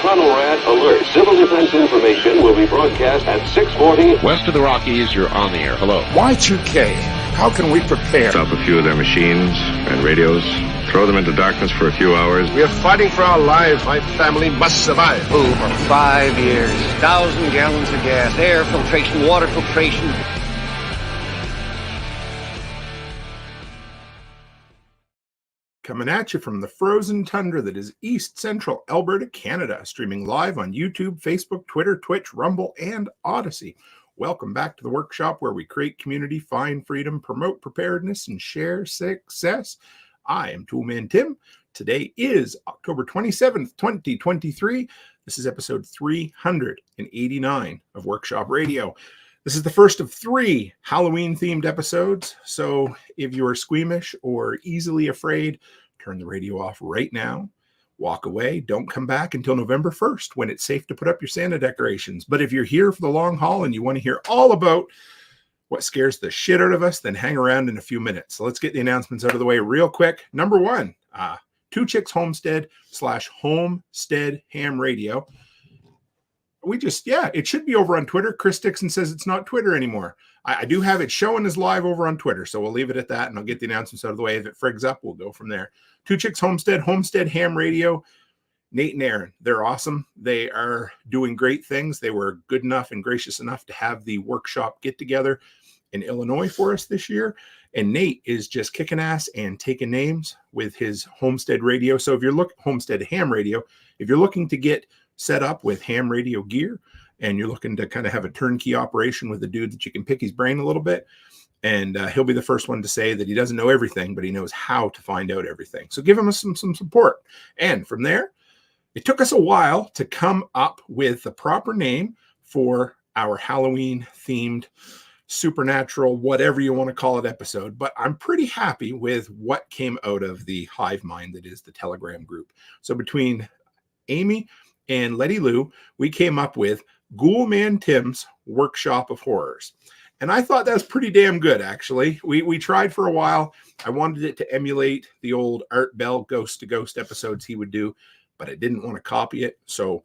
tunnel rat alert. Civil defense information will be broadcast at 6:40. West of the Rockies, you're on the air. Hello. Y2K, how can we prepare? Stop a few of their machines and radios. Throw them into darkness for a few hours. We are fighting for our lives. My family must survive. Oh, for 5 years. 1,000 gallons of gas, air filtration, water filtration. Coming at you from the frozen tundra that is East Central Alberta, Canada. Streaming live on YouTube, Facebook, Twitter, Twitch, Rumble, and Odyssey. Welcome back to the workshop where we create community, find freedom, promote preparedness, and share success. I am Toolman Tim. Today is October 27th, 2023. This is episode 389 of Workshop Radio. This is the first of 3 Halloween-themed episodes, so if you are squeamish or easily afraid, turn the radio off right now. Walk away. Don't come back until November 1st when it's safe to put up your Santa decorations. But if you're here for the long haul and you want to hear all about what scares the shit out of us, then hang around in a few minutes. So let's get the announcements out of the way real quick. Number 1, Two Chicks Homestead /Homestead Ham Radio. It should be over on Twitter. Chris Dixon says it's not Twitter anymore. I do have it showing as live over on Twitter, so we'll leave it at that, and I'll get the announcements out of the way. If it frigs up, we'll go from there. Two Chicks Homestead Ham Radio. Nate and Aaron, they're awesome. They are doing great things. They were good enough and gracious enough to have the workshop get together in Illinois for us this year. And Nate is just kicking ass and taking names with his Homestead Radio. So if you're Homestead Ham Radio, if you're looking to get set up with ham radio gear and you're looking to kind of have a turnkey operation with a dude that you can pick his brain a little bit, and he'll be the first one to say that he doesn't know everything, but he knows how to find out everything. So give him some support. And from there, it took us a while to come up with the proper name for our Halloween-themed, supernatural, whatever you want to call it, episode. But I'm pretty happy with what came out of the hive mind that is the Telegram group. So between Amy and Letty Lou, we came up with Ghoulman Tim's Workshop of Horrors. And I thought that was pretty damn good, actually. We tried for a while. I wanted it to emulate the old Art Bell Ghost to Ghost episodes he would do, but I didn't want to copy it. So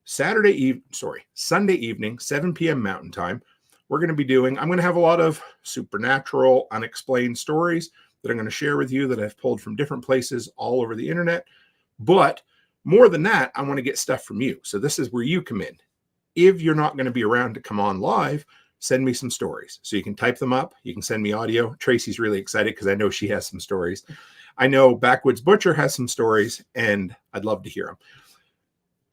Sunday evening, 7 p.m. Mountain Time, I'm going to have a lot of supernatural, unexplained stories that I'm going to share with you that I've pulled from different places all over the internet. But more than that, I want to get stuff from you. So this is where you come in. If you're not going to be around to come on live, send me some stories. So you can type them up. You can send me audio. Tracy's really excited because I know she has some stories. I know Backwoods Butcher has some stories, and I'd love to hear them.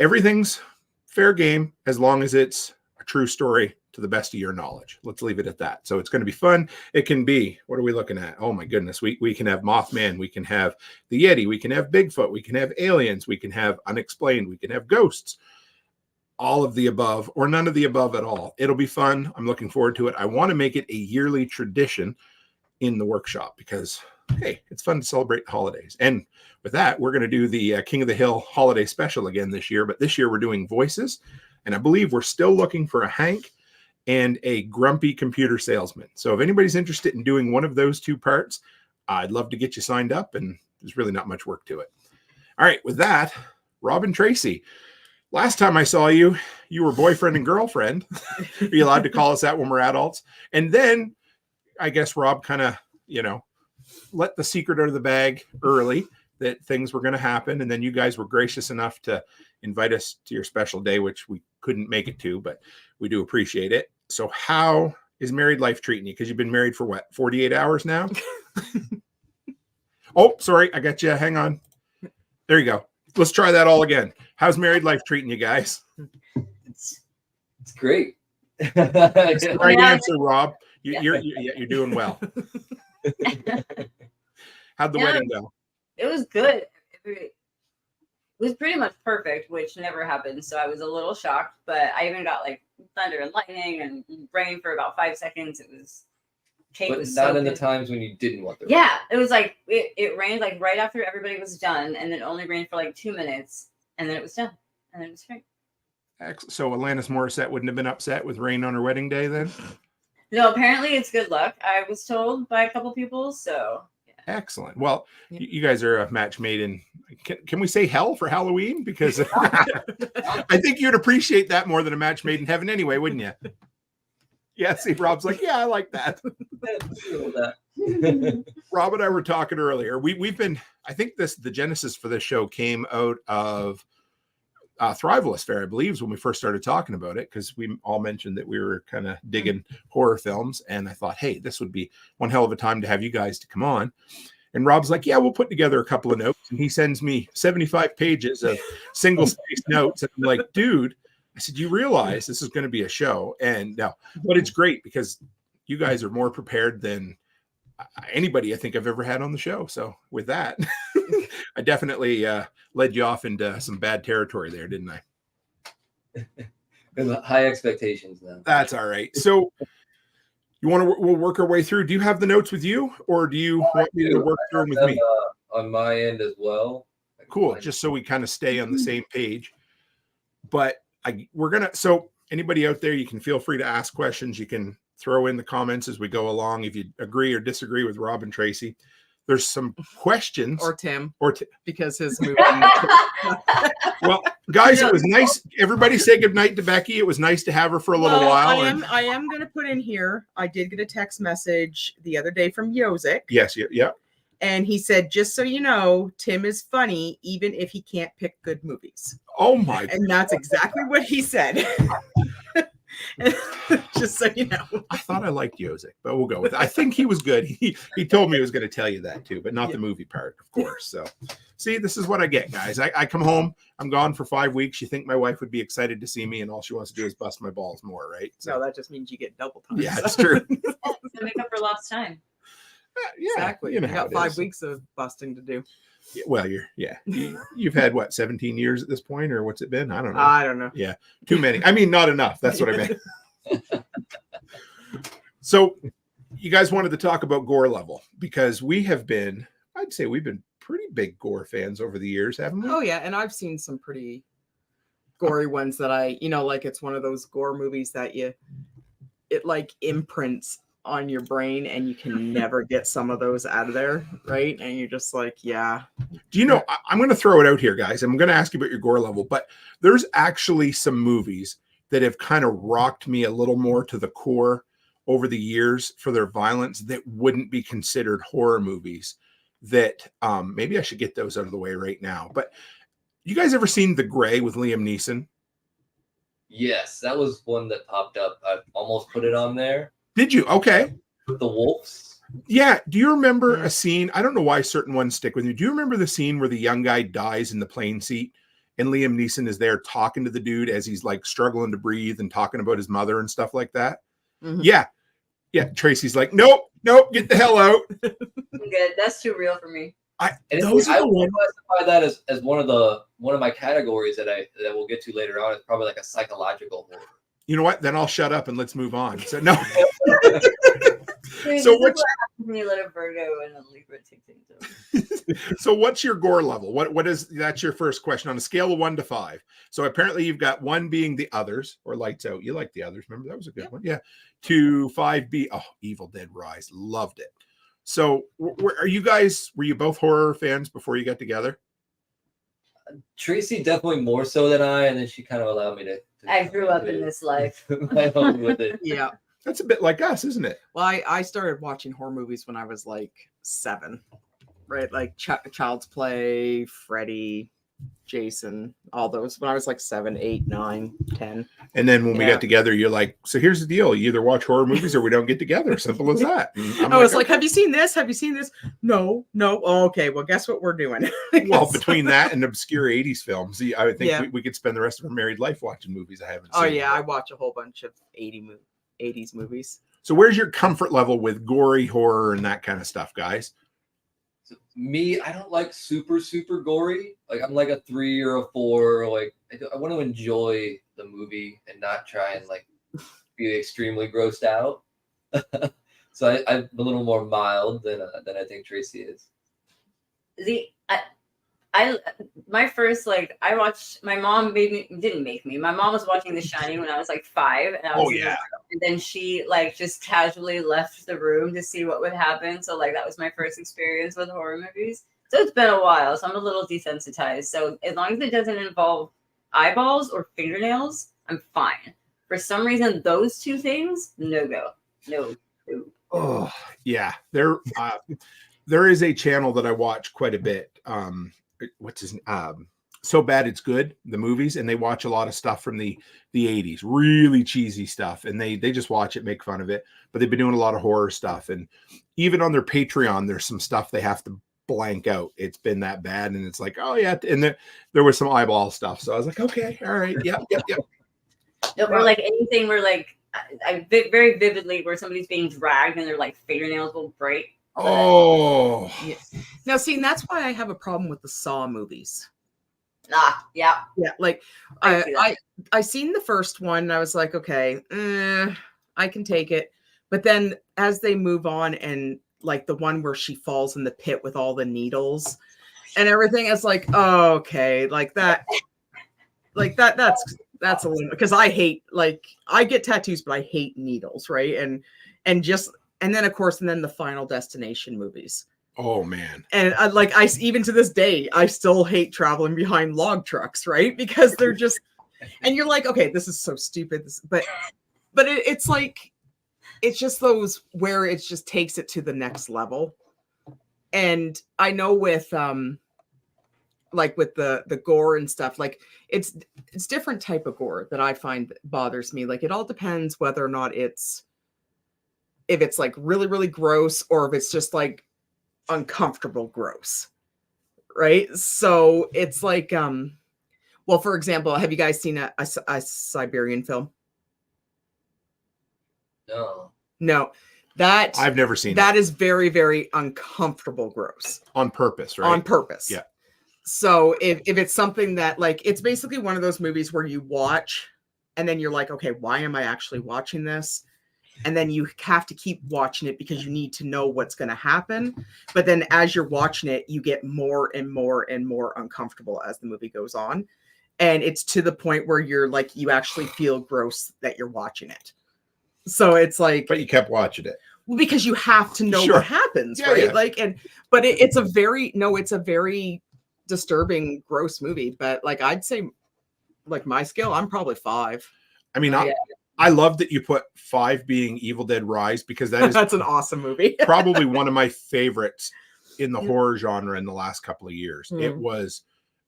Everything's fair game as long as it's a true story to the best of your knowledge. Let's leave it at that. So it's going to be fun. It can be, what are we looking at? Oh my goodness. We can have Mothman. We can have the Yeti. We can have Bigfoot. We can have aliens. We can have unexplained. We can have ghosts. All of the above or none of the above at all. It'll be fun. I'm looking forward to it. I want to make it a yearly tradition in the workshop because, hey, it's fun to celebrate the holidays. And with that, we're going to do the King of the Hill holiday special again this year. But this year we're doing voices. And I believe we're still looking for a Hank and a grumpy computer salesman. So if anybody's interested in doing one of those 2 parts, I'd love to get you signed up, and there's really not much work to it. All right, with that, Rob and Tracey. Last time I saw you, you were boyfriend and girlfriend. Are you allowed to call us that when we're adults? And then I guess Rob kind of, let the secret out of the bag early that things were going to happen. And then you guys were gracious enough to invite us to your special day, which we couldn't make it to, but we do appreciate it. So how is married life treating you? Because you've been married for what, 48 hours now? Oh, sorry. I got you. Hang on. There you go. Let's try that all again. How's married life treating you guys? It's great. That's the right answer, Rob. You're doing well. How'd the wedding go? It was good. It was pretty much perfect, which never happens. So I was a little shocked, but I even got like thunder and lightning and rain for about 5 seconds. It was cake. But was not so in good. The times when you didn't want the rain. Yeah, it was like it rained like right after everybody was done, and then only rained for like 2 minutes, and then it was done, and then it was great. So Alanis Morissette wouldn't have been upset with rain on her wedding day then? No, apparently it's good luck. I was told by a couple people, so yeah. Excellent. Well, you guys are a match made in, can we say hell for Halloween? Because I think you'd appreciate that more than a match made in heaven anyway, wouldn't you? Yeah, see, Rob's like, yeah, I like that. Rob and I were talking earlier. We've been, I think the genesis for this show came out of Thrivalist Fair, I believe, is when we first started talking about it, because we all mentioned that we were kind of digging horror films, and I thought, hey, this would be one hell of a time to have you guys to come on. And Rob's like, yeah, we'll put together a couple of notes, and he sends me 75 pages of single-spaced notes, and I'm like, dude, I said, you realize this is going to be a show, and no, but it's great because you guys are more prepared than anybody I think I've ever had on the show. So with that, I definitely led you off into some bad territory there, didn't I? High expectations now. That's all right. So we'll work our way through. Do you have the notes with you, or do you want me to work through them with me? On my end as well. Cool. Just so we kind of stay on the same page. But so anybody out there, you can feel free to ask questions. You can throw in the comments as we go along if you agree or disagree with Rob and Tracey. There's some questions. Or Tim. Because his movie. Well, guys, it was nice. Everybody say goodnight to Becky. It was nice to have her for a little while. I am going to put in here, I did get a text message the other day from U.S.A. Yes, yeah. And he said, just so you know, Tim is funny, even if he can't pick good movies. Oh, my God. And that's exactly what he said. Just so you know. I thought I liked U.S.A, but we'll go with it. I think he was good. He told me he was going to tell you that too, but not the movie part, of course. So see, this is what I get, guys. I come home, I'm gone for 5 weeks. You think my wife would be excited to see me, and all she wants to do is bust my balls more, right? So that just means you get double time. Yeah, that's true. To make up for lost time. Yeah, exactly. You know, you got 5 weeks of busting to do. Yeah, well, you've had what, 17 years at this point, or what's it been? I don't know. I don't know. Yeah, too many. I mean, not enough. That's what I meant. So, you guys wanted to talk about gore level because I'd say we've been pretty big gore fans over the years, haven't we? Oh yeah, and I've seen some pretty gory ones that like it's one of those gore movies that it like imprints on your brain and you can never get some of those out of there, right? And you're just like, yeah. Do you know, I'm going to throw it out here, guys. I'm going to ask you about your gore level, but there's actually some movies that have kind of rocked me a little more to the core over the years for their violence that wouldn't be considered horror movies that maybe I should get those out of the way right now. But you guys ever seen The Grey with Liam Neeson? Yes, that was one that popped up. I almost put it on there. Did you? Okay. The wolves. Yeah. Do you remember a scene? I don't know why certain ones stick with you. Do you remember the scene where the young guy dies in the plane seat and Liam Neeson is there talking to the dude as he's like struggling to breathe and talking about his mother and stuff like that? Mm-hmm. Yeah. Yeah. Tracy's like, nope, get the hell out. I'm good. That's too real for me. I would classify that as one of my categories that we'll get to later on. It's probably like a psychological horror. You know what? Then I'll shut up and let's move on. So no. Dude, So what's when you let a Virgo and a Libra take things over. So what's your gore level? What is that's your first question on a scale of 1 to 5. So apparently you've got 1 being The Others or Lights Out. You like The Others? Remember that was a good one. Yeah. To 5 be Evil Dead Rise. Loved it. So were you both horror fans before you got together? Tracy definitely more so than I, and then she kind of allowed me to I grew up in this life. my own with it. Yeah. That's a bit like us, isn't it? Well, I started watching horror movies when I was like 7, right? Like Child's Play, Freddy, Jason, all those when I was like 7, 8, 9, 10. And then when we got together, you're like, so here's the deal. You either watch horror movies or we don't get together. Simple as that. I was like, have you seen this? Have you seen this? No. Oh, okay. Well, guess what we're doing? Well, between that and obscure 80s films, I would think we could spend the rest of our married life watching movies I haven't seen. Oh, yeah. I watch a whole bunch of 80s movies. So where's your comfort level with gory horror and that kind of stuff, guys? So me, I don't like super gory. Like I'm like a 3 or a 4. Like I want to enjoy the movie and not try and like be extremely grossed out. So I'm a little more mild than I think Tracy is. my first I watched. My mom didn't make me. My mom was watching The Shining when I was like 5, and I was and then she just casually left the room to see what would happen. So that was my first experience with horror movies. So it's been a while, so I'm a little desensitized. So as long as it doesn't involve eyeballs or fingernails, I'm fine. For some reason, those two things, no go. No. Oh yeah, there is a channel that I watch quite a bit. What's his So Bad It's Good, the movies, and they watch a lot of stuff from the 80s, really cheesy stuff, and they just watch it, make fun of it. But they've been doing a lot of horror stuff, and even on their Patreon, there's some stuff they have to blank out. It's been that bad, and it's like, oh yeah, and there was some eyeball stuff. So I was like, okay, all right, yep. Or anything where I very vividly where somebody's being dragged and their fingernails will break. Oh, yeah. Now, see, and that's why I have a problem with the Saw movies. Yeah. I seen the first one, and I was like, okay, I can take it. But then as they move on, and the one where she falls in the pit with all the needles and everything, it's like, oh, okay, that's a little, because I hate, I get tattoos, but I hate needles, right? And then of course, and then the Final Destination movies. Oh man. And I even to this day, I still hate traveling behind log trucks, right? Because they're just, and you're like, okay, this is so stupid. But it's just those where it just takes it to the next level. And I know with with the gore and stuff, it's different type of gore that I find bothers me. It all depends whether or not if it's really, really gross, or if it's just uncomfortable gross, right? So it's well, for example, have you guys seen a Siberian film? No, that I've never seen. That is very, very uncomfortable gross. On purpose, right? On purpose. Yeah. So if it's something that it's basically one of those movies where you watch and then you're like, okay, why am I actually watching this? And then you have to keep watching it because you need to know what's going to happen. But then as you're watching it, you get more and more and more uncomfortable as the movie goes on. And it's to the point where you're you actually feel gross that you're watching it. So it's but you kept watching it. Well, because you have to know what happens, right? Yeah. But it's a very disturbing, gross movie. But I'd say, my scale, I'm probably 5. I mean, I love that you put 5 being Evil Dead Rise, because that's an awesome movie. Probably one of my favorites in the horror genre in the last couple of years. It was.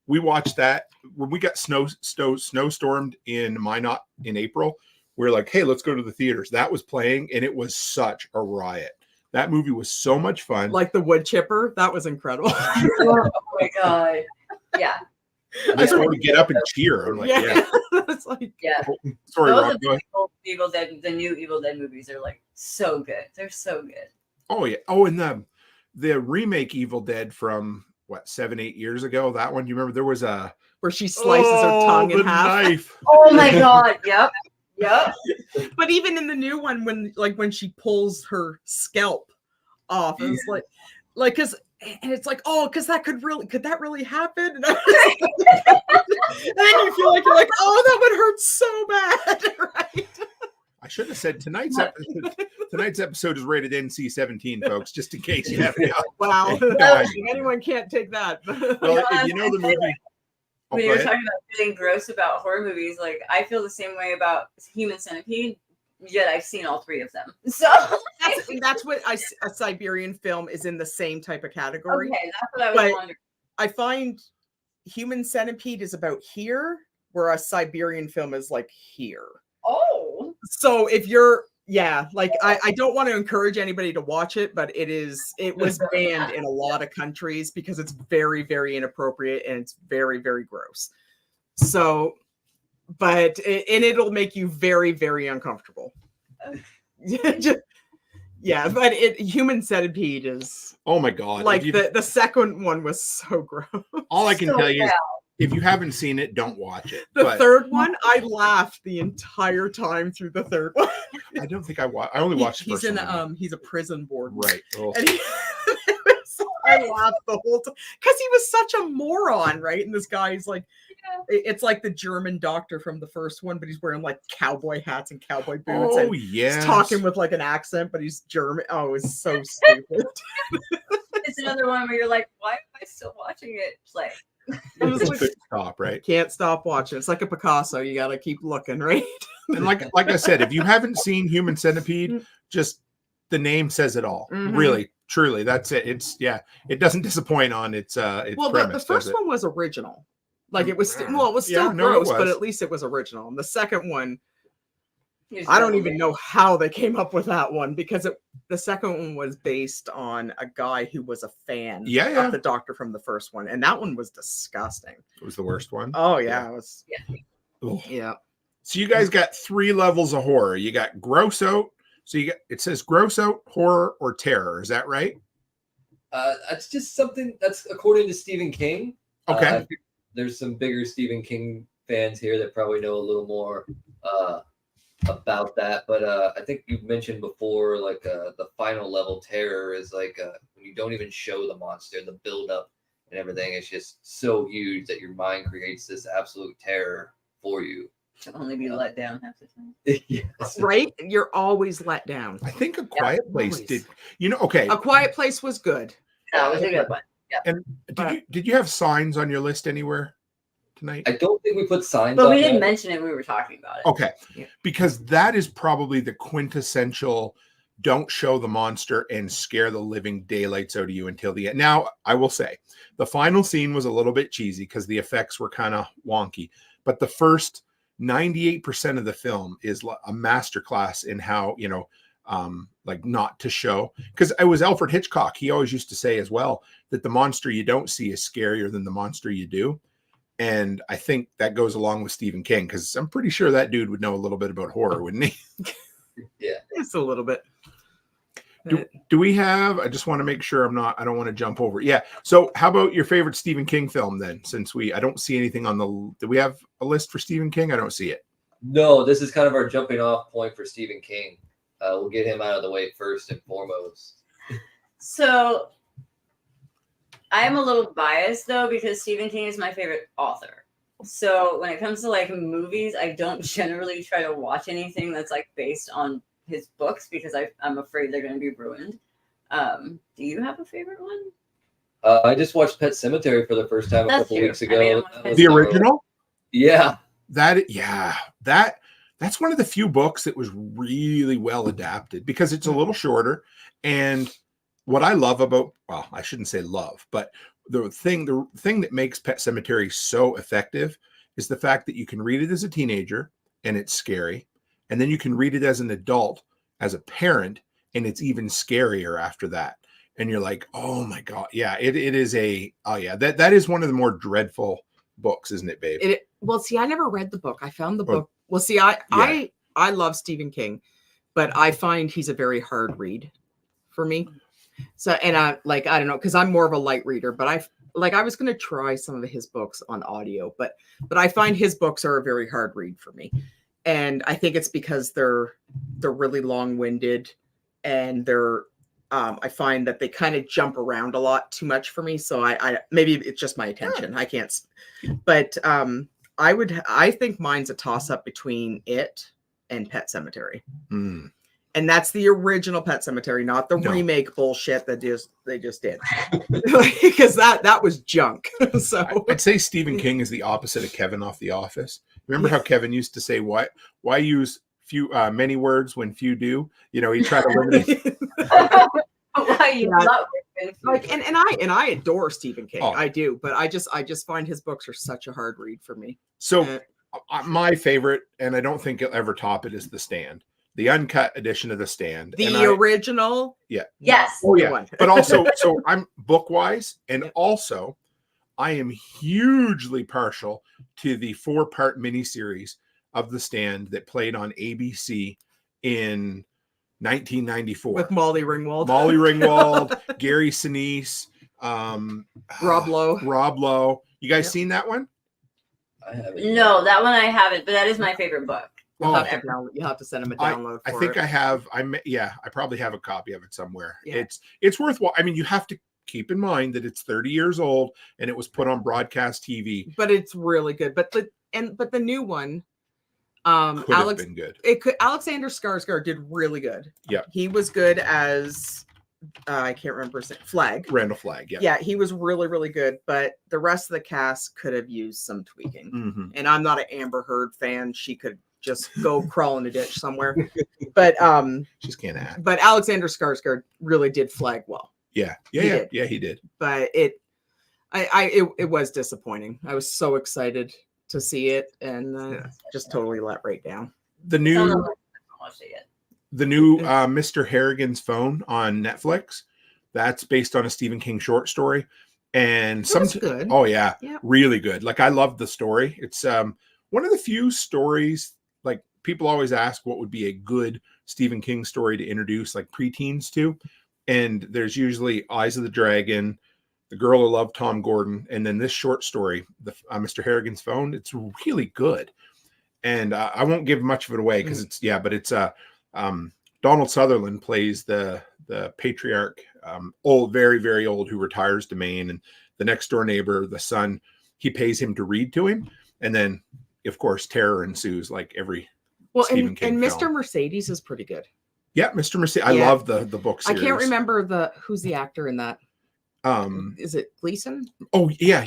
We watched that when we got snowstormed in Minot in April. We're like, hey, let's go to the theaters. That was playing, and it was such a riot. That movie was so much fun. The wood chipper, that was incredible. Oh my god! Yeah. I just want to get up and cheer. I'm like, yeah. It's Sorry, Rob. The new Evil Dead movies are so good. They're so good. Oh yeah. Oh, and the remake Evil Dead from 7-8 years ago. That one, you remember? There was where she slices her tongue in half. Knife. Oh my god! Yep. But even in the new one, when she pulls her scalp off, it's because it's because could that really happen? And then you feel you're that would hurt so bad, right? I should have said tonight's episode is rated NC-17, folks, just in case you have. Wow, anyone can't take that. Well, if you know the movie. When you were talking about feeling gross about horror movies, I feel the same way about Human Centipede, yet I've seen all 3 of them. So that's what a Siberian film is in the same type of category. Okay, that's what I was wondering. I find Human Centipede is about here, where a Siberian film is here. Oh. So if you're I don't want to encourage anybody to watch it, but it was banned in a lot of countries because it's very, very inappropriate and it's very, very gross. So, but it'll make you very, very uncomfortable. Yeah, but Human Centipede is. Oh my god! The second one was so gross. All I can tell you is, if you haven't seen it, don't watch it. The third one, I laughed the entire time through the third one. I don't think I watched. I only watched the first one. He's a prison warden. Right. Oh. And I laughed the whole time because he was such a moron, right? And this guy's like, it's like the German doctor from the first one, but he's wearing like cowboy hats and cowboy boots. Oh, and yes. He's talking with like an accent, but he's German. Oh, it's so stupid. It's another one where you're like, why am I still watching it play? It was like, Stop, right? Can't stop watching. It's like a Picasso. You got to keep looking, right? And like I said, if you haven't seen Human Centipede, just the name says it all. Really, truly, that's it. It's it doesn't disappoint on its well, premise. The first one was original. Like it was still gross, but at least it was original. And the second one, I don't even know how they came up with that one because the second one was based on a guy who was a fan of the doctor from the first one, and that one was disgusting. It was the worst one. Oh yeah, it was. Yeah. So you guys got 3 levels of horror. You got gross out. So it says gross out, horror, or terror. Is that right? That's just something that's according to Stephen King. Okay. There's some bigger Stephen King fans here that probably know a little more about that. But I think you mentioned before, like the final level terror is like when you don't even show the monster, the buildup and everything is just so huge that your mind creates this absolute terror for you. To only be let down half the time. Yes. Right? You're always let down. I think A Quiet Place did. Okay. A Quiet Place was good. That was a good one. Yeah. And did you have signs on your list anywhere tonight? I don't think we put signs. But we did mention it. We were talking about it. Okay, because that is probably the quintessential. Don't show the monster and scare the living daylights out of you until the end. Now, I will say the final scene was a little bit cheesy because the effects were kind of wonky, but the first 98% of the film is a masterclass in how, like not to show. Because it was Alfred Hitchcock. He always used to say as well that the monster you don't see is scarier than the monster you do. And I think that goes along with Stephen King, because I'm pretty sure that dude would know a little bit about horror, wouldn't he? Yeah, just a little bit. Do we have, I just want to make sure I don't want to jump over. Yeah. So how about your favorite Stephen King film then? Since I don't see anything do we have a list for Stephen King? I don't see it. No, this is kind of our jumping off point for Stephen King. We'll get him out of the way first and foremost. So I'm a little biased though, because Stephen King is my favorite author. So when it comes to like movies, I don't generally try to watch anything that's like based on his books because I'm afraid they're going to be ruined. Do you have a favorite one? I just watched Pet Sematary for the first time a couple weeks ago. The original? Yeah. That's one of the few books that was really well adapted because it's a little shorter. And what I love about, well, I shouldn't say love, but the thing that makes Pet Sematary so effective is the fact that you can read it as a teenager and it's scary. And then you can read it as an adult, as a parent, and it's even scarier after that. And you're like, oh my God. Yeah, it is that is one of the more dreadful books, isn't it, babe? Well, see, I never read the book. I found the book. Well, see, I love Stephen King, but I find he's a very hard read for me. So, and I don't know, because I'm more of a light reader, but I was going to try some of his books on audio, but I find his books are a very hard read for me. And I think it's because they're really long-winded, and I find that they kind of jump around a lot too much for me. So I maybe it's just my attention. I can't, but I think mine's a toss-up between it and Pet Sematary. Mm. And that's the original Pet Sematary, not the remake bullshit that they just did. Because that was junk. So I'd say Stephen King is the opposite of Kevin off The Office. Remember how Kevin used to say, why use many words when few do? He tried to limit it. And I adore Stephen King. I do, but I just find his books are such a hard read for me. So my favorite, and I don't think it'll ever top it, is The Stand. The uncut edition of The Stand. The original? Yeah. Yes. Oh, yeah. But also, so I'm book-wise, and also I am hugely partial to the 4-part miniseries of The Stand that played on ABC in 1994. With Molly Ringwald. Gary Sinise, Rob Lowe. You guys seen that one? I haven't. No, that one I haven't, but that is my favorite book. You'll have to send him a download. I think I have. I probably have a copy of it somewhere. Yeah. It's worthwhile. I mean, you have to keep in mind that it's 30 years old and it was put on broadcast TV. But it's really good. But the new one, Could have been good. Alexander Skarsgård did really good. Yeah. He was good as I can't remember his name. Flag. Randall Flagg. Yeah. Yeah, he was really, really good. But the rest of the cast could have used some tweaking. Mhm. And I'm not an Amber Heard fan. She could just go crawl in a ditch somewhere. But Just can't act. but Alexander Skarsgård really did Flag well. Yeah. He Yeah. did. Yeah. He did. But it was disappointing. I was so excited to see it and just totally let right down. The new Mr. Harrigan's Phone on Netflix. That's based on a Stephen King short story. And Good. Oh yeah, Yeah. really good. Like I love the story. It's one of the few stories, like people always ask what would be a good Stephen King story to introduce like preteens to. And there's usually Eyes of the Dragon, The Girl Who Loved Tom Gordon, and then this short story, the Mr. Harrigan's Phone. It's really good. And I won't give much of it away because it's Donald Sutherland plays the patriarch, old, very, very old, who retires to Maine, and the next door neighbor, the son, he pays him to read to him, and then of course terror ensues like every Stephen King and film. Mr. Mercedes is pretty good. Yeah, Mr. Mercedes. I love the book series. I can't remember who's the actor in that. Is it Gleason? Oh yeah.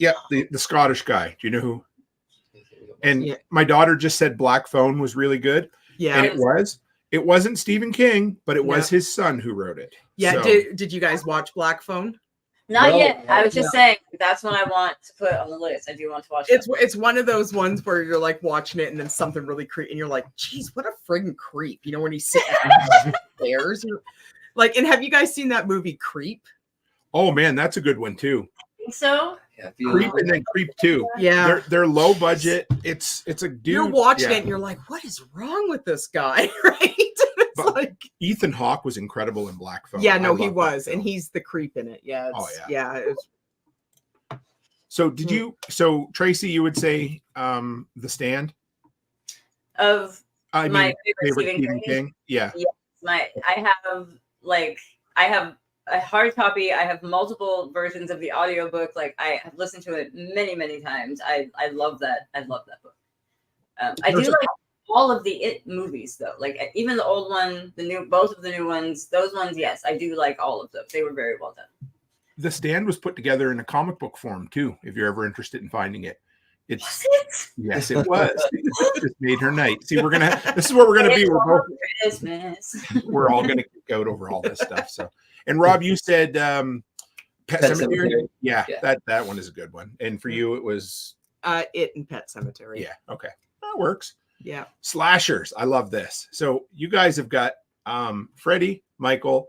The Scottish guy. Do you know who? And my daughter just said Black Phone was really good. Yeah, and it was. It wasn't Stephen King, but it was his son who wrote it. Yeah. So, Did you guys watch Black Phone? Not yet. I was just saying that's one I want to put on the list. I do want to watch it. It's one of those ones where you're like watching it and then something really creepy and you're like, geez, what a friggin' creep. You know, when he's sitting on the stairs. Like, and have you guys seen that movie Creep? oh man, that's a good one too. I think so. Yeah, Creep and then Creep 2. Yeah. They're low budget. It's a dude. You're watching it and you're like, what is wrong with this guy? Right? It's But like Ethan Hawke was incredible in Black Phone. yeah, I no, he love was, that and film. he's the creep in it. Yeah. Yeah. It's, So did you? So Tracy, you would say The Stand? Of I my mean, favorite Stephen King. Yeah. Yes, I have a hard copy. I have multiple versions of the audiobook. Like I have listened to it many, many times. I love that. I love that book. I do like all of the It movies though. Like even the old one, both of the new ones, those ones, yes, I do like all of those. They were very well done. The Stand was put together in a comic book form too, if you're ever interested in finding it. Was it? Yes, it was. It just made her night. See, this is where we're gonna be. Christmas. We're all gonna geek out over all this stuff. So, and Rob, you said Pet Sematary. Yeah, that one is a good one. And for you, it was It and Pet Sematary. yeah, okay, that works. Yeah. Slashers. I love this. So you guys have got Freddy, Michael,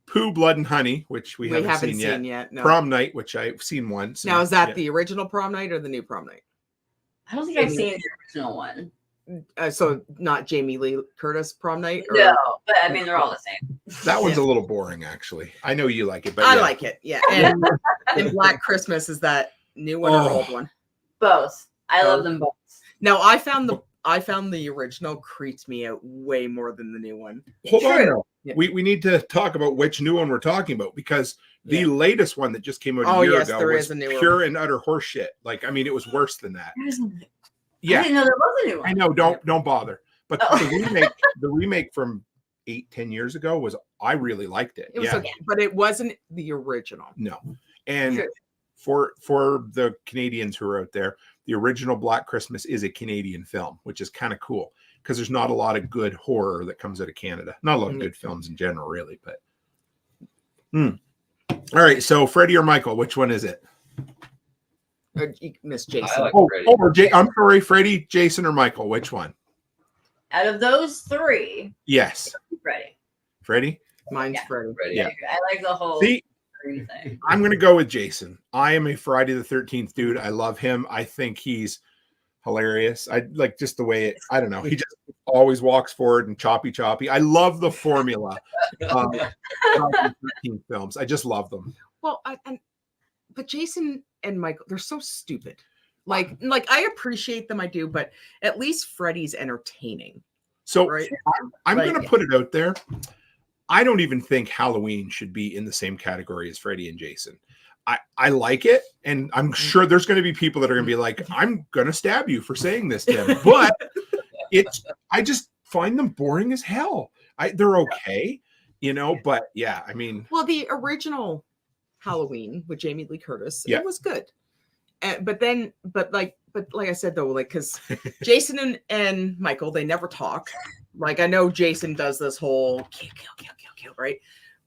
Pooh, Blood and Honey, which we haven't seen yet. No. Prom Night, which I've seen once. Now is that the original Prom Night or the new Prom Night? I don't think I've seen the original one. So not Jamie Lee Curtis Prom Night? Or... No, but I mean they're all the same. That one's a little boring, actually. I know you like it, but I like it. Yeah. And Black Christmas is that new one or old one? Both. I love them both. Now I found the original creeps me out way more than the new one. Hold on. True. Yeah. We need to talk about which new one we're talking about because the latest one that just came out a year ago there was is a newer pure one. and utter horseshit. Like, I mean, it was worse than that. Yeah. I didn't know there was a new one. I know, don't bother. But the remake from 8-10 years ago I really liked it. It was okay, but it wasn't the original. No. And for the Canadians who are out there, the original Black Christmas is a Canadian film, which is kind of cool because there's not a lot of good horror that comes out of Canada. Not a lot of good films in general, really. But all right. So Freddie or Michael, which one is it? Miss Jason. Like I'm sorry, Freddie, Jason, or Michael. Which one? Out of those three, Yes. Freddie? Mine's Freddie. Yeah. I like the whole thing. I'm going to go with Jason. I am a Friday the 13th dude. I love him. I think he's hilarious. I like just the way I don't know. He just always walks forward and choppy. I love the formula of the 13 films. I just love them. Well, but Jason and Michael, they're so stupid. Like I appreciate them, I do, but at least Freddy's entertaining. So right? I'm going to put it out there. I don't even think Halloween should be in the same category as Freddy and Jason. I like it, and I'm sure there's going to be people that are going to be like, I'm going to stab you for saying this, Tim. But I just find them boring as hell. They're okay, you know, but yeah, I mean. Well, the original Halloween with Jamie Lee Curtis, Yeah. it was good. But like I said though, like, because Jason and Michael, they never talk. Like, I know Jason does this whole kill, right?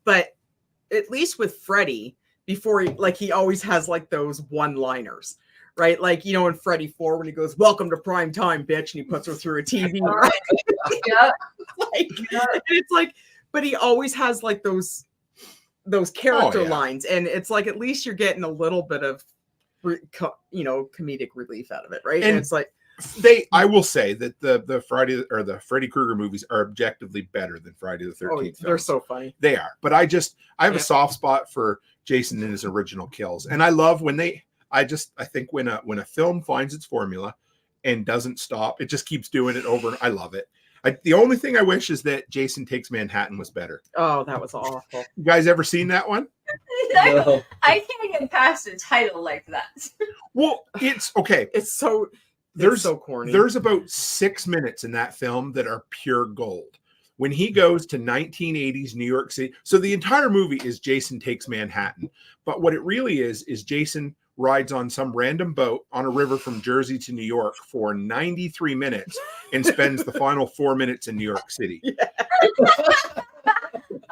But at least with Freddy, before he always has like those one-liners, right? Like, you know, in Freddy 4 when he goes, "Welcome to prime time, bitch," and he puts her through a TV. Right? Yeah. And it's like, but he always has like those character lines, and it's like at least you're getting a little bit of comedic relief out of it, right? And it's like I will say that the Freddy Krueger movies are objectively better than Friday the 13th. They're so funny. They are, but I have a soft spot for Jason and his original kills, and I love when I think when a film finds its formula and doesn't stop, it just keeps doing it over. I love it. The only thing I wish is that Jason Takes Manhattan was better. Oh, that was awful. You guys ever seen that one? No. I can't get past a title like that. Well, it's okay. It's so corny. There's about 6 minutes in that film that are pure gold. When he goes to 1980s New York City. So the entire movie is Jason Takes Manhattan. But what it really is Jason rides on some random boat on a river from Jersey to New York for 93 minutes and spends the final 4 minutes in New York City. Yeah.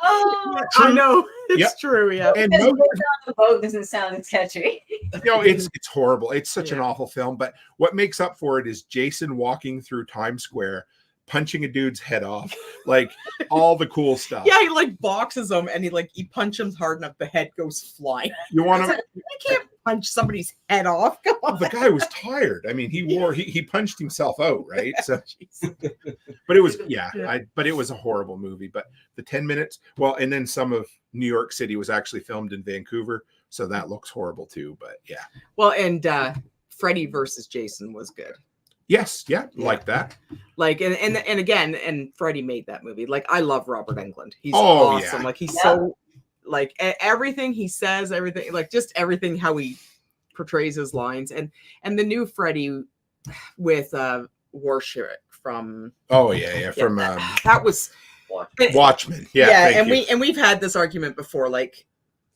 Oh, I know. It's true, yeah. And on the boat doesn't sound as catchy. It's horrible. It's such an awful film. But what makes up for it is Jason walking through Times Square, punching a dude's head off, like all the cool stuff. Yeah, he like boxes him, and he punches him hard enough the head goes flying. You want to? I can't punch somebody's head off. Come on. The guy was tired. I mean, he punched himself out, right? So, but it was but it was a horrible movie. But the 10 minutes, well, and then some of New York City was actually filmed in Vancouver, so that looks horrible too. But yeah. Well, and Freddy versus Jason was good. Yes, like that. Like and again, and Freddie made that movie. Like, I love Robert Englund. He's awesome. Like, he's so like everything he says, everything, like just everything how he portrays his lines, and the new Freddie with Warshik from from that was Watchmen. And we've had this argument before. Like,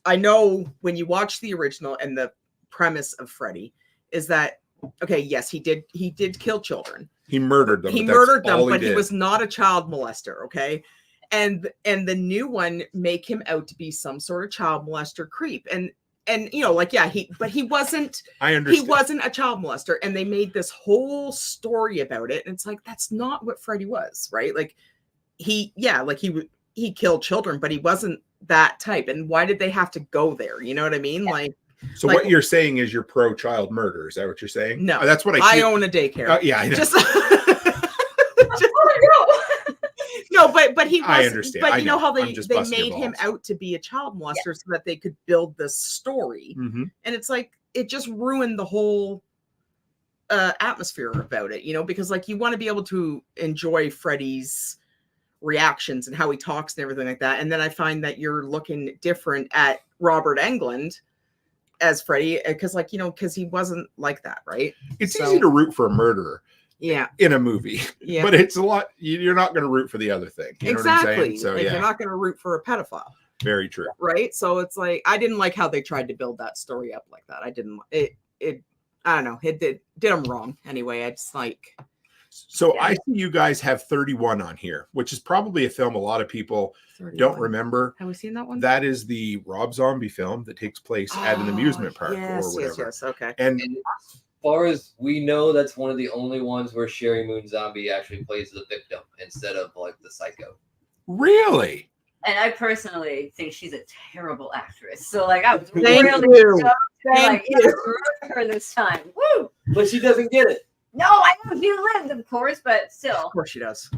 I know when you watch the original and the premise of Freddie is that, okay, yes, he did kill children. He murdered them. But he was not a child molester, okay? And the new one make him out to be some sort of child molester creep. And you know, like, he wasn't. I understand. He wasn't a child molester, and they made this whole story about it. And it's like, that's not what Freddy was, right? Like, he killed children, but he wasn't that type. And why did they have to go there? You know what I mean? Like. So what you're saying is you're pro child murder? Is that what you're saying? No, that's what I own a daycare. Yeah, I know. No, but he was. I understand. But you know how they balls. made him out to be a child molester so that they could build this story, and it's like it just ruined the whole atmosphere about it, you know, because like you want to be able to enjoy Freddy's reactions and how he talks and everything like that, and then I find that you're looking different at Robert Englund as Freddy, because he wasn't like that, right? It's easy to root for a murderer, in a movie, but it's a lot. You're not going to root for the other thing. You know what I'm saying? So you're not going to root for a pedophile. Very true. Right. So it's like I didn't like how they tried to build that story up like that. I didn't. It. I don't know. It did them wrong. Anyway, I just like. So I see you guys have 31 on here, which is probably a film a lot of people 31. Don't remember. Have we seen that one? That is the Rob Zombie film that takes place at an amusement park or whatever. Yes. Okay. And as far as we know, that's one of the only ones where Sherry Moon Zombie actually plays the victim instead of like the psycho. Really? And I personally think she's a terrible actress. So like I was Thank really you. Like, root her this time. Woo! But she doesn't get it. No, I know she lived, of course, but still. Of course she does.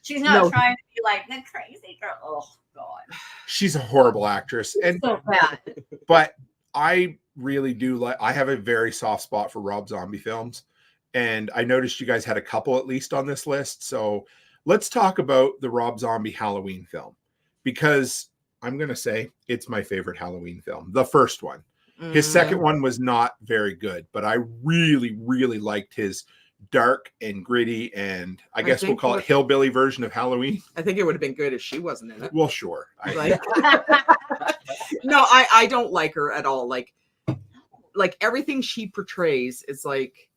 She's not trying to be like the crazy girl. Oh God. She's a horrible actress. And so bad. But I really do I have a very soft spot for Rob Zombie films. And I noticed you guys had a couple at least on this list. So let's talk about the Rob Zombie Halloween film. because I'm going to say it's my favorite Halloween film, the first one. His second one was not very good, but I really, really liked his dark and gritty, and I guess we'll call it hillbilly version of Halloween. I think it would have been good if she wasn't in it. Well, sure. No, I don't like her at all. Like everything she portrays is like,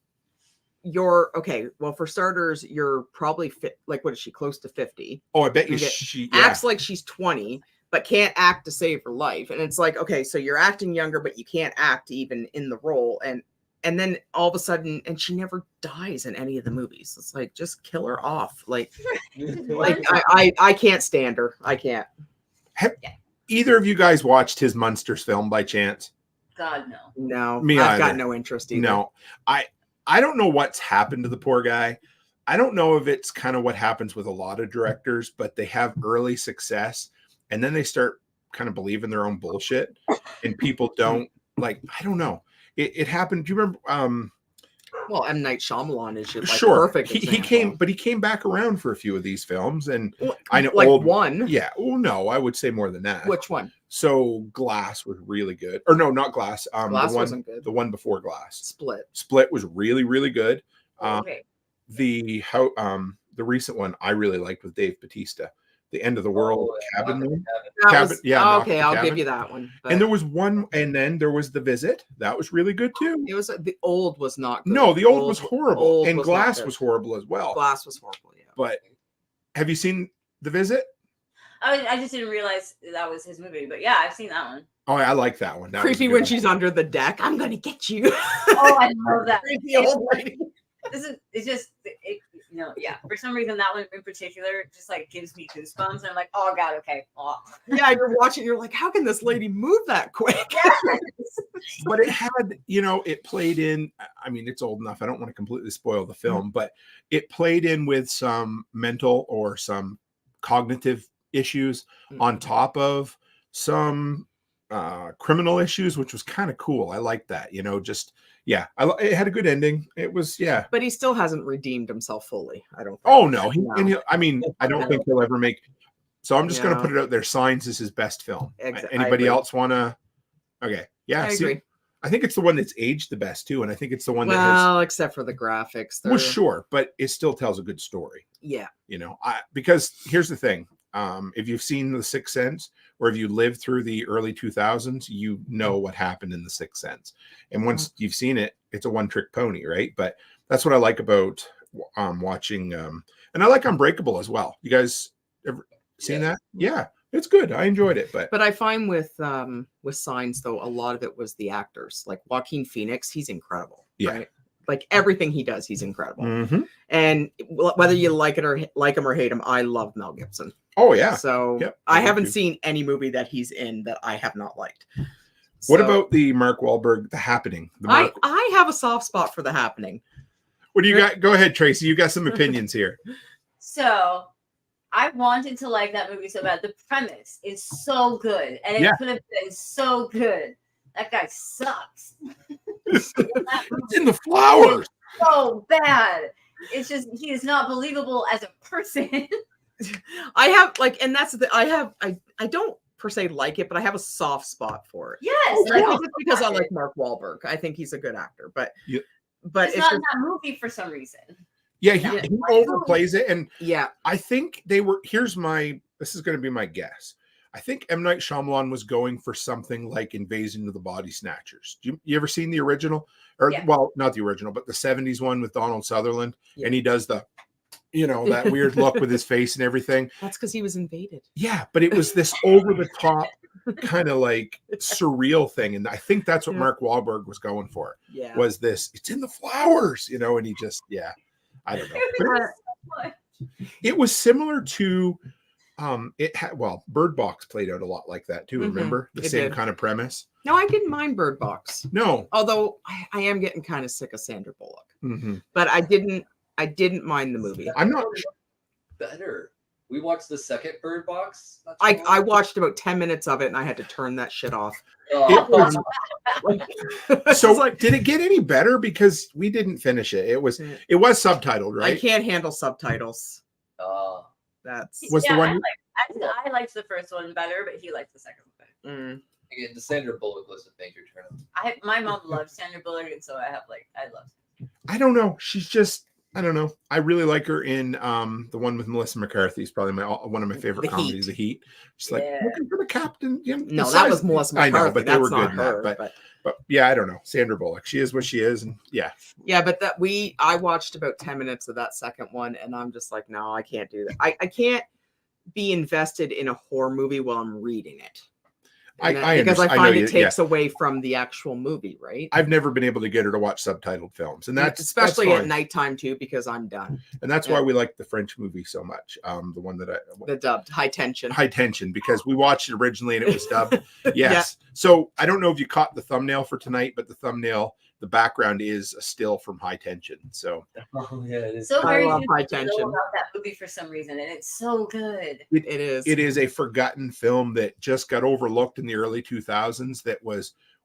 you're okay. Well, for starters, you're probably fit. Like, what is she? Close to 50. Oh, I bet you she acts like she's 20, but can't act to save her life. And it's like, okay, so you're acting younger, but you can't act even in the role. And then all of a sudden, and she never dies in any of the movies. It's like, just kill her off. Like I can't stand her. I can't. Have either of you guys watched his Munsters film by chance? God, no. No, Me I've either. got no interest either. No, I don't know what's happened to the poor guy. I don't know if it's kind of what happens with a lot of directors, but they have early success and then they start kind of believing their own bullshit, and people don't like. I don't know. It happened. Do you remember? Well, M. Night Shyamalan is just like sure. perfect. He came back around for a few of these films, and I know like one. Yeah. Oh no, I would say more than that. Which one? So Glass was really good, or no, not Glass. Glass wasn't good. The one before Glass. Split was really, really good. Okay. The recent one I really liked with Dave Bautista, The End of the World Cabin. Okay, I'll give you that one. But... And there was one, and then there was The Visit. That was really good too. It was the old was not good. No, the old was horrible, and was Glass was horrible as well. Glass was horrible, yeah. But have you seen The Visit? I just didn't realize that was his movie, but yeah, I've seen that one. Oh, I like that one. That creepy when she's under the deck. I'm gonna get you. Oh, I love that. Creepy old lady. It's just yeah. For some reason, that one in particular just like gives me goosebumps. And I'm like, oh god, okay. Oh. Yeah, you're watching. You're like, how can this lady move that quick? But it had, it played in. I mean, it's old enough. I don't want to completely spoil the film, but it played in with some mental or some cognitive issues on top of some criminal issues, which was kind of cool. I like that. It had a good ending. It was, yeah. But he still hasn't redeemed himself fully. I don't think. Oh no. I don't think he'll ever make. So I'm just going to put it out there. Signs is his best film. Anybody else want to? Okay. Yeah. I agree. I think it's the one that's aged the best too. And I think it's the one that has. Well, except for the graphics. Well, sure. But it still tells a good story. Yeah. Because here's the thing. If you've seen The Sixth Sense, or if you lived through the early 2000s, you know what happened in The Sixth Sense. And once you've seen it, it's a one-trick pony, right? But that's what I like about watching. And I like Unbreakable as well. You guys ever seen that? Yeah, it's good. I enjoyed it. But I find with Signs, though, a lot of it was the actors. Like Joaquin Phoenix, he's incredible. Yeah. Right? Like everything he does, he's incredible. Mm-hmm. And whether you like it or like him or hate him, I love Mel Gibson. Oh yeah. So I haven't seen any movie that he's in that I have not liked. What about the Mark Wahlberg, The Happening? I have a soft spot for The Happening. What do you got? Go ahead, Tracy. You got some opinions here. So I wanted to like that movie so bad. The premise is so good, and it could have been so good. That guy sucks. It's in the flowers. So bad. It's just he is not believable as a person. I have and that's the I don't per se like it, but I have a soft spot for it. Yes, I think it's because I like Mark Wahlberg. I think he's a good actor, but it's not in that movie for some reason. Yeah, he overplays it, and yeah, I think they were. This is going to be my guess. I think M. Night Shyamalan was going for something like Invasion of the Body Snatchers. You ever seen the original? Well, not the original, but the 70s one with Donald Sutherland. Yeah. And he does that weird look with his face and everything. That's because he was invaded. Yeah, but it was this over-the-top kind of like surreal thing. And I think that's what Mark Wahlberg was going for. Yeah. Was this, it's in the flowers, and he just, I don't know. It was similar to... Bird Box played out a lot like that too. Remember the same kind of premise? No, I didn't mind Bird Box. No, although I am getting kind of sick of Sandra Bullock. But I didn't mind the movie. I'm not better. We watched the second Bird Box. I watched about 10 minutes of it and I had to turn that shit off. So did it get any better? Because we didn't finish it. It was subtitled, right? I can't handle subtitles. Was the one? I liked the first one better, but he liked the second one better. Again, the Sandra Bullock was a major turn on. My mom loves Sandra Bullock, and so I love. I don't know. She's just, I don't know. I really like her in the one with Melissa McCarthy. Is probably one of my favorite comedies, The Heat. She's like looking for the captain. No, that was Melissa McCarthy. I know, but they were good in her, that. But yeah, I don't know. Sandra Bullock. She is what she is, and yeah. Yeah, but I watched about 10 minutes of that second one, and I'm just like, no, I can't do that. I can't be invested in a horror movie while I'm reading it. Because I find it takes away from the actual movie, right? I've never been able to get her to watch subtitled films, and that's especially at nighttime too, because I'm done. And that's why we like the French movie so much. The one that the dubbed High Tension, because we watched it originally and it was dubbed. Yes. So I don't know if you caught the thumbnail for tonight, but the background is a still from High Tension. So it is. So I very love good High to know Tension about that movie for some reason, and it's so good. It is. It is a forgotten film that just got overlooked in the early 2000s.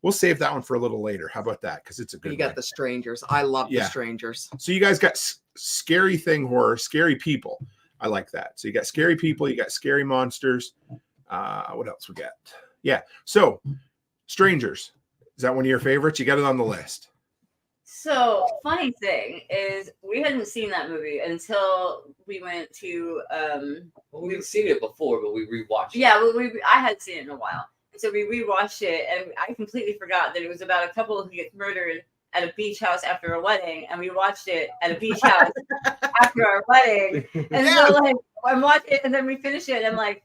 We'll save that one for a little later. How about that? Because it's a good one. You got The Strangers. I love The Strangers. So you guys got scary thing horror, scary people. I like that. So you got scary people, you got scary monsters. What else we got? Yeah. So Strangers. Is that one of your favorites? You got it on the list. So funny thing is, we hadn't seen that movie until we went to. We've seen it before, but we rewatched it. Yeah, I hadn't seen it in a while, and so we rewatched it, and I completely forgot that it was about a couple who gets murdered at a beach house after a wedding, and we watched it at a beach house after our wedding, and so like I'm watching it, and then we finish it, and I'm like.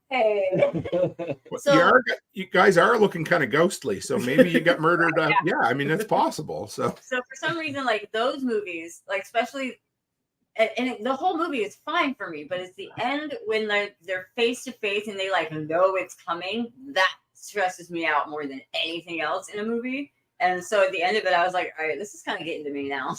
Hey. So you guys are looking kind of ghostly, so maybe you got murdered. I mean that's possible. So for some reason, like those movies, like especially, the whole movie is fine for me, but it's the end when they're face to face and they like know it's coming, that stresses me out more than anything else in a movie. And so at the end of it, I was like, all right, this is kind of getting to me now.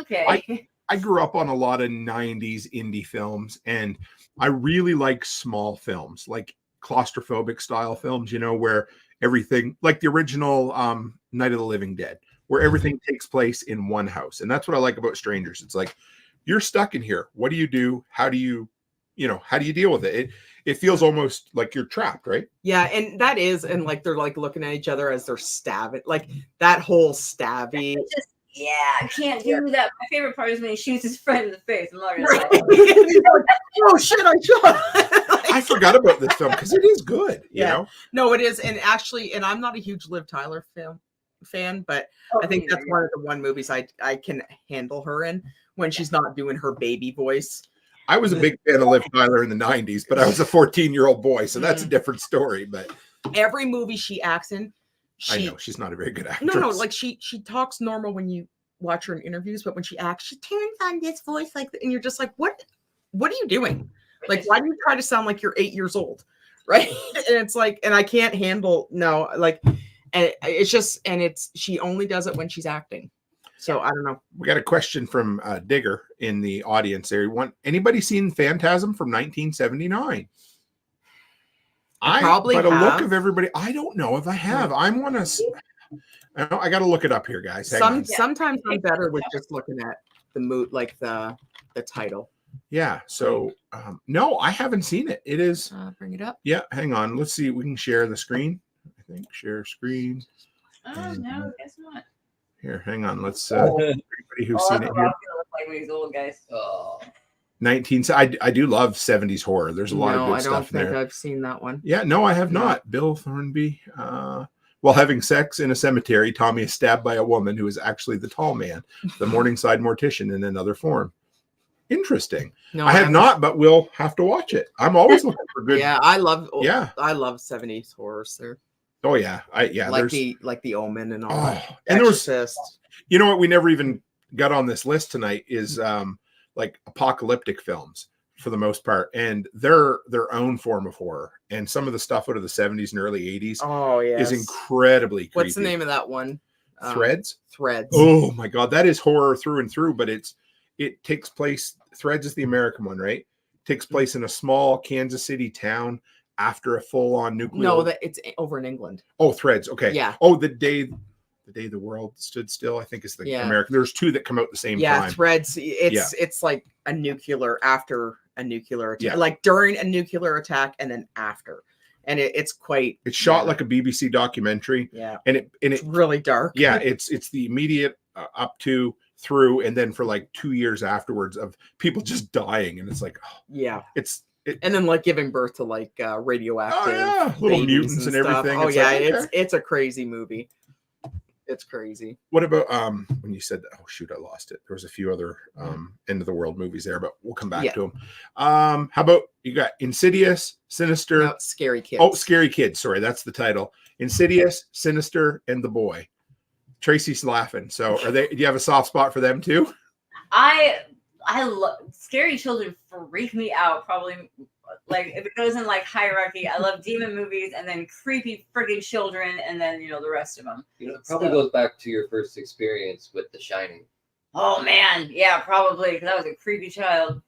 Okay. I grew up on a lot of 90s indie films, and I really like small films, like claustrophobic style films, where everything, like the original Night of the Living Dead, where everything takes place in one house. And that's what I like about Strangers. It's like, you're stuck in here. What do you do? How do you deal with it? It feels almost like you're trapped, right? Yeah, and that is, and like they're like looking at each other as they're stabbing, like that whole stabby. Yeah, I can't do that. My favorite part is when he shoots his friend in the face. I'm not gonna lie. Oh shit! I shot. I forgot about this film because it is good. You know? No, it is, and actually, and I'm not a huge Liv Tyler fan, but I think that's one of the movies I can handle her in when she's not doing her baby voice. I was a big fan of Liv Tyler in the 90s, but I was a 14-year-old boy, so that's a different story. But every movie she acts in. I know she's not a very good actress. No, like she talks normal when you watch her in interviews, but when she acts, she turns on this voice and you're just like, what are you doing? Like, why do you try to sound like you're 8 years old, right? And it's like, and I can't handle and it's just, and she only does it when she's acting. So I don't know. We got a question from Digger in the audience there. Anybody seen Phantasm from 1979? I probably have. By the look of everybody, I don't know if I have. I got to look it up here, guys. Sometimes I'm better with just looking at the mood, like the title. Yeah. So no, I haven't seen it. It is. Bring it up. Yeah. Hang on. Let's see. We can share the screen. I think share screen. Oh no, guess not. Here, hang on. Let's. Everybody who's seen it here. Look like when he's old, guys. Oh. I do love 70s horror. There's a lot of good stuff in there. I don't think I've seen that one. Yeah, no, I have not. Bill Thornby. While having sex in a cemetery, Tommy is stabbed by a woman who is actually the tall man, the Morningside mortician in another form. Interesting. No, I have not, but we'll have to watch it. I'm always looking for good. Yeah, I love 70s horrors there. Oh yeah. Like the Omen and all that. And there was, you know what we never even got on this list tonight is like apocalyptic films for the most part, and they're their own form of horror. And some of the stuff out of the 70s and early 80s is incredibly creepy. What's the name of that one? Threads. Oh my god, that is horror through and through, but it takes place. Threads is the American one, right? Takes place in a small Kansas City town after a full-on nuclear. No, it's over in England. Oh, Threads. Okay. Yeah. Oh, the day The Day the World Stood Still, I think is the Yeah. American. There's two that come out at the same Yeah, time. Threads. It's like a nuclear after a nuclear attack, Yeah. like during a nuclear attack and then after. And it's quite. It's shot like a BBC documentary. Yeah, and it's really dark. Yeah, it's the immediate up to, through, and then for like 2 years afterwards of people just dying, and it's like, oh, yeah, and then like giving birth to like radioactive little babies mutants and stuff. everything. Oh It's yeah, like, okay. it's a crazy movie. It's crazy. What about when you said, oh shoot, I lost it. There was a few other end of the world movies there, but we'll come back to them. How about you got Insidious, Sinister, Scary Kids. Oh, Scary Kids. Sorry, that's the title. Insidious, Sinister, and The Boy. Tracy's laughing. So do you have a soft spot for them too? I love scary children. Freak me out. Probably like if it goes in like hierarchy. I love demon movies and then creepy freaking children and then the rest of them. It probably goes back to your first experience with The Shining. Oh man, yeah, probably because I was a creepy child.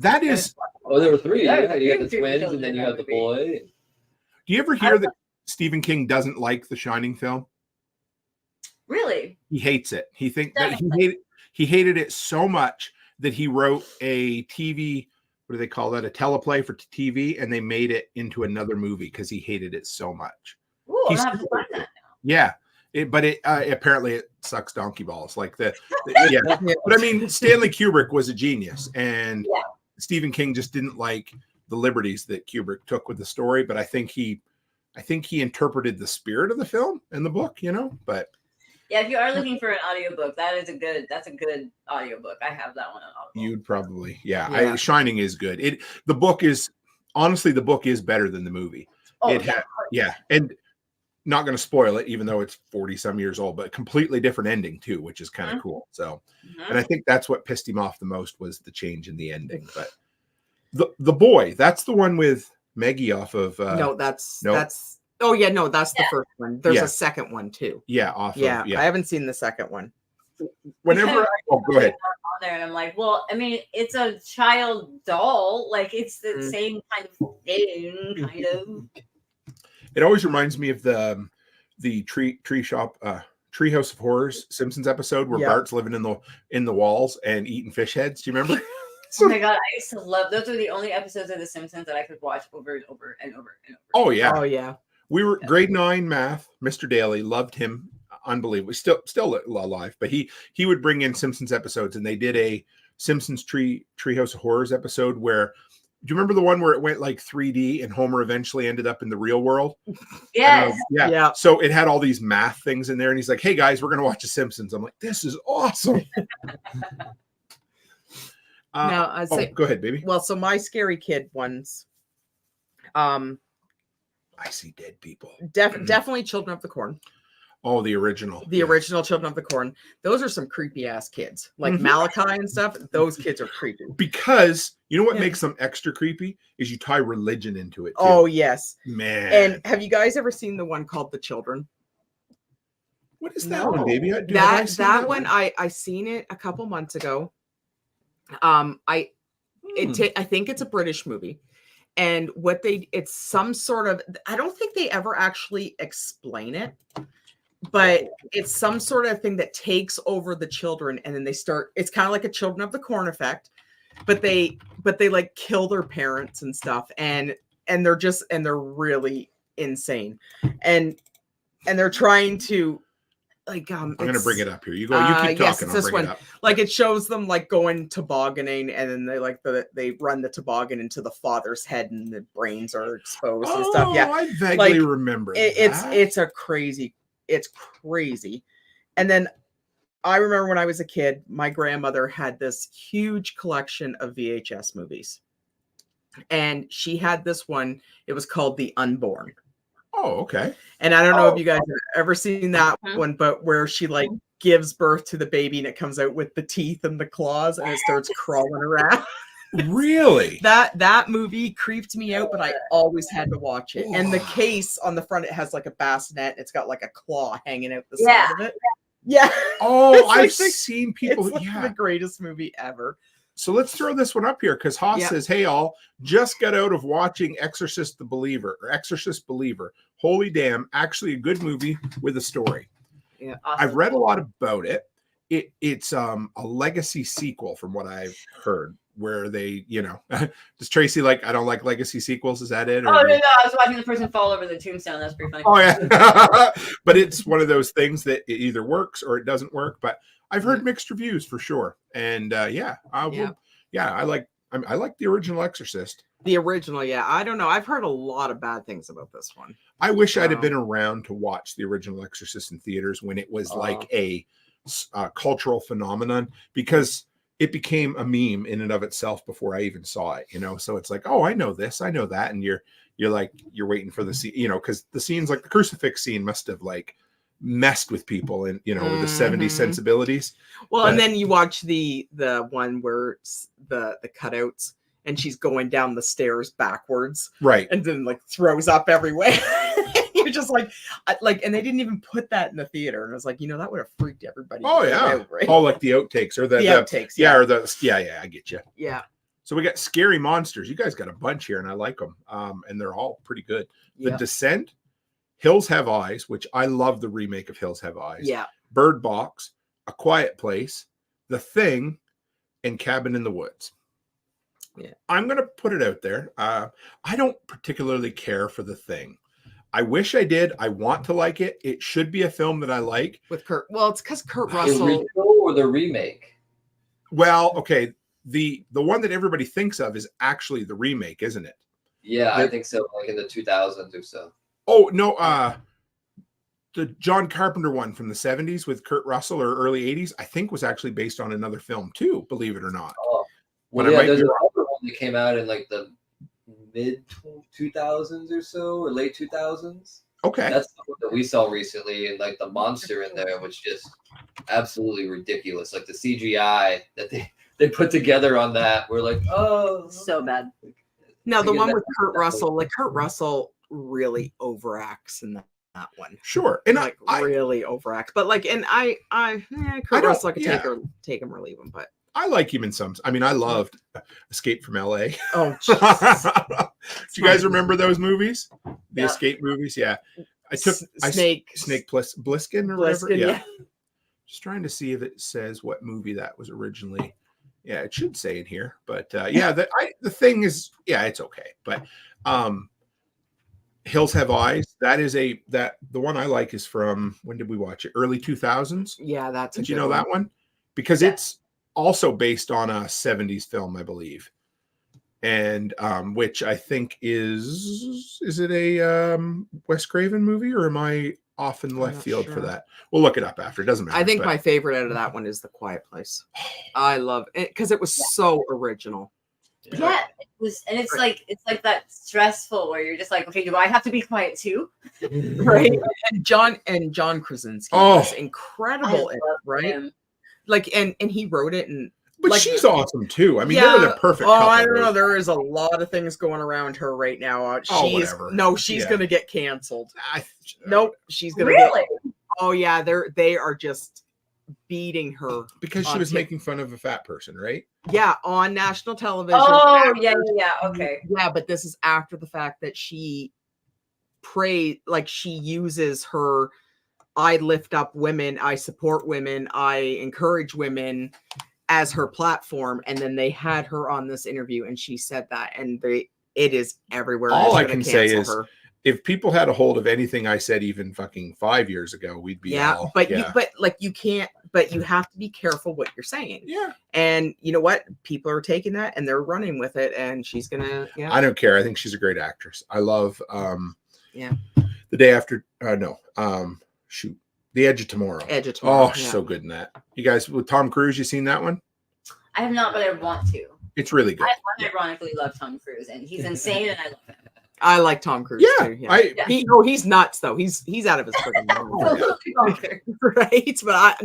That is. Oh, there were three. Yeah, you had the creepy twins, children and then you that had the would be. boy. Do you ever hear that Stephen King doesn't like the Shining film? Really? He hates it. He thinks that he hated it so much that he wrote a TV. What do they call that? A teleplay for TV, and they made it into another movie because he hated it so much. Ooh, I'm gonna have to find that now. Yeah, but apparently it sucks donkey balls. Like yeah. But I mean, Stanley Kubrick was a genius, and Stephen King just didn't like the liberties that Kubrick took with the story. But I think he interpreted the spirit of the film and the book, But Yeah, if you are looking for an audiobook, that's a good audiobook. I have that one on Audible. you'd probably, Shining is good. The book is better than the movie. Oh, and not going to spoil it, even though it's 40 some years old, but completely different ending too, which is kind of cool. So, and I think that's what pissed him off the most was the change in the ending. But the boy, that's the one with Maggie off of. That's. Oh yeah, no, that's the first one. There's a second one too. Yeah, I haven't seen the second one. Whenever go ahead. On there, and I'm like, well, I mean, it's a child doll, like it's the same kind of thing, kind of. It always reminds me of the Treehouse of Horrors Simpsons episode where Bart's living in the walls and eating fish heads. Do you remember? Oh my god, I used to love those. Are the only episodes of The Simpsons that I could watch over and over and over and over. Oh yeah, We were grade 9 math. Mr. Daly, loved him, unbelievable. Still alive, but he would bring in Simpsons episodes, and they did a Simpsons Treehouse of Horrors episode where. Do you remember the one where it went like 3D and Homer eventually ended up in the real world? Yes. Yeah. So it had all these math things in there, and he's like, "Hey guys, we're gonna watch The Simpsons." I'm like, "This is awesome." Now I say, go ahead, baby. Well, so my scary kid ones. I see dead people. Definitely Children of the Corn. Oh, the original. The original Children of the Corn. Those are some creepy ass kids. Like Malachi and stuff. Those kids are creepy. Because you know what makes them extra creepy is you tie religion into it too. Oh, yes. Man. And have you guys ever seen the one called The Children? What is that one, baby? That one, I seen it a couple months ago. I think it's a British movie. And it's some sort of, I don't think they ever actually explain it. But it's some sort of thing that takes over the children, and then it's kind of like a Children of the Corn effect, but they like kill their parents and stuff, and they're really insane, and they're trying to like I'm gonna bring it up here. You go, you keep talking. Yes, it's I'll this bring one. it up. Like it shows them like going tobogganing, and then they run the toboggan into the father's head, and the brains are exposed and stuff. Yeah, I vaguely remember. It's crazy. And then I remember when I was a kid, my grandmother had this huge collection of VHS movies. And she had this one. It was called The Unborn. Oh, okay. And I don't know if you guys have ever seen that one, but where she like gives birth to the baby and it comes out with the teeth and the claws and it starts crawling around. Really? That movie creeped me out, but I always had to watch it. And the case on the front, it has like a bassinet. It's got like a claw hanging out the side of it. Yeah. Oh, I've seen people. It's like the greatest movie ever. So let's throw this one up here because Haas says, "Hey, all just got out of watching Exorcist Believer. Holy damn, actually a good movie with a story." Yeah. Awesome. I've read a lot about it. It's a legacy sequel from what I've heard, where they, does Tracy like, I don't like legacy sequels? Is that it? Oh, no, I was watching the person fall over the tombstone. That's pretty funny. Oh, yeah. But it's one of those things that it either works or it doesn't work. But I've heard mixed reviews for sure. And I like the original Exorcist. The original, yeah. I don't know. I've heard a lot of bad things about this one. I wish I'd have been around to watch the original Exorcist in theaters when it was like a cultural phenomenon, because it became a meme in and of itself before I even saw it, so it's like, oh, I know this, I know that, and you're waiting for the scene, because the scenes like the crucifix scene must have like messed with people and with the 70s sensibilities. Well, and then you watch the one where it's the cutouts and she's going down the stairs backwards, right, and then like throws up everywhere. You're just like, and they didn't even put that in the theater, and I was like, that would have freaked everybody. Oh yeah, out, right? Oh, like the outtakes or the outtakes, or the I get you. Yeah. So we got Scary Monsters. You guys got a bunch here, and I like them. And they're all pretty good. The Descent, Hills Have Eyes, which I love the remake of Hills Have Eyes. Yeah. Bird Box, A Quiet Place, The Thing, and Cabin in the Woods. Yeah. I'm going to put it out there. I don't particularly care for The Thing. I wish I did. I want to like it. It should be a film that I like. With Kurt. Well, it's because Kurt The Russell. original or the remake? Well, okay. The one that everybody thinks of is actually the remake, isn't it? Yeah, I think so. Like in the 2000s or so. Oh, no. The John Carpenter one from the 70s with Kurt Russell, or early 80s, I think was actually based on another film too, believe it or not. Oh. Well, yeah, there's another one that came out in like the mid 2000s or so, or late 2000s. Okay. That's the one that we saw recently, and like the monster in there was just absolutely ridiculous. Like the CGI that they put together on that, we're like, oh, so bad. Now the one with Kurt Russell, like Kurt Russell really overacts in that one. Sure. And like really overacts. But like, and Kurt Russell, I could take him or leave him, but I like him in some. I mean, I loved Escape from L.A. Oh, do you guys remember those movies? The Escape movies? Yeah. I took Snake Plissken or whatever. Yeah. Just trying to see if it says what movie that was originally. Yeah, it should say it here. But the thing is, it's okay. But Hills Have Eyes. That is the one I like is from, when did we watch it? Early 2000s. Yeah, that's. Did you know that one? Because it's also based on a 70s film, I believe, and which I think is it a Wes Craven movie, or am I off in left field for that? We'll look it up after. It doesn't matter. I think my favorite out of that one is The Quiet Place. I love it because it was so original. Yeah, it was, and it's like that stressful where you're just like, okay, do I have to be quiet too? Right. And John Krasinski was incredible, right? Him. Like, and he wrote it, but she's awesome too. I mean, they're the perfect couple. I don't know. There is a lot of things going around her right now. She's gonna get canceled. Nope, she's gonna really. They are just beating her because she was making fun of a fat person, right? Yeah, on national television. Oh, yeah, okay. Yeah, but this is after the fact that she she uses her. I lift up women, I support women, I encourage women as her platform. And then they had her on this interview and she said that, and it is everywhere. All I can say is if people had a hold of anything I said even fucking 5 years ago, we'd be you can't, but you have to be careful what you're saying. Yeah. And you know what? People are taking that and they're running with it, and she's gonna I don't care. I think she's a great actress. I love The Day After The Edge of Tomorrow. Oh, she's so good in that. You guys, with Tom Cruise, you seen that one? I have not, but I want to. It's really good. I ironically love Tom Cruise, and he's insane, and I love him. I like Tom Cruise too. Yeah. He's nuts though. He's out of his freaking mind. Right? But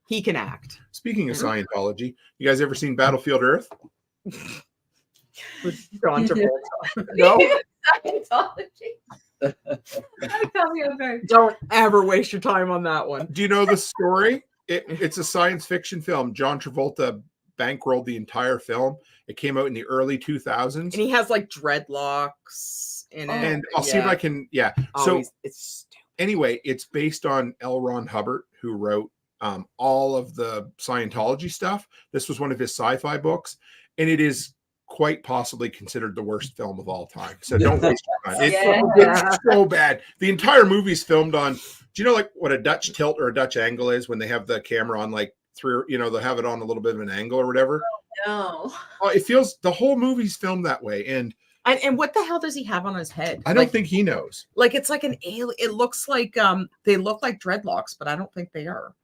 he can act. Speaking of Scientology, you guys ever seen Battlefield Earth? With John Travolta. No. Scientology. Don't ever waste your time on that one. Do you know the story? It's a science fiction film. John Travolta bankrolled the entire film. It came out in the early 2000s. And he has like dreadlocks in it. And I'll see if I can. Yeah. Oh, So it's stupid. anyway, it's based on L. Ron Hubbard, who wrote all of the Scientology stuff. This was one of his sci-fi books, and it is quite possibly considered the worst film of all time. So don't waste your time. It's so bad. The entire movie is filmed on, do you know like what a Dutch tilt or a Dutch angle is when they have the camera on like through, you know, they'll have it on a little bit of an angle or whatever. No. Oh, it feels, the whole movie's filmed that way. And what the hell does he have on his head? I don't think he knows. Like it's like an alien. It looks like they look like dreadlocks, but I don't think they are.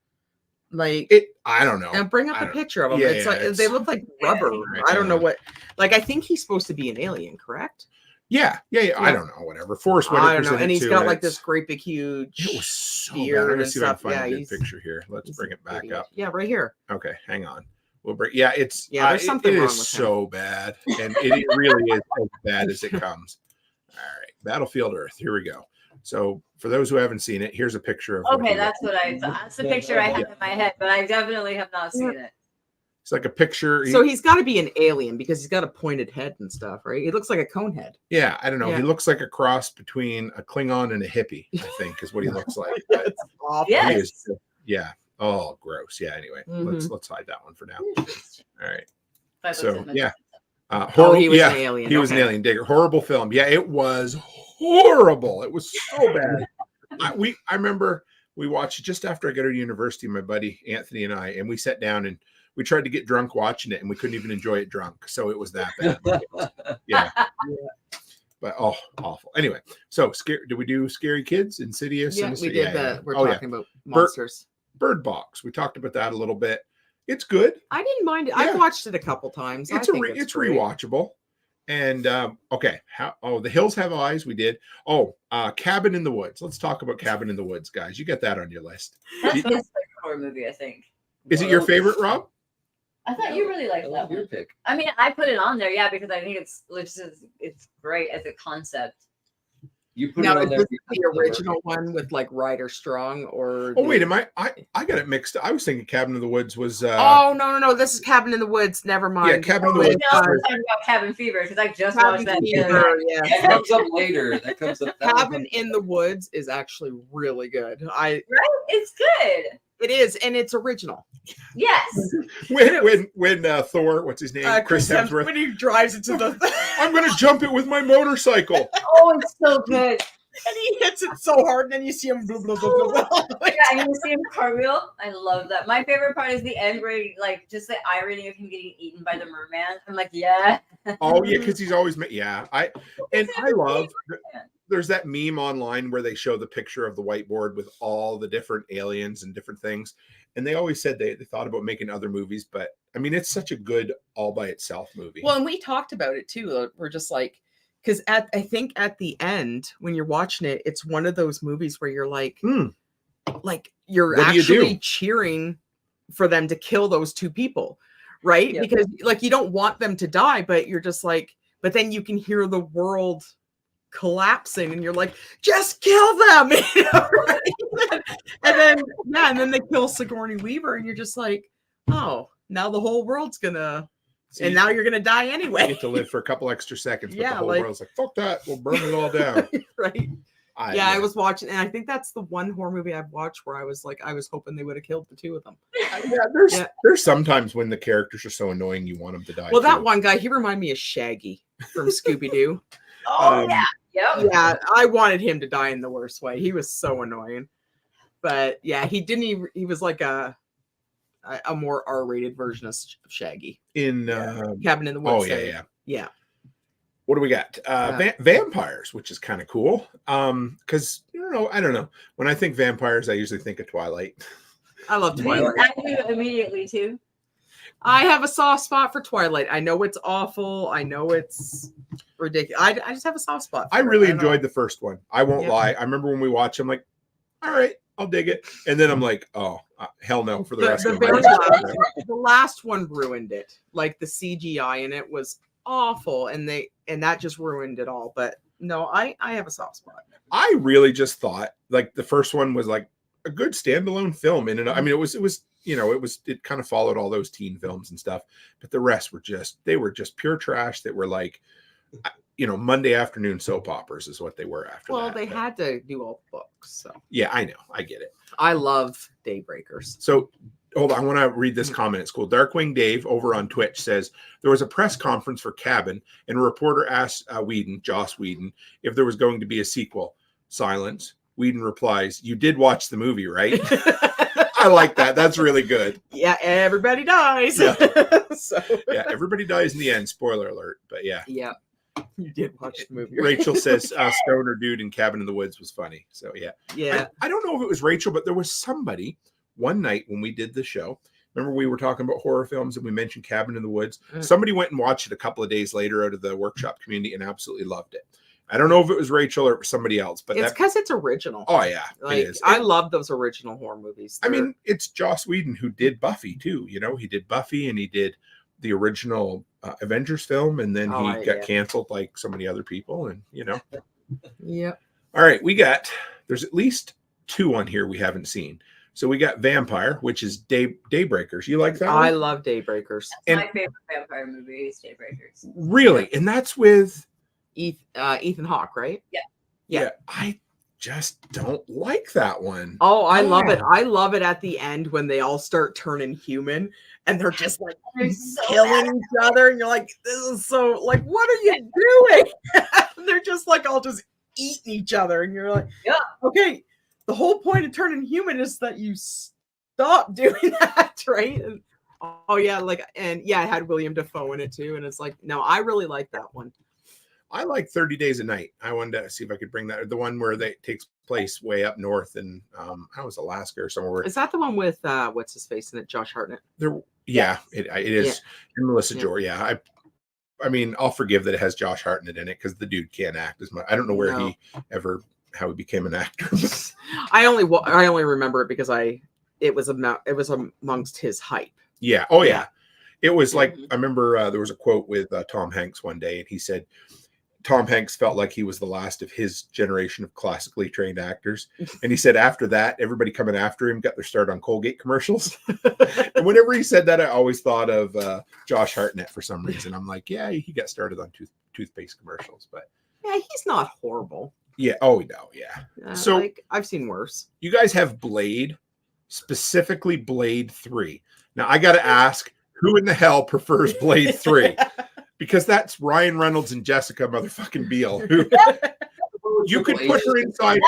Like it, I don't know. And bring up a picture of them. Yeah, it's like they look like rubber. I don't know what. Like I think he's supposed to be an alien, correct? Yeah. I don't know. Whatever. Forrest Whitaker's I don't know. And he's got like this great big huge. It was so bad. beard Let's see if I can and stuff. find Yeah, a good picture here. Let's bring it back up. Yeah, right here. Okay, hang on. We'll bring. Yeah, it's there's something it wrong is with so bad, and it really is as bad as it comes. All right, Battlefield Earth. Here we go. So for those who haven't seen it, here's a picture of. Okay, that's what I thought. That's the picture I have in my head, but I definitely have not seen it. It's like a picture. So he's got to be an alien because he's got a pointed head and stuff, right? It looks like a cone head. Yeah, I don't know. Yeah. He looks like a cross between a Klingon and a hippie, I think, is what he looks like. It's awful. He is, yeah. Oh, gross. Yeah. Anyway, let's hide that one for now. All right. So yeah. Horrible. He was an alien. He was an alien digger. Horrible film. Yeah, it was horrible. It was so bad. I remember we watched it just after I got out of university, my buddy Anthony and I, and we sat down and we tried to get drunk watching it, and we couldn't even enjoy it drunk. So it was that bad. Yeah. But awful. Anyway, so did we do Scary Kids, Insidious? Yeah, we did that. We're talking about monsters. Bird Box. We talked about that a little bit. It's good. I didn't mind it. I've watched it a couple times. It's rewatchable. And okay, The Hills Have Eyes. We did. Cabin in the Woods. Let's talk about Cabin in the Woods, guys. You got that on your list. That's his favorite horror movie, I think. Is it your favorite, Rob? I thought you really liked that Your one. pick. I mean, I put it on there, because I think it's great as a concept. You put Now, it on is there. this the original one with like Ryder Strong or? Oh wait, I got it mixed. I was thinking Cabin in the Woods was. Oh no! This is Cabin in the Woods. Never mind. Yeah, Cabin in the Woods. I was talking about Cabin Fever because I just watched that. Yeah. That comes up later. That comes up. Cabin in the Woods is actually really good. Right? It's good. It is, and it's original. Yes. When Thor, what's his name? Chris Hemsworth. When he drives into the. I'm gonna jump it with my motorcycle. Oh, it's so good. And he hits it so hard, and then you see him blah, blah, blah, blah, blah. Yeah, and you see him cartwheel. I love that. My favorite part is the end where, just the irony of him getting eaten by the merman. I'm like, yeah. Oh yeah, because he's always I love. There's that meme online where they show the picture of the whiteboard with all the different aliens and different things, and they always said they thought about making other movies, but I mean, it's such a good all by itself movie. Well, and we talked about it too. We're just like. Because I think at the end, when you're watching it, it's one of those movies where you're like you're actually cheering for them to kill those two people, right? Yep. Because you don't want them to die, but you're just like, but then you can hear the world collapsing, and you're like, just kill them, you know, right? and then they kill Sigourney Weaver, and you're just like, oh, now the whole world's gonna. And now you're going to die anyway. You get to live for a couple extra seconds, but the whole world's like, fuck that. We'll burn it all down. Right. I was watching, and I think that's the one horror movie I've watched where I was like, I was hoping they would have killed the two of them. There's sometimes when the characters are so annoying, you want them to die. Well, that one guy, he reminded me of Shaggy from Scooby-Doo. Yeah. Yep. Yeah, I wanted him to die in the worst way. He was so annoying. But yeah, he was like a more R-rated version of Shaggy in Cabin in the Woods. Oh yeah. What do we got? Vampires, which is kind of cool. Because I don't know. When I think vampires, I usually think of Twilight. I love Twilight. I do immediately too. I have a soft spot for Twilight. I know it's awful. I know it's ridiculous. I just have a soft spot. I really enjoyed the first one. I won't lie. I remember when we watched them, like, all right, I'll dig it. And then I'm like, oh, hell no for the rest of the last one ruined it. Like the CGI in it was awful, and that just ruined it all. But no, I have a soft spot. I really just thought like the first one was like a good standalone film. I mean, it kind of followed all those teen films and stuff, but the rest were just pure trash that were like, Monday afternoon soap operas is what they were after. Well, they had to do all So Yeah, I know. I get it. I love Daybreakers. So hold on, I want to read this comment. It's cool. Darkwing Dave over on Twitch says there was a press conference for Cabin, and a reporter asked Joss Whedon, if there was going to be a sequel. Silence. Whedon replies, "You did watch the movie, right?" I like that. That's really good. Yeah, everybody dies. Yeah. So Yeah, everybody dies in the end. Spoiler alert. But yeah. Yeah. You did watch the movie. Rachel says Stoner Dude in Cabin in the Woods was funny. So yeah. Yeah. I don't know if it was Rachel, but there was somebody one night when we did the show. Remember we were talking about horror films and we mentioned Cabin in the Woods. Somebody went and watched it a couple of days later out of the workshop community and absolutely loved it. I don't know if it was Rachel or somebody else, but it's because it's original. Oh yeah, like, it is. I love those original horror movies. I mean, it's Joss Whedon who did Buffy too. You know, he did Buffy and he did the original Avengers film, and then he got canceled like so many other people. And you know, yeah. All right, there's at least 2 on here we haven't seen. So we got Vampire, which is Daybreakers. You like that? I love Daybreakers. That's my favorite vampire movie is Daybreakers. Really? And that's with Ethan Hawke, right? Yeah. I just don't like that one. Oh, I love it. I love it at the end when they all start turning human and they're just like killing each other. And you're like, this is so like, what are you doing? They're just like all just eating each other. And you're like, yeah, okay. The whole point of turning human is that you stop doing that, right? And, oh yeah, it had William Dafoe in it too. And it's like, no, I really like that one. I like 30 Days a Night. I wanted to see if I could bring that. The one where they takes place way up north in Alaska or somewhere. Is that the one with what's his face in it? Josh Hartnett. It is. Yeah. And Melissa Jory. Yeah. I mean, I'll forgive that it has Josh Hartnett in it because the dude can't act as much. I don't know how he became an actor. I only remember it because it was amongst his hype. Yeah. Oh yeah. It was like, I remember there was a quote with Tom Hanks one day, and he said Tom Hanks felt like he was the last of his generation of classically trained actors. And he said after that, everybody coming after him got their start on Colgate commercials. And whenever he said that, I always thought of Josh Hartnett for some reason. I'm like, yeah, he got started on toothpaste commercials, but yeah, he's not horrible. Yeah. Oh no. Yeah. So I've seen worse. You guys have Blade, specifically Blade 3. Now I got to ask, who in the hell prefers Blade 3? Because that's Ryan Reynolds and Jessica motherfucking Biel. Who you could put her inside.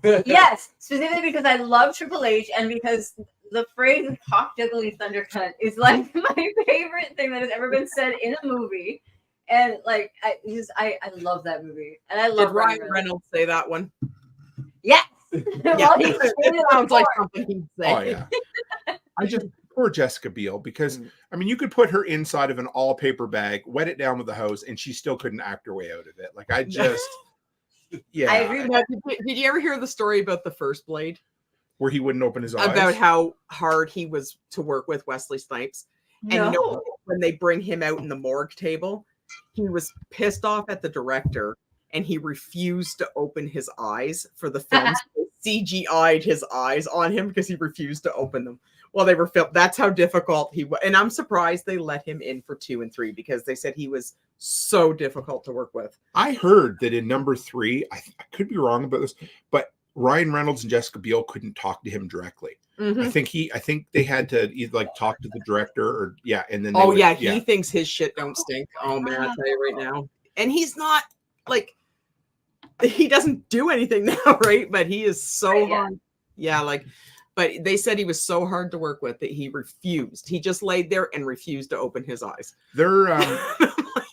Yes, specifically because I love Triple H and because the phrase "cock juggling thundercunt" is like my favorite thing that has ever been said in a movie. And like I love that movie. And I love Ryan Reynolds say that one. Yes. Yeah. It sounds like something he'd say. Oh yeah. Poor Jessica Biel, because I mean, you could put her inside of an all paper bag, wet it down with a hose, and she still couldn't act her way out of it. Like I agree. Did you ever hear the story about the first Blade, where he wouldn't open his eyes? About how hard he was to work with Wesley Snipes, and when they bring him out in the morgue table, he was pissed off at the director, and he refused to open his eyes for the film. CGI'd his eyes on him because he refused to open them. Well, they were filmed. That's how difficult he was. And I'm surprised they let him in for 2 and 3 because they said he was so difficult to work with. I heard that in number 3, I could be wrong about this, but Ryan Reynolds and Jessica Biel couldn't talk to him directly. Mm-hmm. I think they had to either like talk to the director or and then he thinks his shit don't stink. Oh man, I'll tell you right now. And he's not like he doesn't do anything now, right? But he is so hard. Yeah, like but they said he was so hard to work with that he refused. He just laid there and refused to open his eyes.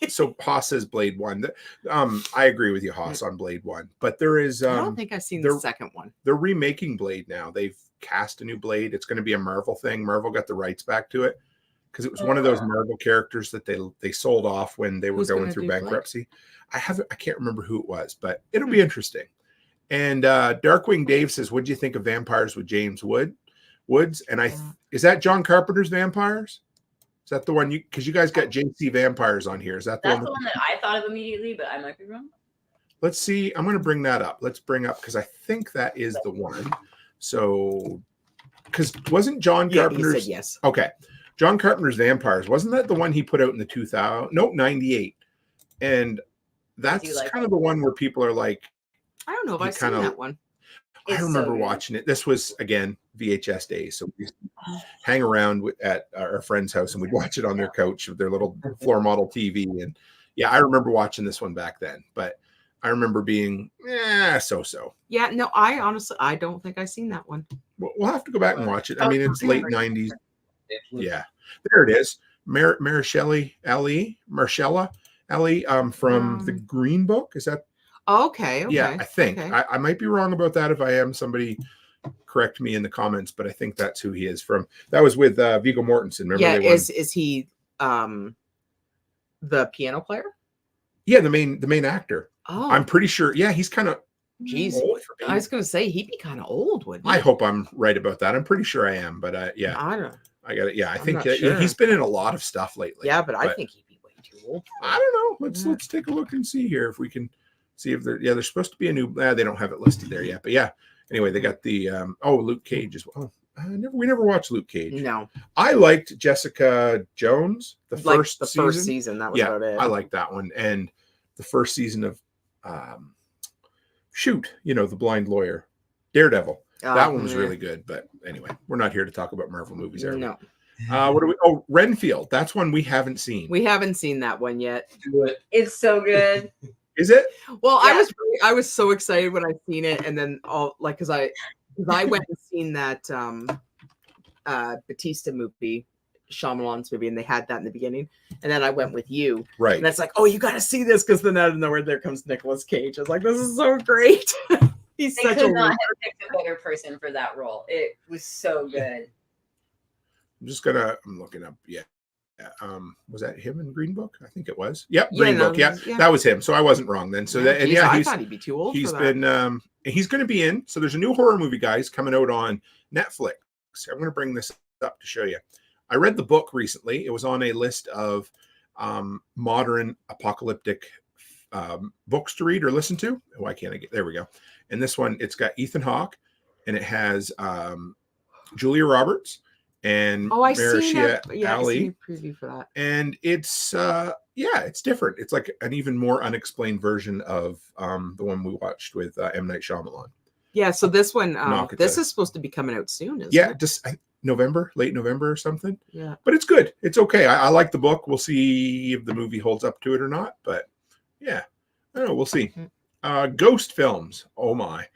So Haas says Blade 1. I agree with you, Haas, on Blade 1. But there is I don't think I've seen the second one. They're remaking Blade now. They've cast a new Blade. It's going to be a Marvel thing. Marvel got the rights back to it because it was one of those Marvel characters that they sold off when they were going through bankruptcy. Blade? I can't remember who it was, but it'll be interesting. And Darkwing Dave says, "What do you think of Vampires with James Woods?" And is that John Carpenter's Vampires? Is that the one because you guys got JC Vampires on here? Is that the one that I thought of immediately, but I might be wrong. Let's see. I'm going to bring that up. Let's bring up because I think that is the one. So, because wasn't John Carpenter's? He said yes. Okay, John Carpenter's Vampires wasn't that the one he put out in the 2000? Nope, 98. And that's kind of the one where people are like, I don't know if I've seen that one. I It's remember so good. watching it. This was, again, VHS days. So we used to hang around at our friend's house and we'd watch it on their couch with their little floor model TV. And yeah, I remember watching this one back then. But I remember being, so-so. Yeah, no, I honestly, I don't think I've seen that one. We'll have to go back and watch it. I mean, it's late 90s. Yeah. There it is. Marshella Ali from the Green Book. Is that? Okay. Yeah, I think. Okay. I might be wrong about that. If I am, somebody correct me in the comments, but I think that's who he is from. That was with Viggo Mortensen. Remember? Yeah, is he the piano player? Yeah, the main actor. Oh, I'm pretty sure. Yeah, he's kind of jeez. old for me. I was gonna say he'd be kind of old, wouldn't he? I hope I'm right about that. I'm pretty sure I am, but yeah, I don't. I got it. Yeah, I I'm think not sure. he's been in a lot of stuff lately. Yeah, but I think he'd be way too old. I don't know. Let's take a look and see here if we can see if there's supposed to be a new. They don't have it listed there yet, but yeah. Anyway, they got the Luke Cage as well. We never watched Luke Cage. No, I liked Jessica Jones the first season. That was about it. I liked that one, and the first season of the blind lawyer, Daredevil. That one was really good. But anyway, we're not here to talk about Marvel movies. No. What do we? Oh, Renfield. That's one we haven't seen. We haven't seen that one yet. Do it. It's so good. Is it? Well, Yeah. I was so excited when I seen it, and then because I went and seen that Batista movie, Shyamalan's movie, and they had that in the beginning, and then I went with you, Right. and that's like, oh, you got to see this, because then out of nowhere there comes Nicolas Cage. I was like, this is so great. He's They such could a not have picked a better person for that role. It was so good. I'm looking up. Yeah. Was that him in Green Book? I think it was. Yep, Yeah, Green Book. Yeah, yeah. that was him. So I wasn't wrong then. So I thought he'd be too old. he's for that. been he's going to be in. So there's a new horror movie, guys, coming out on Netflix. I'm going to bring this up to show you. I read the book recently. It was on a list of modern apocalyptic books to read or listen to. Why can't I get there? We go. And this one, it's got Ethan Hawke, and it has Julia Roberts and I seen Marshalla that. Yeah, I Ali. seen a preview for that. And it's it's different. It's like an even more unexplained version of the one we watched with M. Night Shyamalan. Yeah, so this one, Knock it this down. is supposed to be coming out soon, isn't it? Just late November or something. Yeah. But it's good. It's okay. I like the book. We'll see if the movie holds up to it or not. But yeah, I don't know. We'll see. Ghost films. Oh my.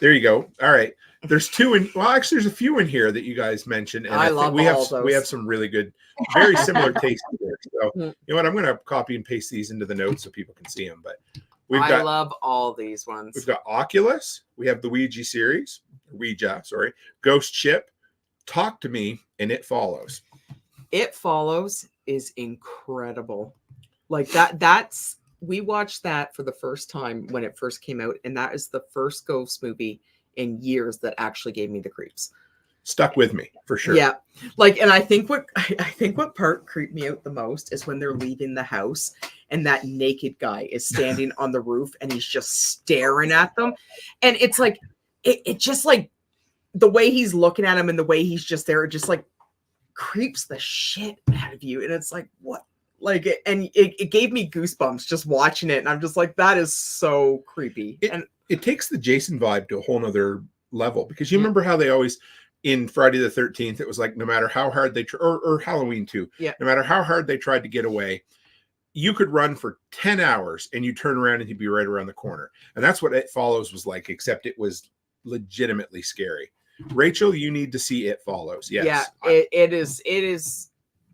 There you go. All right. There's actually there's a few in here that you guys mentioned. And I think love we all have those. we have some really good, very similar tastes here. So you know what? I'm gonna copy and paste these into the notes so people can see them. But I love all these ones. we've got Oculus, we have the Ouija, Ghost Ship, Talk to Me, and It Follows. It Follows is incredible. Like we watched that for the first time when it first came out, and that is the first ghost movie in years that actually gave me the creeps. Stuck with me for sure. Yeah. Like, and I think what part creeped me out the most is when they're leaving the house and that naked guy is standing on the roof and he's just staring at them. And it's like, it just like the way he's looking at him and the way he's just there, it just like creeps the shit out of you. And it's like, what? Like, it gave me goosebumps just watching it. And I'm just like, that is so creepy. It takes the Jason vibe to a whole nother level, because you remember how they always, in Friday the 13th, it was like, no matter how hard they or Halloween too, no matter how hard they tried to get away, you could run for 10 hours and you turn around and you'd be right around the corner. And that's what It Follows was like, except it was legitimately scary. Rachel, you need to see It Follows. Yes. Yeah,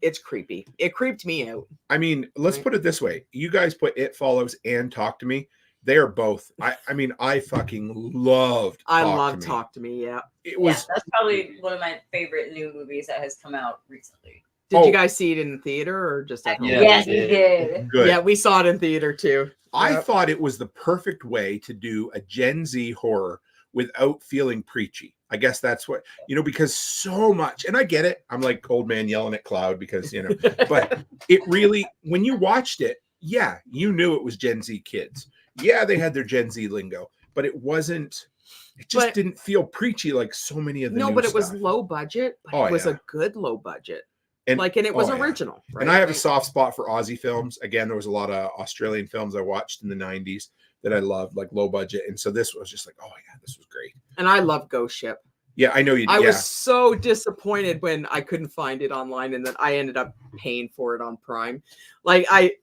it's creepy. It creeped me out. I mean, let's put it this way. You guys put It Follows and Talk to Me. They are both. I fucking loved. Talk to Me. Yeah. It was. That's probably one of my favorite new movies that has come out recently. Did you guys see it in theater or just at home? Yes, we did. Good. Yeah, we saw it in theater too. I thought it was the perfect way to do a Gen Z horror without feeling preachy. I guess that's what, because so much, and I get it. I'm like old man yelling at cloud because, but it really, when you watched it, yeah, you knew it was Gen Z kids. Yeah, they had their Gen Z lingo, but it just didn't feel preachy like so many of the new but it stuff. was low budget, but it was a good low budget. And it was original. Right? And I have a soft spot for Aussie films. Again, there was a lot of Australian films I watched in the 90s. that I loved, like low budget. And so this was just like, oh yeah, this was great. And I love Ghost Ship. Yeah, I know you. I was so disappointed when I couldn't find it online, and then I ended up paying for it on Prime. Like I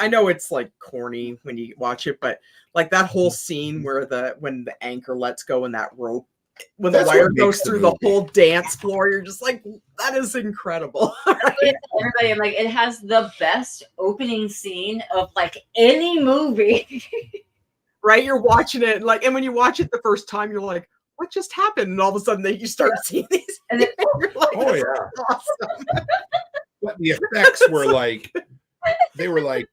know it's like corny when you watch it, but like that whole scene where when the anchor lets go and that rope, when the wire goes through the whole dance floor, you're just like, that is incredible. Everybody, I'm like, it has the best opening scene of like any movie. Right? You're watching it like, and when you watch it the first time, you're like, what just happened? And all of a sudden you start seeing these, and then you're like, oh yeah, awesome. But the effects were like, they were like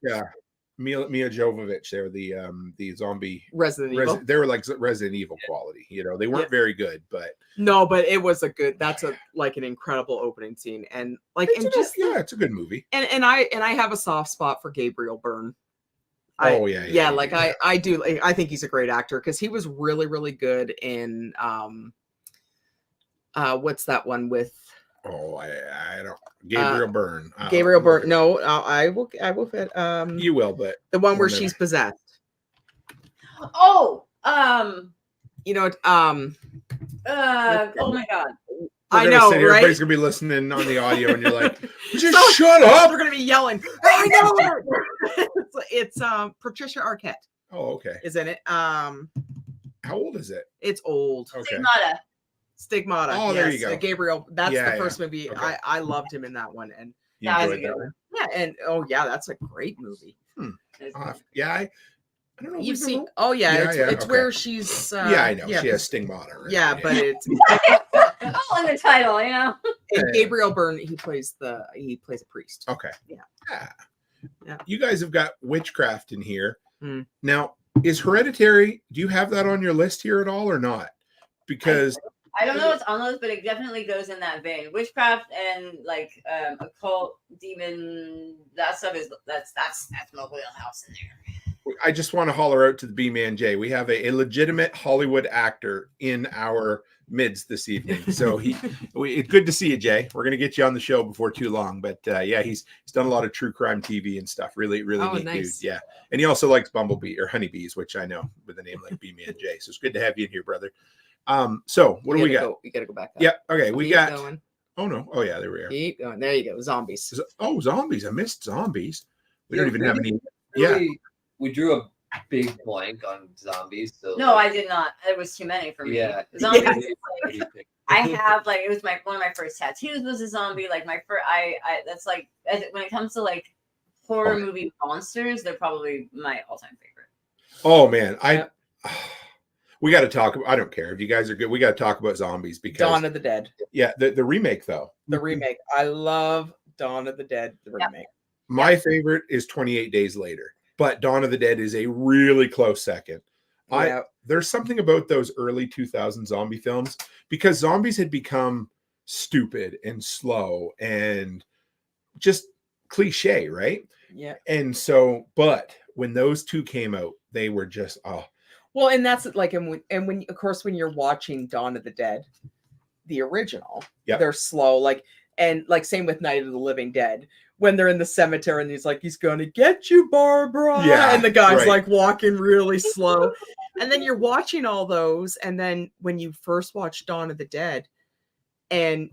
Mia Jovovich. They were the zombie Resident Evil. They were like Resident Evil quality. You know, they weren't very good, but no, but it was that's an incredible opening scene, and like, it's a good movie. And I have a soft spot for Gabriel Byrne. I do. I think he's a great actor because he was really, really good in what's that one with? Oh, I don't. Gabriel Byrne. Gabriel Byrne. No, I will. Fit. You will, but the one where she's possessed. Oh, you know, oh my God. I know, right? Everybody's gonna be listening on the audio, and you're like, "Just shut up!" We're gonna be yelling. I know. It's Patricia Arquette. Oh, okay. Is in it. How old is it? It's old. Okay. Stigmata. Oh, there you go. Gabriel. That's the first movie. Okay. I loved him in that one, and that was a good one. Yeah, and that's a great movie. I don't know. You've seen? Oh yeah, it's where she's. I know she has stigmata. Right? Yeah, but it's all in the title, you know. And Gabriel Byrne, he plays a priest. Okay. Yeah. You guys have got witchcraft in here. Mm. Now, is Hereditary? Do you have that on your list here at all, or not? Because I don't know what's on those, but it definitely goes in that vein. Witchcraft and like occult, demon, that stuff that's my wheelhouse in there. I just want to holler out to the B-Man J. We have a legitimate Hollywood actor in our midst this evening. So it's good to see you, Jay. We're gonna get you on the show before too long. But he's done a lot of true crime TV and stuff. Really, really neat nice. dude. Yeah, and he also likes bumblebee or honeybees, which I know with a name like B-Man J. So it's good to have you in here, brother. So what do we got? We gotta go back up. Yeah. Okay. We got. Going. Oh no. Oh yeah. There we are. Keep going. There you go. Zombies. Zombies. I missed zombies. We don't even have any. We drew a big blank on zombies. So no, I did not. There was too many for me. Yeah. Zombies. I have it was one of my first tattoos was a zombie. Like my first, that's like when it comes to like horror movie monsters, they're probably my all-time favorite. Oh man, we got to talk. I don't care if you guys are good. We got to talk about zombies because Dawn of the Dead. Yeah, the remake though. The remake. I love Dawn of the Dead. The remake. My favorite is 28 Days Later, but Dawn of the Dead is a really close second. There's something about those early 2000 zombie films because zombies had become stupid and slow and just cliche, right? Yeah. And so, but when those two came out, they were just well, and that's like, and when of course when you're watching Dawn of the Dead, the original, they're slow, like same with Night of the Living Dead. When they're in the cemetery and he's gonna get you, Barbara. Yeah, and the guy's like walking really slow. And then you're watching all those, and then when you first watch Dawn of the Dead, and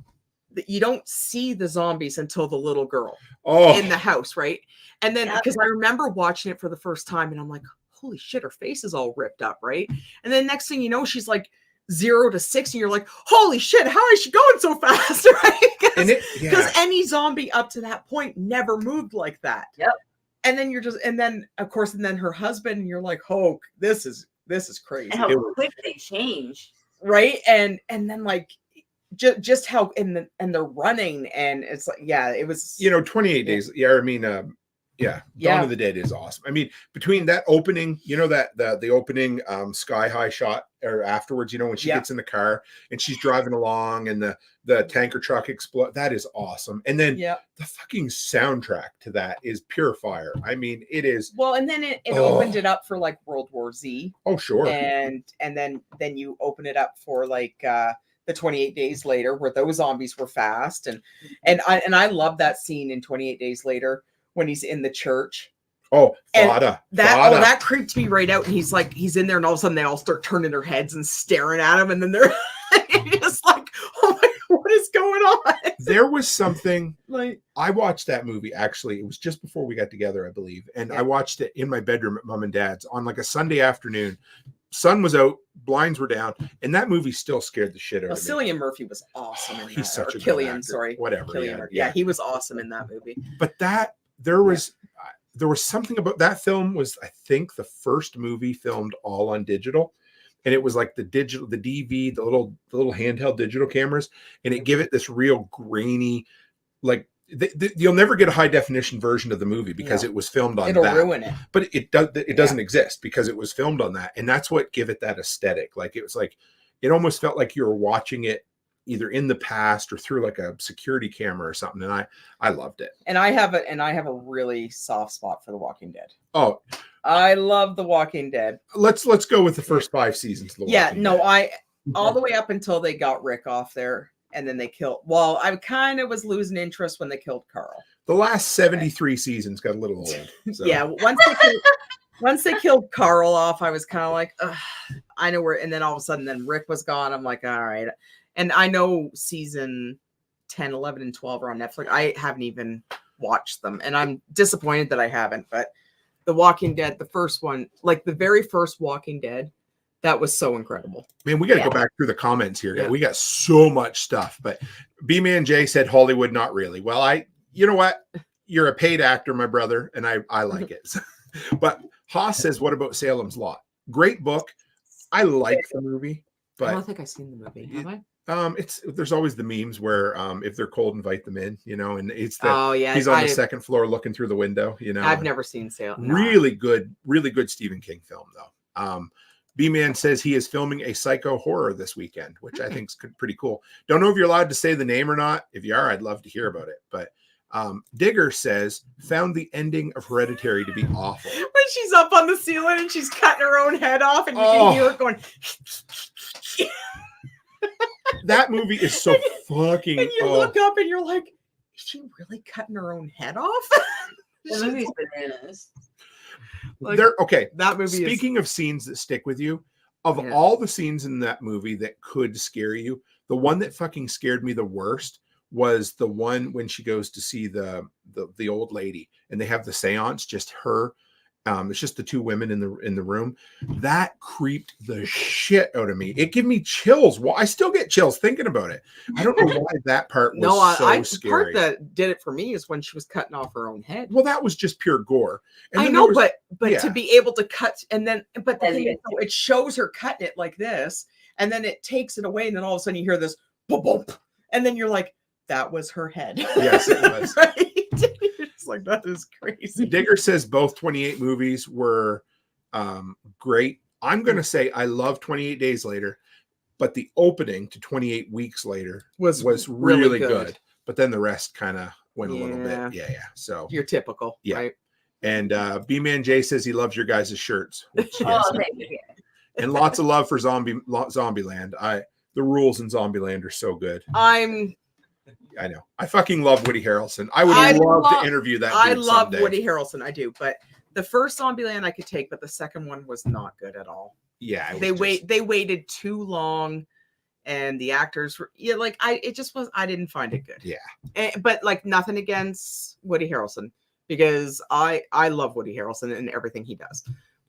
you don't see the zombies until the little girl in the house, right? And then because I remember watching it for the first time, and I'm like, holy shit, her face is all ripped up, right? And then next thing you know, she's like 0 to 6, and you're like, holy shit, how is she going so fast, right? Because any zombie up to that point never moved like that. Yep. And then and then her husband, and you're like, oh, this is crazy. And how quick they change. Right. And then like just how and they're running, and it's like, it was 28 days. Yeah, I mean, Dawn of the Dead is awesome. I mean, between that opening, the opening sky high shot or afterwards, when she gets in the car and she's driving along and the tanker truck explodes, that is awesome. And then the fucking soundtrack to that is pure fire. I mean, it is. Well, and then it opened it up for like World War Z. Oh, sure. And then you open it up for like the 28 Days Later, where those zombies were fast, and I love that scene in 28 Days Later when he's in the church Oh, And Fada. that creeped me right out. And he's in there, and all of a sudden they all start turning their heads and staring at him, and then they're just like, oh my God, what is going on? There was something Like, I watched that movie. Actually, it was just before we got together, I believe, and I watched it in my bedroom at mom and dad's on like a Sunday afternoon. Sun was out, blinds were down, and that movie still scared the shit out of me. Cillian Murphy was awesome in that. He's such a good Killian, actor. sorry, Whatever. Killian, Yeah, he was awesome in that movie. But there was something about that film. Was I think the first movie filmed all on digital, and it was like the DV, the little handheld digital cameras, and it gave it this real grainy, like you'll never get a high definition version of the movie because it was filmed on It'll that. ruin it. But it doesn't exist because it was filmed on that, and that's what give it that aesthetic. Like it was like it almost felt like you were watching it either in the past or through like a security camera or something, and I loved it. And I have a really soft spot for The Walking Dead. Oh, I love The Walking Dead. Let's go with the first 5 seasons of The Walking Dead. I all the way up until they got Rick off there, and then they killed. Well, I kind of was losing interest when they killed Carl. The last 73 seasons got a little old. So. Yeah, once they killed Carl off, I was kind of like, ugh, I know where. And then all of a sudden, then Rick was gone. I'm like, all right. And I know season 10, 11, and 12 are on Netflix. I haven't even watched them, and I'm disappointed that I haven't. But The Walking Dead, the first one, like the very first Walking Dead, that was so incredible. Man, we got to go back through the comments here. Yeah. We got so much stuff. But B-Man J said Hollywood, not really. Well, you know what? You're a paid actor, my brother, and I like it. But Haas says, what about Salem's Lot? Great book. I like the movie, but I don't think I've seen the movie. Have I? There's always the memes where if they're cold, invite them in, and it's he's on the second floor looking through the window, I've never seen Salem. No. Really good Stephen King film though. B-Man says he is filming a psycho horror this weekend, which I think is pretty cool. Don't know if you're allowed to say the name or not. If you are, I'd love to hear about it. But Digger says found the ending of Hereditary to be awful. When she's up on the ceiling and she's cutting her own head off, and you can hear it going. That movie is so fucking. And you look up and you're like, is she really cutting her own head off? The movie's bananas. Like, that movie. Speaking of scenes that stick with you, all the scenes in that movie that could scare you, the one that fucking scared me the worst was the one when she goes to see the old lady and they have the seance, just her. It's just the two women in the room. That creeped the shit out of me. It gave me chills. Well, I still get chills thinking about it. I don't know why that part was so scary. The part that did it for me is when she was cutting off her own head. Well, that was just pure gore. And I know, but to be able to cut and then, but the thing is, it shows her cutting it like this, and then it takes it away, and then all of a sudden you hear this boom, boom, and then you're like, that was her head. Yes, it was. Right? It's like, that is crazy. Digger says both 28 movies were great. I'm going to say I love 28 Days Later, but the opening to 28 Weeks Later was really good. But then the rest kind of went a little bit. Yeah. So you're typical. Yeah. Right? And B-Man J says he loves your guys' shirts. Which, yes, thank you. And lots of love for Zombieland. The rules in Zombieland are so good. I know. I fucking love Woody Harrelson. I would love to interview that dude I love someday. Woody Harrelson. I do, but the first Zombieland I could take, but the second one was not good at all. Yeah, they waited too long, and the actors were I didn't find it good. Yeah, but like nothing against Woody Harrelson, because I love Woody Harrelson and everything he does,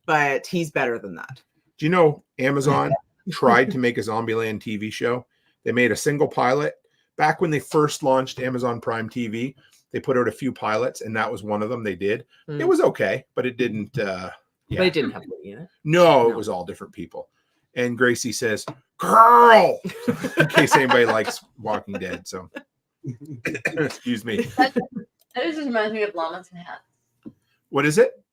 but he's better than that. Do you know Amazon tried to make a Zombieland TV show? They made a single pilot. Back when they first launched Amazon Prime TV, they put out a few pilots, and that was one of them they did. It was okay, but it didn't. But it didn't have Woody in it. No, it was all different people. And Gracie says, "Girl," in case anybody likes Walking Dead. So, excuse me. That just reminds me of Llamas and Hats. What is it?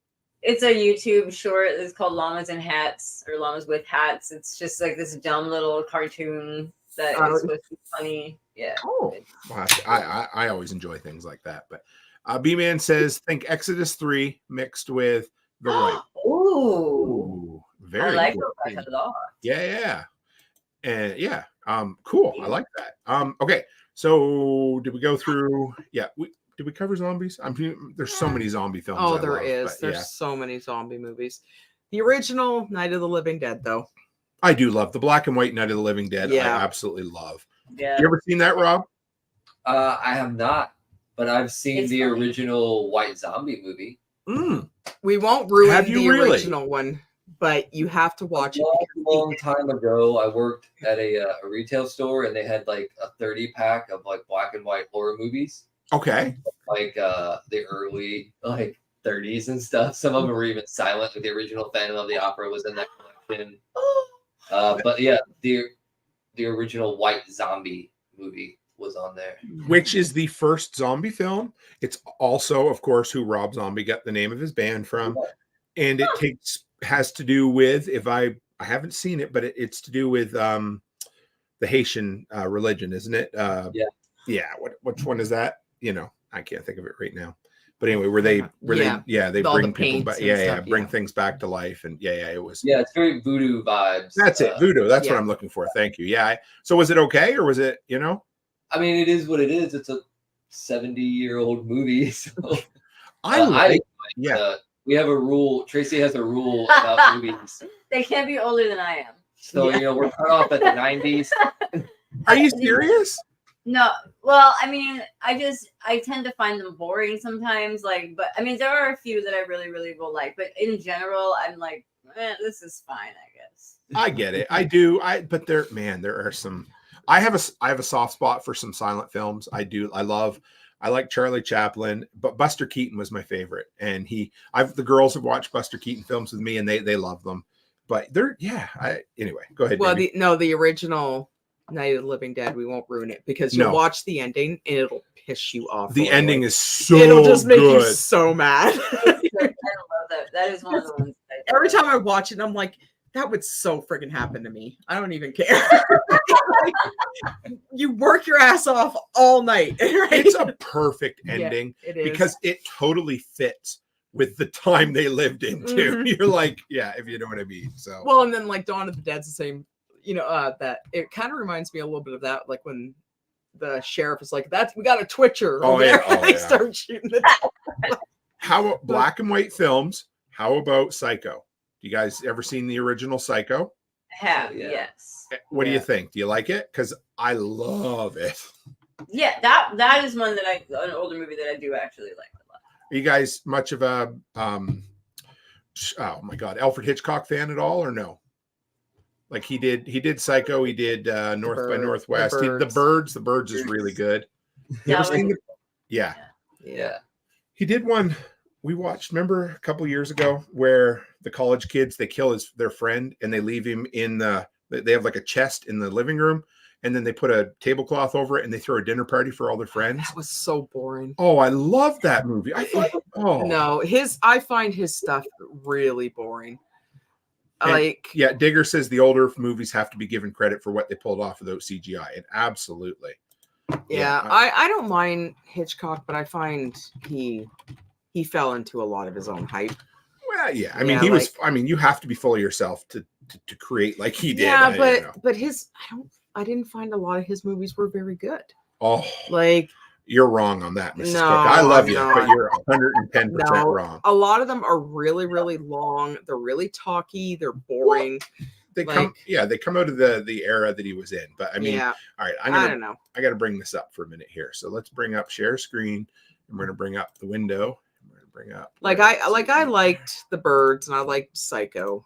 It's a YouTube short. It's called Llamas and Hats, or Llamas with Hats. It's just like this dumb little cartoon that is supposed to be funny. Yeah. Oh, well, I always enjoy things like that. But B-Man says, think Exodus 3 mixed with The Right. Ooh, very I like cool. that a lot. Yeah. And cool. I like that. Okay. So did we go through? Yeah. Did we cover zombies? I mean, there's so many zombie films. Oh, I there love, is. but There's so many zombie movies. The original Night of the Living Dead, though. I do love the black and white Night of the Living Dead. Yeah. I absolutely love. Yeah. You ever seen that, Rob? I have not, but I've seen It's the funny. original White Zombie movie. We won't ruin Have you the really? original one, but you have to watch it. A long time ago, I worked at a retail store, and they had like a 30-pack of like black and white horror movies, Okay. like the early like 30s and stuff. Some of them were even silent. Like the original Phantom of the Opera was in that collection. But yeah, the original White Zombie movie was on there. Which is the first zombie film. It's also, of course, who Rob Zombie got the name of his band from. And it has to do with, if I haven't seen it, but it's to do with the Haitian religion, isn't it? Yeah. Which one is that? You know, I can't think of it right now. But anyway, they All bring the people back, paints and stuff, bring things back to life, and it was. Yeah, it's very voodoo vibes. That's it, voodoo. That's yeah. what I'm looking for. Thank you. Yeah. So was it okay, or was it? I mean, it is what it is. It's a 70-year-old movie. So we have a rule. Tracy has a rule about movies. They can't be older than I am. So we're cut off at the 90s. Are you serious? No, well, I mean, I tend to find them boring sometimes. But I mean, there are a few that I really, really will like. But in general, I'm like, this is fine, I guess. I get it. I do. But there are some. I have a soft spot for some silent films. I do. I like Charlie Chaplin, but Buster Keaton was my favorite. And the girls have watched Buster Keaton films with me, and they love them. But anyway, go ahead. Well, the original Night of the Living Dead, we won't ruin it because you'll watch the ending and it'll piss you off. The ending is so it'll just make you good. so mad. I love that. That is one of the ones. Every time I watch it, I'm like, that would so freaking happen to me. I don't even care. You work your ass off all night. Right? It's a perfect ending it is. because it totally fits with the time they lived in too. Mhm. You're like, if you know what I mean. So well, and then like Dawn of the Dead's the same. That it kind of reminds me a little bit of that, like when the sheriff is like, we got a twitcher. They start shooting it. How about black and white films? How about Psycho? You guys ever seen the original Psycho? Have, yes. What do you think? Do you like it? Because I love it. Yeah, that is one that an older movie that I do actually like a lot. Are you guys much of a oh my God, Alfred Hitchcock fan at all, or no? Like he did Psycho, he did North by Northwest. The Birds is really good. You ever seen Yeah. He did one we watched, remember a couple years ago, where the college kids, they kill their friend and they leave him they have like a chest in the living room, and then they put a tablecloth over it and they throw a dinner party for all their friends. That was so boring. Oh, I love that movie. I thought, no, I find his stuff really boring. Digger says the older movies have to be given credit for what they pulled off without CGI, and absolutely. Yeah, I don't mind Hitchcock, but I find he fell into a lot of his own hype. Well, yeah, I mean, you have to be full of yourself to create like he did. Yeah, but I didn't find a lot of his movies were very good. Oh, you're wrong on that, Mrs. Cook. I love you, but you're 110% wrong. A lot of them are really, really long. They're really talky. They're boring. They come out of the era that he was in. But I mean, all right, I don't know. I got to bring this up for a minute here. So let's bring up share screen, and we're going to bring up the window. I'm going to bring up I liked The Birds and I liked Psycho,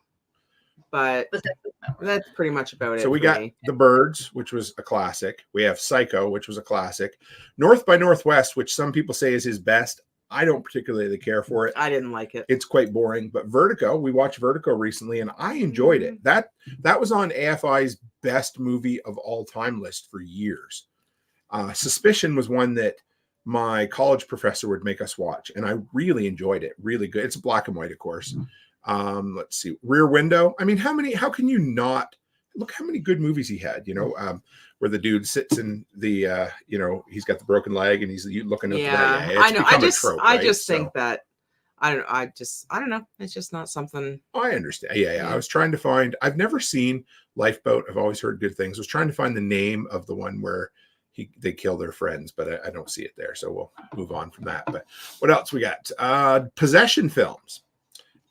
but that's pretty much about it. So we got The Birds, which was a classic. We have Psycho, which was a classic. North by Northwest, which some people say is his best. I don't particularly care for it. I didn't like it. It's quite boring. But Vertigo, we watched Vertigo recently, and I enjoyed it. That was on AFI's best movie of all time list for years. Suspicion was one that my college professor would make us watch, and I really enjoyed it. Really good. It's black and white, of course. Let's see. Rear Window. I mean, how can you not look how many good movies he had, where the dude sits in the, he's got the broken leg and he's looking at that. Yeah, I know. I just think that, I don't know. It's just not something. I understand. Yeah. I was trying to find, I've never seen Lifeboat. I've always heard good things. I was trying to find the name of the one where they kill their friends, but I don't see it there. So we'll move on from that. But what else we got? Possession films.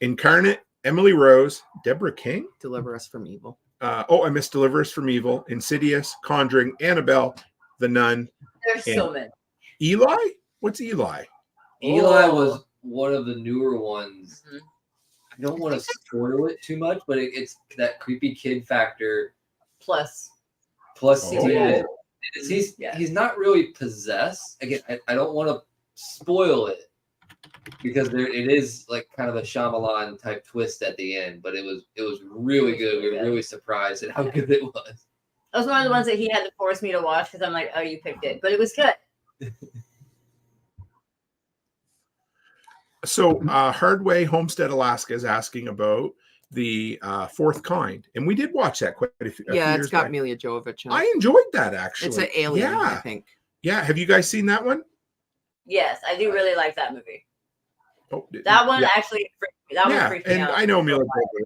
Incarnate, Emily Rose, Deborah King. Deliver Us from Evil. I missed Deliver Us from Evil, Insidious, Conjuring, Annabelle, The Nun. There's so many. Eli? What's Eli? Eli was one of the newer ones. I don't want to spoil it too much, but it's that creepy kid factor. Plus. He's not really possessed. Again, I don't want to spoil it because it is like kind of a Shyamalan type twist at the end, but it was really good. We were really surprised at how good it was. That was one of the ones that he had to force me to watch because I'm like, oh, you picked it, but it was good. So Hardway Homestead, Alaska is asking about the Fourth Kind, and we did watch that quite a few Yeah, years it's got back. Mila Jovovich. I enjoyed that actually. It's an alien, I Yeah. think. Yeah, have you guys seen that one? Yes, I do really like that movie. Oh, That one yeah. actually, one freaked me and out. I know Mila Jovovich.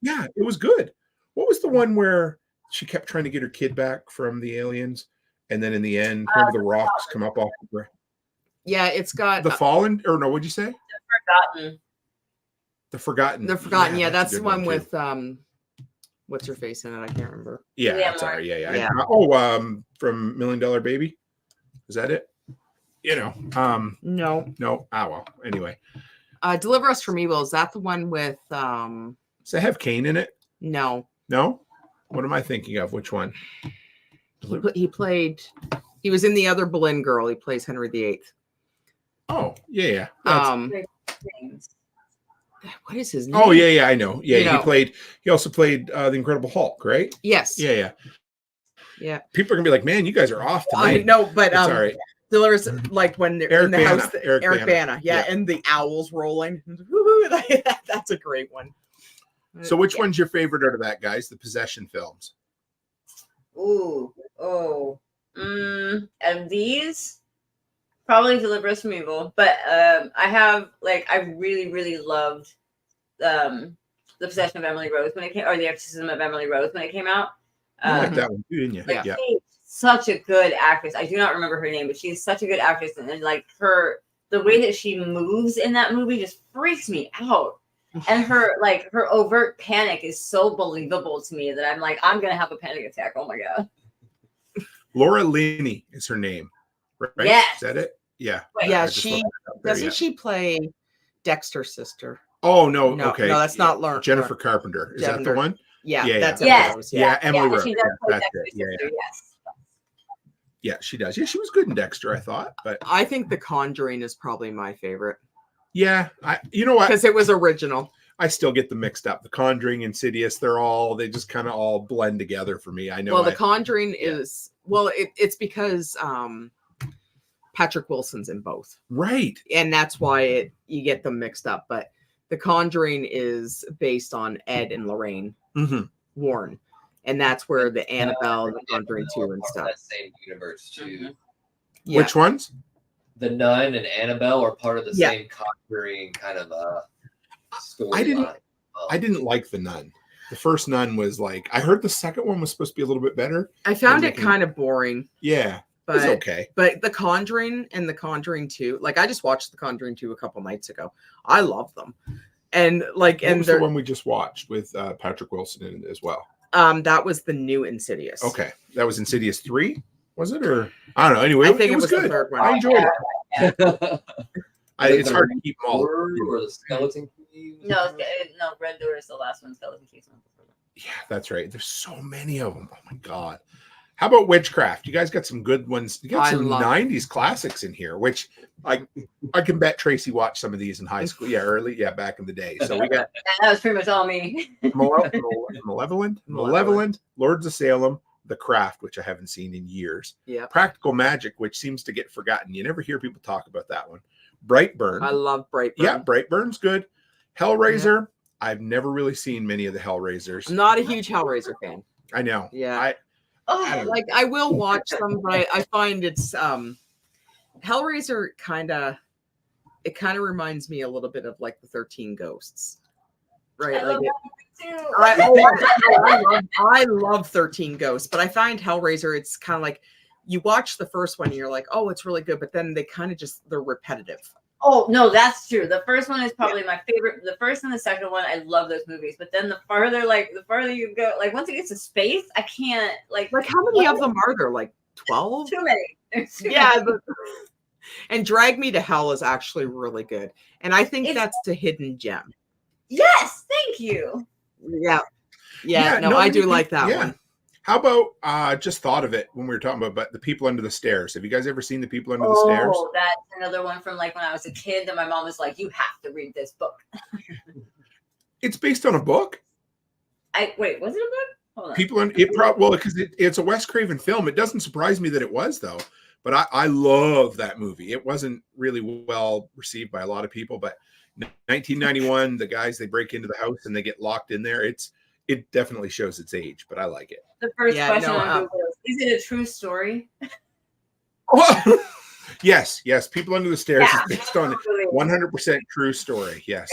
Yeah, it was good. What was the one where she kept trying to get her kid back from the aliens, and then in the end, remember the rocks come up off the ground? Yeah, it's got The Fallen, or no? What'd you say? Forgotten. The Forgotten. The Forgotten. Yeah, that's a the good one too. with what's her face in it? I can't remember. Yeah, Yeah, sorry. Yeah. Yeah. From $1 Million Baby. Is that it? No. No. Ah, well. Anyway, Deliver Us from Evil. Is that the one with does it have Kane in it? No. No. What am I thinking of? Which one? He was in the other Boleyn Girl. He plays Henry VIII. Oh, yeah. What is his name? Oh, yeah. I know. Yeah, You know. He also played the Incredible Hulk, right? Yes. Yeah. Yeah. People are gonna be like, "Man, you guys are off tonight." I know, but It's all right. Deliver Us, like when they're Eric in the Bana. house. Eric Bana. Yeah, Yeah. and the owls rolling. Woo-hoo, that's a great one. So, which one's your favorite out of that, guys? The Possession films. And these probably Deliver Us from Evil, but I really, really loved the Possession of Emily Rose when it came, or the Exorcism of Emily Rose when it came out. You like that one, too, didn't you? Like, she's such a good actress. I do not remember her name, but she's such a good actress, and like the way that she moves in that movie just freaks me out. And her overt panic is so believable to me that I'm like, I'm gonna have a panic attack. Oh my god. Laura Linney is her name, right? Yes. Is that it? Yeah. Yeah, I just she looked it up there, doesn't she play Dexter's sister? Oh no. No, Okay. no, that's not Lauren. Jennifer Carpenter. Is that the Jennifer. one? Yeah, Yeah, that's yeah. Emily Rose, Yeah, Emily Rose. She does play That's Dexter's it. Yeah, sister, yes. Yeah, she does. Yeah, she was good in Dexter, I thought. But I think The Conjuring is probably my favorite yeah, you know what? because it was original. I still get them mixed up. The Conjuring, Insidious, they just kind of all blend together for me. I know. Well, The Conjuring is it's because Patrick Wilson's in both, right, and that's why you get them mixed up. But The Conjuring is based on Ed and Lorraine Warren, and that's where the Annabelle, The Conjuring 2 and stuff. That same universe too. Yeah. Which ones? The Nun and Annabelle are part of the same Conjuring kind of storyline. I didn't like The Nun. The first Nun was like, I heard the second one was supposed to be a little bit better. I found it kind of boring. Yeah, but it's okay. But The Conjuring and The Conjuring 2, like I just watched The Conjuring 2 a couple nights ago. I love them, and like, What and was the one we just watched with Patrick Wilson in it as well? That was the new Insidious. Okay, that was Insidious 3, was it? Or I don't know. Anyway, I think it was good. the third one. I enjoyed it. It's hard to keep them all. Or the Skeleton Key. No, Red Door is the last one. Skeleton Key's one. Yeah, that's right. There's so many of them. Oh my god. How about Witchcraft? You guys got some good ones. You got some 90s classics in here, which I can bet Tracy watched some of these in high school. Yeah, back in the day. So we got that was pretty much all me. Malevolent, Lords of Salem, The Craft, which I haven't seen in years. Yeah. Practical Magic, which seems to get forgotten. You never hear people talk about that one. Brightburn. I love Brightburn. Yeah, Brightburn's good. Hellraiser. Yeah. I've never really seen many of the Hellraisers. I'm not a huge Hellraiser fan. I know. Yeah. I will watch them, but I find it's Hellraiser kind of reminds me a little bit of like the 13 Ghosts. Right? Like too. I love 13 Ghosts, but I find Hellraiser, it's kind of like you watch the first one and you're like, oh, it's really good, but then they kind of they're repetitive. Oh no, that's true. The first one is probably my favorite. The first and the second one, I love those movies. But then the farther you go, like once it gets to space, I can't like how many of them are there? Like 12? Too many. There's too Yeah. many. And Drag Me to Hell is actually really good. And I think that's a hidden gem. Yes, thank you. Yeah. No, I do like that one. How about just thought of it when we were talking about The People Under the Stairs? Have you guys ever seen The People Under the Stairs? Oh, that's another one from like when I was a kid that my mom was like, you have to read this book. It's based on a book. Wait, was it a book? Hold on. Because it's a Wes Craven film. It doesn't surprise me that it was though. But I love that movie. It wasn't really well received by a lot of people, but 1991, the guys, they break into the house and they get locked in there. It definitely shows its age, but I like it. The first question on Google is it a true story? Yes. People Under the Stairs is based on 100% true story. Yes,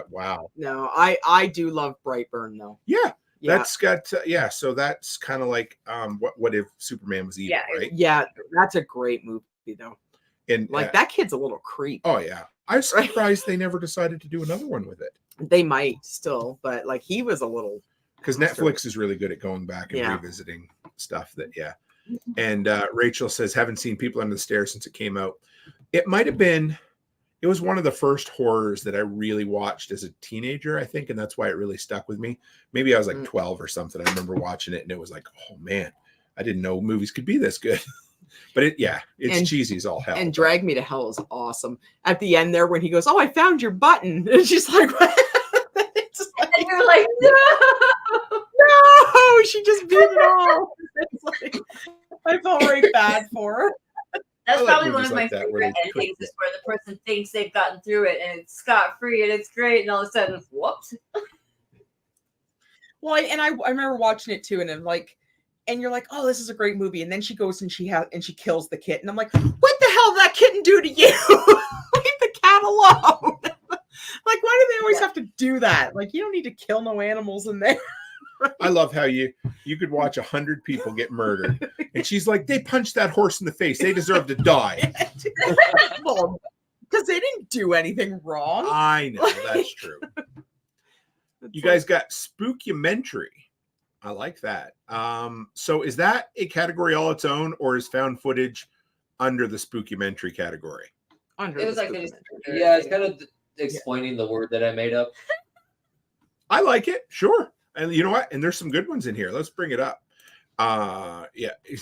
wow. No, I do love Brightburn though. Yeah. That's got so that's kind of like what if Superman was evil, right? Yeah, that's a great movie though. And like that kid's a little creep. Oh yeah. I'm surprised they never decided to do another one with it. They might still, but like he was a little, because Netflix is really good at going back and revisiting stuff that And Rachel says, haven't seen People Under the Stairs since it came out. It was one of the first horrors that I really watched as a teenager, I think, and that's why it really stuck with me. Maybe I was like 12 or something. I remember watching it and it was like, oh man, I didn't know movies could be this good. But it's cheesy as all hell. And Drag Me to Hell is awesome. At the end there when he goes, oh, I found your button. And she's like, what? And you're like, no, she just beat it all. It's like, I felt very bad for her. That's probably one of my favorite endings is where the person thinks they've gotten through it and it's scot-free and it's great, and all of a sudden, whoops. Well, and I remember watching it too, and I'm like, and you're like, oh, this is a great movie, and then she goes and she kills the kitten. I'm like, what the hell did that kitten do to you? Leave the cat alone. Like, why do they always have to do that? Like, you don't need to kill no animals in there. I love how you could watch 100 people get murdered, and she's like, they punched that horse in the face. They deserve to die. Well, because they didn't do anything wrong. I know, that's true. You guys got Spookumentary. I like that. So is that a category all its own, or is found footage under the Spookumentary category? It's kind of explaining the word that I made up. I like it. Sure. And you know what? And there's some good ones in here. Let's bring it up.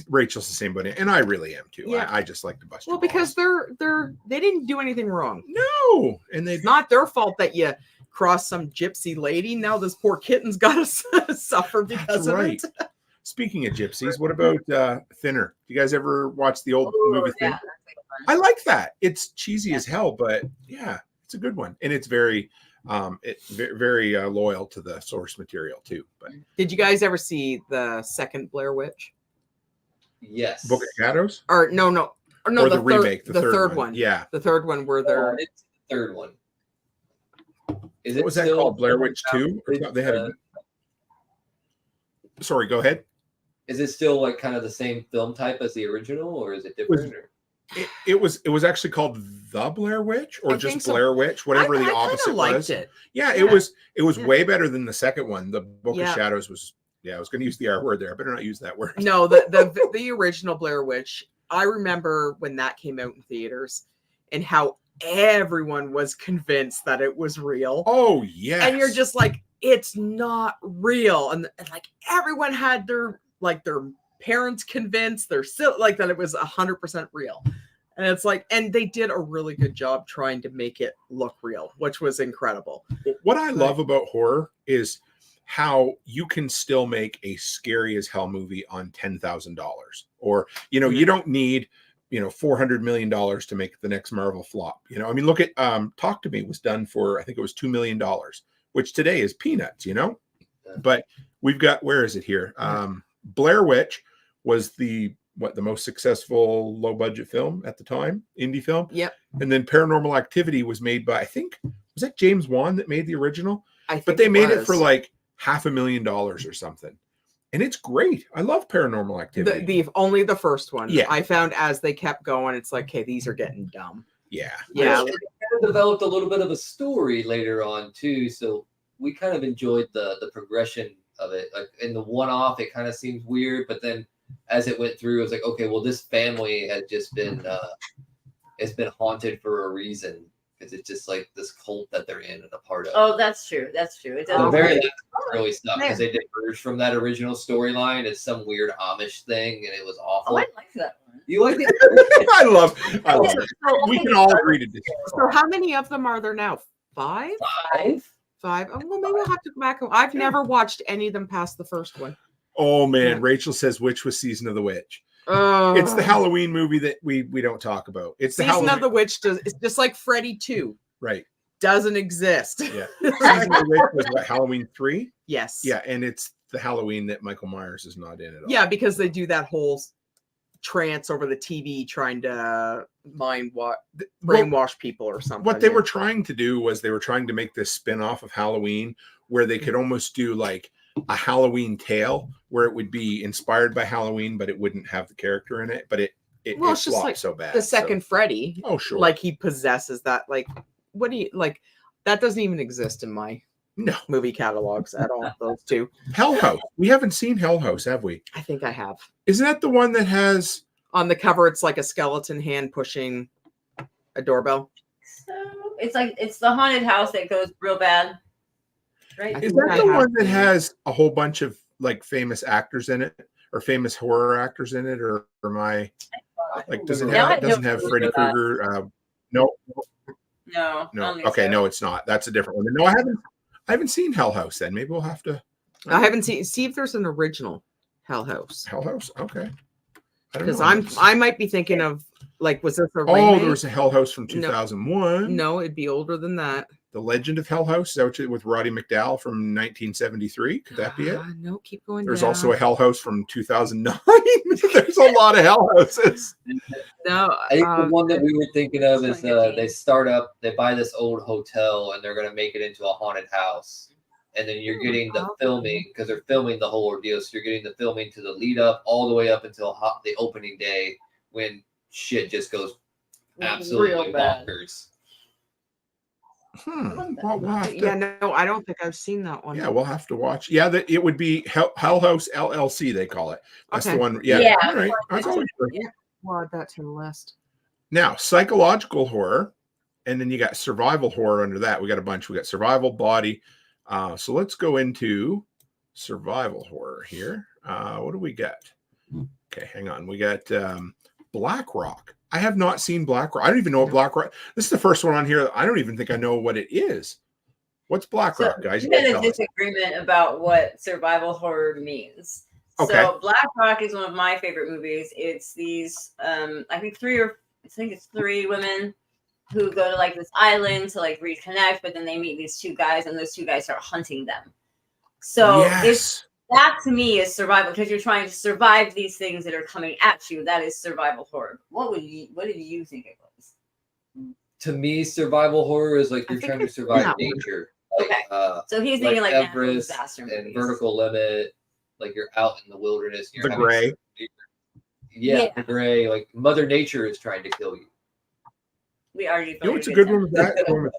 Rachel's the same buddy, and I really am too. Yeah. I just like to bust. Well, because they didn't do anything wrong. No, and it's not their fault that you crossed some gypsy lady. Now this poor kitten's got to suffer because of it. Speaking of gypsies, what about Thinner? Do you guys ever watch the old movie Thinner? I like that. It's cheesy as hell, but yeah, it's a good one, and it's very loyal to the source material too. But did you guys ever see the second Blair Witch? Yes. Book of Shadows? Or no, or the remake, the third one. Yeah, the third one where they're it's the third one. What was that called? Blair Witch 2? They had Sorry, go ahead. Is it still like kind of the same film type as the original, or is it different? It was actually called The Blair Witch, or just Blair Witch, whatever the opposite was. Yeah, it was way better than the second one. The Book of Shadows was. Yeah, I was going to use the R word there. I better not use that word. No, the original Blair Witch. I remember when that came out in theaters, and how everyone was convinced that it was real. Oh yeah, and you're just like, it's not real, and like everyone had their parents convinced, they're still like that it was 100% real. And it's like, and they did a really good job trying to make it look real, which was incredible. What I love about horror is how you can still make a scary as hell movie on $10,000, or, you don't need, $400 million to make the next Marvel flop. I mean, look at, Talk to Me was done for, I think it was $2 million, which today is peanuts, but we've got, where is it here? Blair Witch was the most successful low budget film at the time, indie film. Yep. And then Paranormal Activity was made by, I think, was that James Wan that made the original? But they made it for like $500,000 or something. And it's great. I love Paranormal Activity. Only the first one. Yeah. I found as they kept going, it's like, okay, these are getting dumb. Yeah. Yeah. It kind of developed a little bit of a story later on too, so we kind of enjoyed the progression of it. Like in the one-off, it kind of seems weird, but then as it went through, it was like, okay, well, this family has just been it's been haunted for a reason, because it's just like this cult that they're in and a part of. Oh, that's true. That's true. It The does. very last one really sucked because they diverged from that original storyline. It's some weird Amish thing, and it was awful. Oh, I like that one. You like it? I love it. We can all agree to disagree. So how many of them are there now? 5? 5? Oh, well, maybe we'll have to go back. I've never watched any of them past the first one. Oh man, Rachel says which was Season of the Witch. It's the Halloween movie that we don't talk about. It's the Season of the Witch. It's just like Freddy 2. Right. Doesn't exist. Yeah. Season of the Witch was what, Halloween 3? Yes. Yeah, and it's the Halloween that Michael Myers is not in at all. Yeah, because they do that whole trance over the TV trying to brainwash people or something. What they were trying to do was they were trying to make this spin-off of Halloween where they could almost do like a Halloween tale where it would be inspired by Halloween, but it wouldn't have the character in it. But it it's just like so bad. The second Freddy. Oh, sure. Like he possesses that. Like, what do you like? That doesn't even exist in my movie catalogs at all. Those two. Hell House. We haven't seen Hell House, have we? I think I have. Isn't that the one that has on the cover? It's like a skeleton hand pushing a doorbell. So it's the haunted house that goes real bad. Right? Is that the one that has a whole bunch of like famous actors in it, or famous horror actors in it, or am I like does it have doesn't have Freddy Krueger? No. Okay, no, it's not. That's a different one. No, I haven't seen Hell House. Then maybe we'll have to. I haven't seen. See if there's an original Hell House. Hell House. Okay. Because I might be thinking of like, was this a remake? Oh, there was a Hell House from 2001. No, it'd be older than that. The Legend of Hell House, is that with Roddy McDowall from 1973? Could that be it? No, keep going. There's also a Hell House from 2009. There's a lot of Hell Houses. No, I think the one that we were thinking of is they buy this old hotel and they're going to make it into a haunted house. And then you're getting the filming, because they're filming the whole ordeal. So you're getting the filming to the lead up all the way up until the opening day when shit just goes absolutely bonkers. Well, we'll have to, yeah, no, I don't think I've seen that one. Yeah, we'll have to watch. Yeah, it would be Hell House LLC, they call it. That's the one. Yeah. Yeah. All right. That's always good. We'll add that to the list. Now, psychological horror, and then you got survival horror under that. We got a bunch. We got survival, body. So let's go into survival horror here. What do we got? Okay, hang on. We got Black Rock. I have not seen Black Rock. I don't even know what Black Rock. This is the first one on here. I don't even think I know what it is. What's Black Rock, guys? We had a disagreement about what survival horror means. Okay. So Black Rock is one of my favorite movies. It's these, I think it's three women who go to like this island to like reconnect, but then they meet these two guys, and those two guys start hunting them. So that to me is survival, because you're trying to survive these things that are coming at you. That is survival horror. What did you think it was? To me, survival horror is like you're trying to survive nature. Like, okay. So he's thinking like Everest and Vertical Limit. Like you're out in the wilderness. And you're the Gray. Yeah, the Gray. Like Mother Nature is trying to kill you. We already. You know what's a good one with that? The one with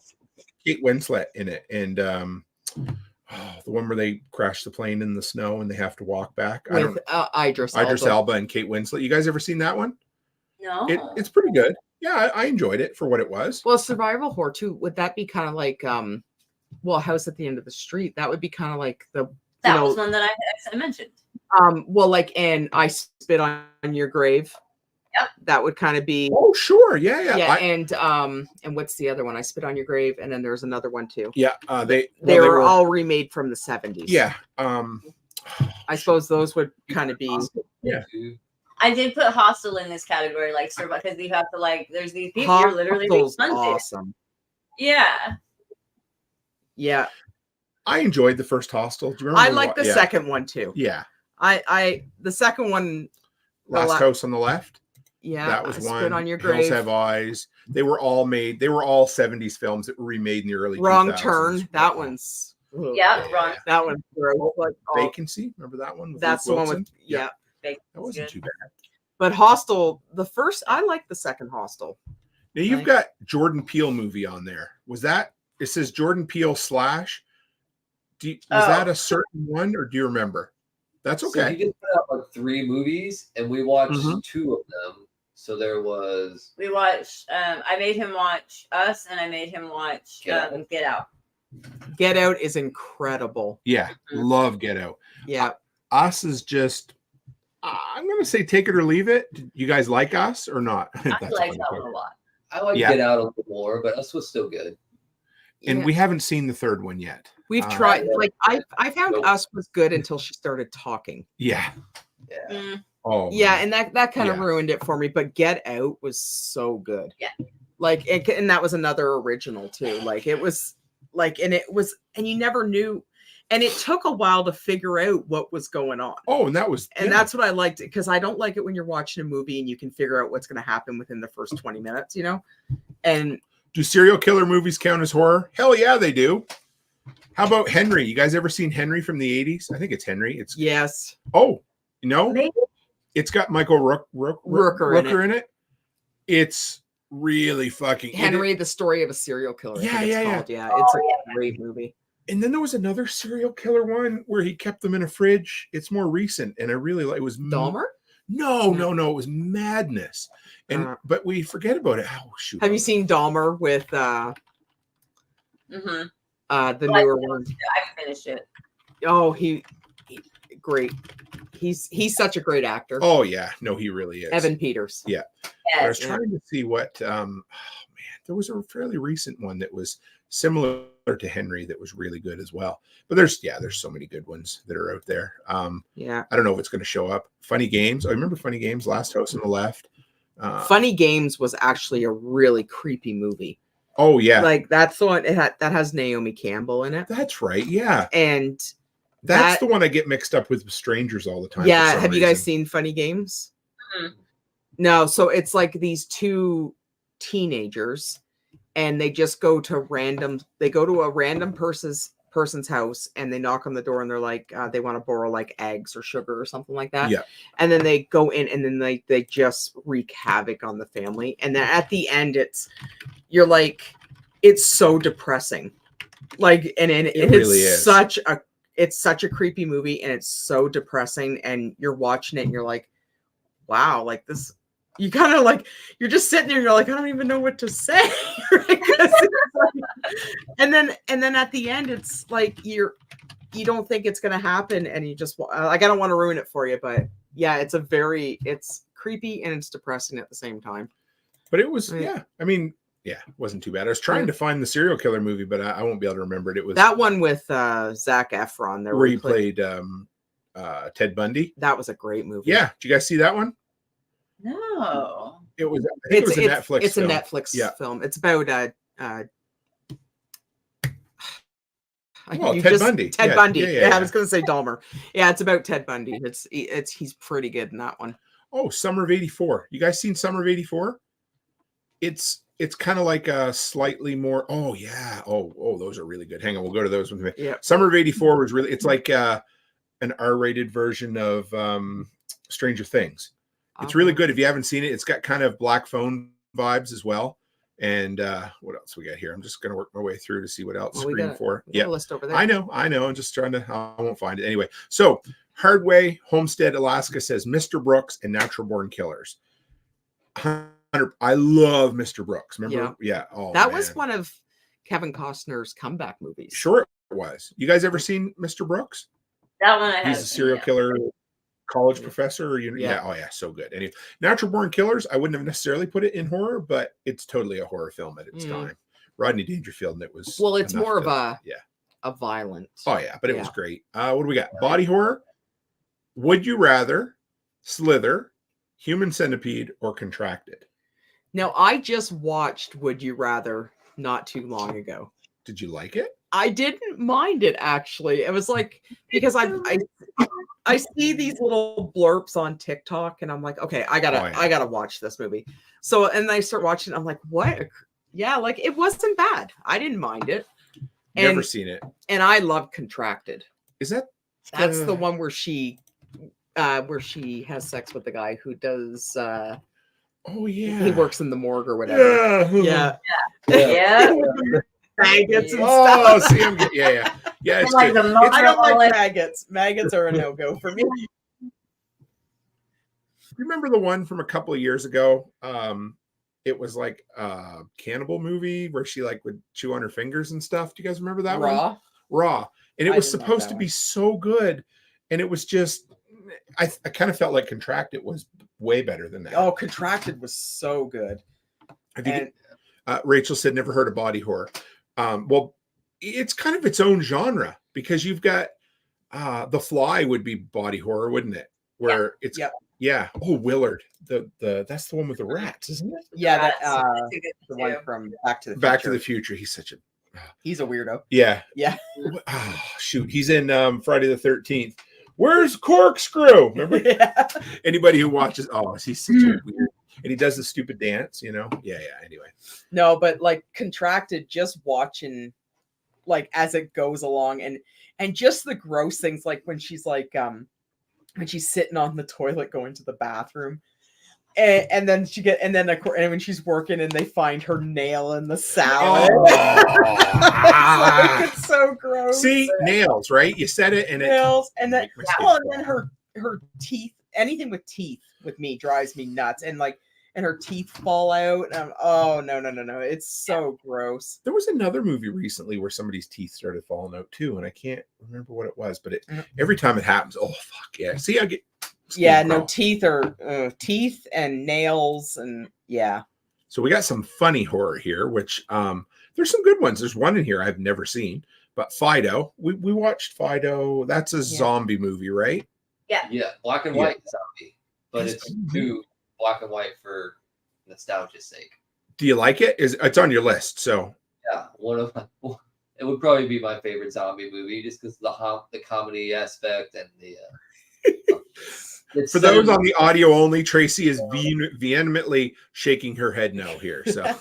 Kate Winslet in it, and the one where they crash the plane in the snow and they have to walk back. With Idris Elba and Kate Winslet. You guys ever seen that one? No. It's pretty good. Yeah, I enjoyed it for what it was. Well, survival horror too. Would that be kind of like House at the End of the Street? That would be kind of like that was one that I mentioned. Well, like, and I Spit on Your Grave. Yep. That would kind of be. Oh, sure. Yeah. Yeah, and what's the other one? I Spit on Your Grave, and then there's another one too. Yeah, they were all remade from the 70s. Yeah. I suppose those would kind of be. Yeah. I did put Hostel in this category, like survive, because you have to like. There's these people you're literally being hunted. Awesome. Yeah. Yeah. I enjoyed the first Hostel. Do you remember? I like the second one too. Yeah. The second one. Last House on the Left. Yeah, that was one. Spit on Your Grave. Hills Have Eyes. They were all 70s films that were remade in the early 2000s. Wrong Turn. That one's Yeah, Ron. That one's gross. Like, Vacancy. Remember that one? With that's Luke the one Wilson? with yeah. That wasn't too bad. But Hostel, the first, I like the second Hostel. Now you've got Jordan Peele movie on there. Was that? It says Jordan Peele / Was that a certain one, or do you remember? That's okay. So he just put out like 3 movies, and we watched 2 of them. So there was. We watched. I made him watch Us, and I made him watch Get Out. Get Out is incredible. Yeah, love Get Out. Yeah, Us is just. I'm gonna say take it or leave it. You guys like Us or not? I like that one a lot. I like Get Out a little more, but Us was still good. And we haven't seen the third one yet. We've tried. Like I found Us was good until she started talking. Yeah. Yeah. Oh. Yeah, and that kind of ruined it for me. But Get Out was so good. Yeah. Like and that was another original too. Like it was like and you never knew. And it took a while to figure out what was going on. Oh, and that's what I liked, because I don't like it when you're watching a movie and you can figure out what's going to happen within the first 20 minutes, you know? And do serial killer movies count as horror? Hell yeah, they do. How about Henry? You guys ever seen Henry from the 80s? I think it's Henry. It's yes. Oh, you know? Maybe. It's got Michael Rooker in it. It's really fucking Henry, the story of a serial killer. Yeah. It's a great movie. And then there was another serial killer one where he kept them in a fridge. It's more recent, and I really like. It was Dahmer. No. It was madness, and but we forget about it. Oh shoot! Have you seen Dahmer with the newer one? I finished it. Oh, he great. He's such a great actor. Oh yeah, no, he really is. Evan Peters. Yeah. I was trying to see what. There was a fairly recent one that was similar to Henry that was really good as well. But there's so many good ones that are out there. I don't know if it's going to show up. Funny Games. I remember Funny Games, Last House on the Left. Funny Games was actually a really creepy movie. Oh yeah, like that's the one that has Naomi Campbell in it. That's right. Yeah, and that's the one I get mixed up with Strangers all the time. Yeah, have you guys seen Funny Games? No, so it's like these 2 teenagers. And they just go to a random person's house, and they knock on the door, and they're like, they want to borrow like eggs or sugar or something like that. Yeah. And then they go in, and then they just wreak havoc on the family. And then at the end, you're like, it's so depressing. Like, and it really is such a creepy movie, and it's so depressing. And you're watching it, and you're like, wow, like this. You kind of like, you're just sitting there and you're like, I don't even know what to say. and then at the end, it's like, you don't think it's going to happen. And you just like, I don't want to ruin it for you, but yeah, it's creepy and it's depressing at the same time. But it was, it wasn't too bad. I was trying to find the serial killer movie, but I won't be able to remember it. It was that one with Zac Efron there where he played Ted Bundy. That was a great movie. Yeah. Did you guys see that one? No. It was. I think it was a Netflix. It's film. A Netflix film. It's about Ted Bundy. Ted Bundy. Yeah, I was going to say Dahmer. Yeah, it's about Ted Bundy. He's pretty good in that one. Oh, Summer of '84. You guys seen Summer of '84? It's kind of like a slightly more. Oh yeah. Oh, those are really good. Hang on, we'll go to those with me. Yeah. Summer of '84 was really. It's like an R-rated version of Stranger Things. It's really good. If you haven't seen it, it's got kind of Black Phone vibes as well. And what else we got here? I'm just going to work my way through to see what else Scream 4. Yeah, list over there. I know. I'm just trying to. I won't find it anyway. So Hardway Homestead, Alaska says Mr. Brooks and Natural Born Killers. I love Mr. Brooks. Remember? Yeah. Oh, that was one of Kevin Costner's comeback movies. Sure, it was. You guys ever seen Mr. Brooks? That one. He's a serial killer. College professor, or so good. Anyway, Natural Born Killers, I wouldn't have necessarily put it in horror, but it's totally a horror film at its time. Rodney Dangerfield, and it was it's more of a violent. Oh yeah, but it was great. What do we got? Body horror. Would you rather Slither, Human Centipede, or Contracted? Now I just watched Would You Rather not too long ago. Did you like it? I didn't mind it actually. It was like because I see these little blurps on TikTok and I'm like, okay, I gotta watch this movie. So and I start watching, I'm like, what? Yeah, like it wasn't bad. I didn't mind it. Never seen it. And I love Contracted. Is that That's the one where she has sex with the guy who does oh yeah, he works in the morgue or whatever. Yeah. Maggots and oh, stuff. see, yeah. It's like good. the I don't like maggots. Maggots are a no-go for me. Remember the one from a couple of years ago? It was like a cannibal movie where she like would chew on her fingers and stuff. Do you guys remember that one? Raw. And it was supposed to be so good. And it was just, I kind of felt like Contracted was way better than that. Oh, Contracted was so good. I think Rachel said never heard of body horror. Well, it's kind of its own genre because you've got The Fly would be body horror, wouldn't it? Where it's Oh, Willard. That's the one with the rats, isn't it? Yeah, the one from Back to the Future. Back to the Future. He's a weirdo. Yeah. Oh, shoot. He's in Friday the 13th. Where's Corkscrew? Remember? Anybody who watches, he's such a weird. And he does the stupid dance, you know? Yeah. Anyway. No, but like Contracted, just watching like as it goes along and just the gross things like when she's like when she's sitting on the toilet going to the bathroom. And then when she's working and they find her nail in the salad. It's so gross. See, nails, right? You said it and nails, and then her teeth, anything with teeth with me drives me nuts. And her teeth fall out. Oh no. It's so gross. There was another movie recently where somebody's teeth started falling out too, and I can't remember what it was, but every time it happens, oh fuck yeah. See, I get teeth or teeth and nails and yeah. So we got some funny horror here, which there's some good ones. There's one in here I've never seen, but Fido. We watched Fido. That's a zombie movie, right? Yeah, black and white zombie, but it's too black and white for nostalgia's sake. Do you like it? It's on your list? So yeah, it would probably be my favorite zombie movie just because the comedy aspect and the. For those on the audio only, Tracy is vehemently shaking her head no here. So,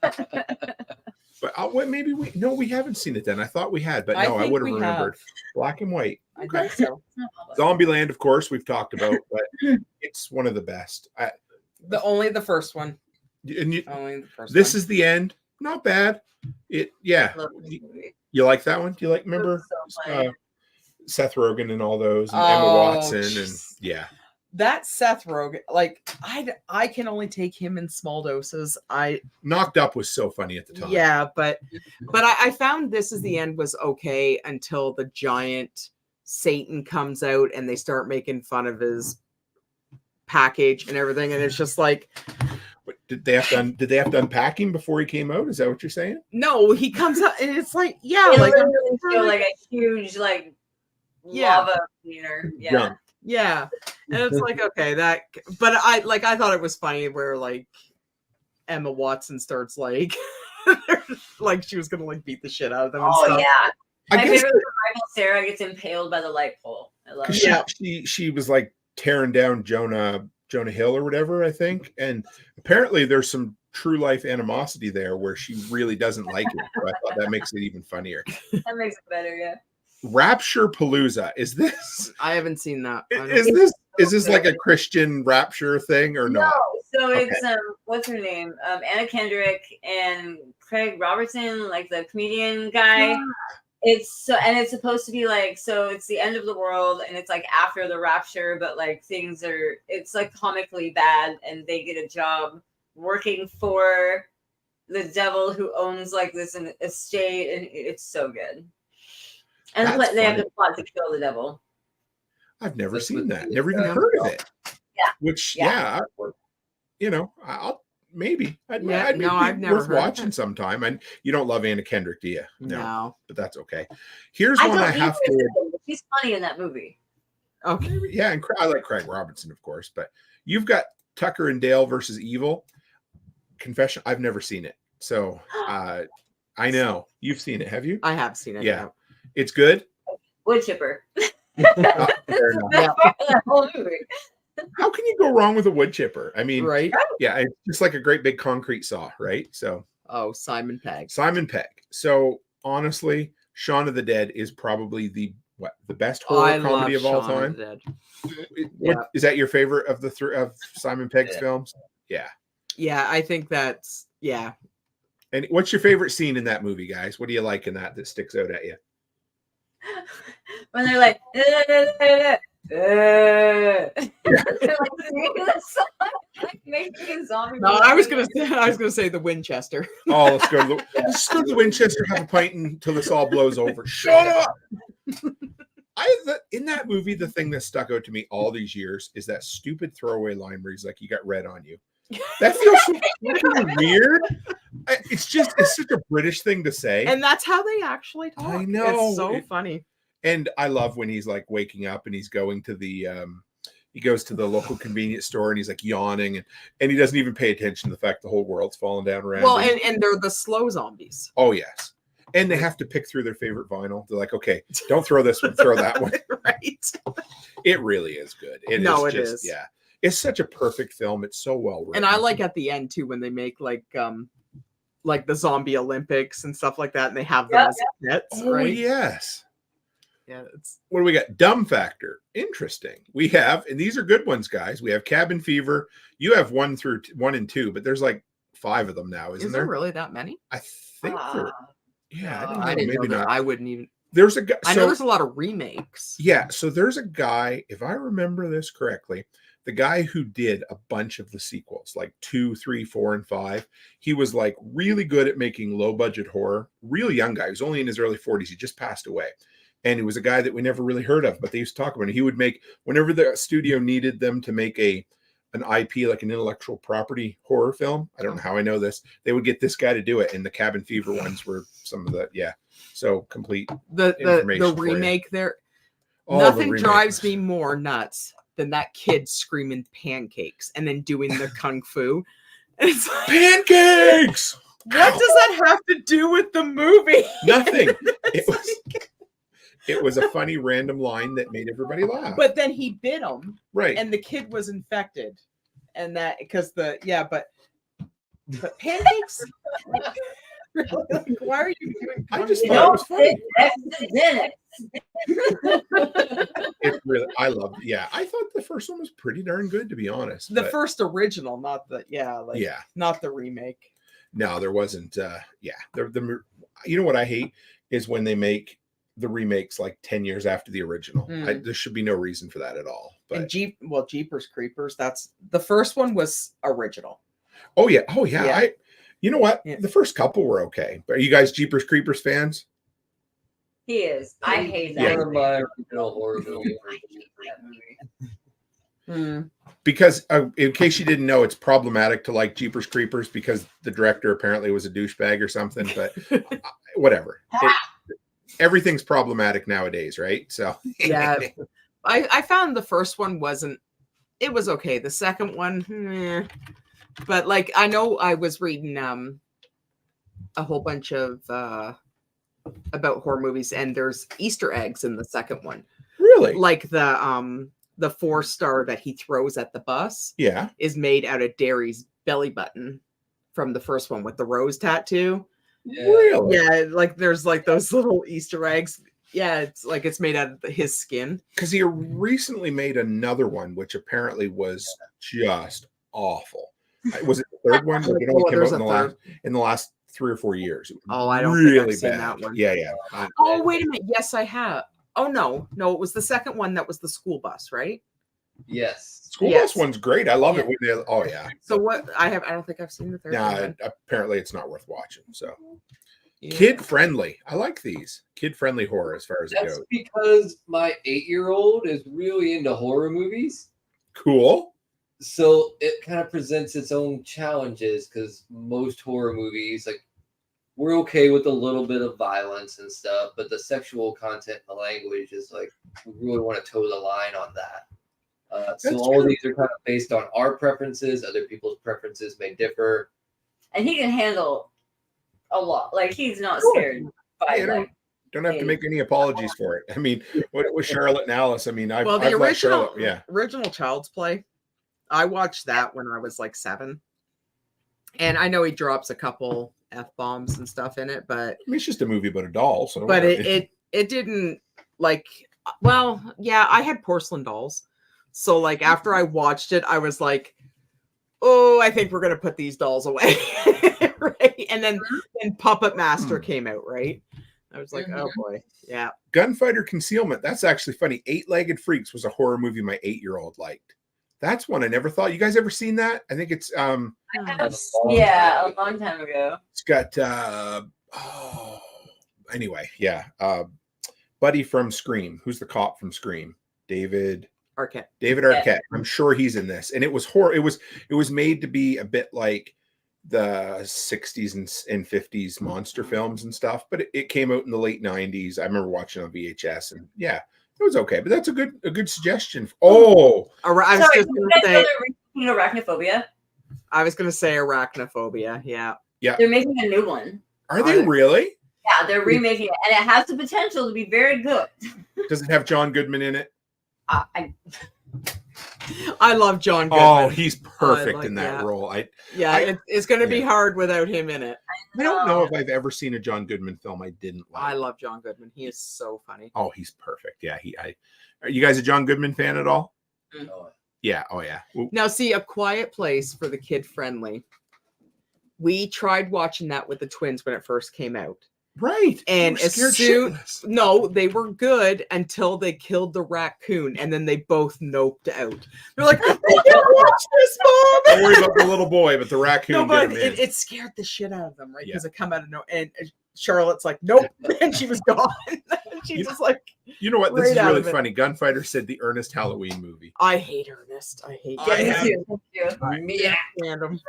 but maybe we haven't seen it then. I thought we had, but no, I would have remembered. Black and white. Okay. I think so. Zombieland, of course, we've talked about, but it's one of the best. Only the first one. Only the first. This is the end. Not bad. You like that one? Do you remember? Seth Rogen and all those, and Emma Watson, and that Seth Rogen, like I can only take him in small doses. Knocked Up was so funny at the time. Yeah, but I found This Is the End was okay until the giant Satan comes out and they start making fun of his package and everything, and it's just like. Did they have to unpack him before he came out? Is that what you're saying? No, he comes out and it's like feel like a huge lava cleaner. Yeah. And it's like, okay, but I thought it was funny where like Emma Watson starts like she was gonna beat the shit out of them. Oh yeah. My favorite was Michael Cera gets impaled by the light pole. I love it. She was like tearing down Jonah Hill or whatever, I think. And apparently there's some true life animosity there where she really doesn't like it. So I thought that makes it even funnier. That makes it better, yeah. Rapture Palooza. Is this? I haven't seen that. Is this like a Christian rapture thing or not? No. So it's what's her name? Anna Kendrick and Craig Robertson, like the comedian guy. Yeah. It's supposed to be it's the end of the world and it's like after the rapture, but like it's like comically bad and they get a job working for the devil who owns like this estate and it's so good. And they have to plot to kill the devil. I've never seen that. Never even heard of it. Yeah. Which I'll maybe. I've never worth watching sometime. And you don't love Anna Kendrick, do you? No. But that's okay. Here's one I have to. She's funny in that movie. Okay. Yeah, and I like Craig Robertson, of course. But you've got Tucker and Dale versus Evil. Confession: I've never seen it, so I know you've seen it. Have you? I have seen it. Yeah. It's good. Wood chipper. Whole movie. How can you go wrong with a wood chipper? I mean, right? Yeah, it's just like a great big concrete saw, right? So. Oh, Simon Pegg. So honestly, Shaun of the Dead is probably the best horror comedy of all time. Is that your favorite of the of Simon Pegg's films? Yeah. Yeah, I think that's And what's your favorite scene in that movie, guys? What do you like in that sticks out at you? When they're like, they're like singing the song, like making a zombie. No, I was gonna say the Winchester. Oh, let's go to the Winchester, have a pint until this all blows over. Shut up. In that movie, the thing that stuck out to me all these years is that stupid throwaway line where he's like, "You got red on you." That feels so fucking weird. It's such a British thing to say, and that's how they actually talk. I know, it's so funny. And I love when he's like waking up and he's going to the he goes to the local convenience store and he's like yawning and he doesn't even pay attention to the fact the whole world's falling down around him. Well, and they're the slow zombies. Oh yes. And they have to pick through their favorite vinyl. They're like, okay, don't throw this one, throw that one. Right. It really is good. It is. Yeah. It's such a perfect film. It's so well written. And I like at the end too when they make like the zombie Olympics and stuff like that, and they have them as pets. Oh right? Yes. Yeah. What do we got? Dumb factor. Interesting. We have, and these are good ones, guys. We have Cabin Fever. You have 1 and 2, but there's like 5 of them now, isn't there? Really that many? I think. I didn't know that. I wouldn't even. There's a guy. I know there's a lot of remakes. Yeah. So there's a guy, if I remember this correctly, the guy who did a bunch of the sequels, like 2, 3, 4, and 5, he was like really good at making low budget horror. Real young guy. He was only in his early 40s. He just passed away. And he was a guy that we never really heard of, but they used to talk about it. He would make, whenever the studio needed them to make an IP, like an intellectual property horror film. I don't know how I know this. They would get this guy to do it. And the Cabin Fever ones were some of the, So complete the remake there. Nothing drives me more nuts than that kid screaming pancakes and then doing the kung fu. It's like, pancakes! What does that have to do with the movie? Nothing. It was a funny random line that made everybody laugh. But then he bit him. Right. And the kid was infected. And that because but pancakes? Like, why are you doing I just thought it was funny. I loved it. Yeah. I thought the first one was pretty darn good, to be honest. The first original, not the not the remake. No, there wasn't you know what I hate is when they make the remakes like 10 years after the original. There should be no reason for that at all. But and Jeepers Creepers, that's the first one was original. Oh yeah. You know what? Yeah. The first couple were okay. But are you guys Jeepers Creepers fans? He is. I hate that. One of my original horror movies. Because in case you didn't know, it's problematic to like Jeepers Creepers because the director apparently was a douchebag or something. But whatever. Everything's problematic nowadays, right? So yeah, I found the first one it was okay. The second one, but like I know I was reading a whole bunch of about horror movies, and there's Easter eggs in the second one. Really? Like the 4-star that he throws at the bus, is made out of Derry's belly button from the first one with the rose tattoo. Yeah. Really? Yeah, like there's like those little Easter eggs. Yeah, it's like it's made out of his skin. Because he recently made another one, which apparently was just awful. Was it the third one? Like, it came out in the last 3 or 4 years. I don't really think I've seen bad. That one. Yeah. Oh, wait a minute. Yes, I have. Oh no, it was the second one that was the school bus, right? Yes. School bus one's great. I love it. Oh yeah. So what I don't think I've seen the third one. Apparently it's not worth watching. So kid friendly. I like these kid friendly horror as far as it goes. That's because my 8-year-old is really into horror movies. Cool. So it kind of presents its own challenges because most horror movies, like, we're okay with a little bit of violence and stuff, but the sexual content and the language is like, we really want to toe the line on that. So all of these are kind of based on our preferences. Other people's preferences may differ. And he can handle a lot. Like, he's not scared by don't have to make any apologies for it. I mean, what was Charlotte and Alice? I mean, the original Child's Play, I watched that when I was like 7. And I know he drops a couple F-bombs and stuff in it, but I mean, it's just a movie about a doll. So, but it didn't like. Well, yeah, I had porcelain dolls, so like after I watched it, I was like, oh, I think we're gonna put these dolls away, right? And then Puppet Master came out, right? I was like, oh boy, yeah. Gunfighter Concealment. That's actually funny. Eight-Legged Freaks was a horror movie my 8-year-old liked. That's one I never thought. You guys ever seen that? I think it's I have, yeah, a long time ago. It's got anyway, yeah. Buddy from Scream. Who's the cop from Scream? David Arquette. I'm sure he's in this. And it was horror. It was made to be a bit like the 60s and 50s monster films and stuff, but it came out in the late 90s. I remember watching on VHS, and yeah, it was okay. But that's a good suggestion. Oh, I was just going to say Arachnophobia. I was going to say Arachnophobia. Yeah. They're making a new one. Are they really? Yeah, they're remaking it, and it has the potential to be very good. Does it have John Goodman in it? I love John Goodman. Oh, he's perfect in that role. It's going to be hard without him in it. I don't know if I've ever seen a John Goodman film I didn't like. I love John Goodman. He is so funny. Oh, he's perfect. Yeah, are you guys a John Goodman fan at all? Yeah. Oh, yeah. Now, see, A Quiet Place for the kid friendly. We tried watching that with the twins when it first came out. Right. And they were good until they killed the raccoon, and then they both noped out. They're like, I can't watch this, Mom. Don't worry about the little boy, but the raccoon. No, but it scared the shit out of them, right? Because it come out of no, and Charlotte's like, nope, and she was gone. She's just like, you know what? This is really funny. Gunfighter said the Ernest Halloween movie. I hate Ernest. I hate. Random.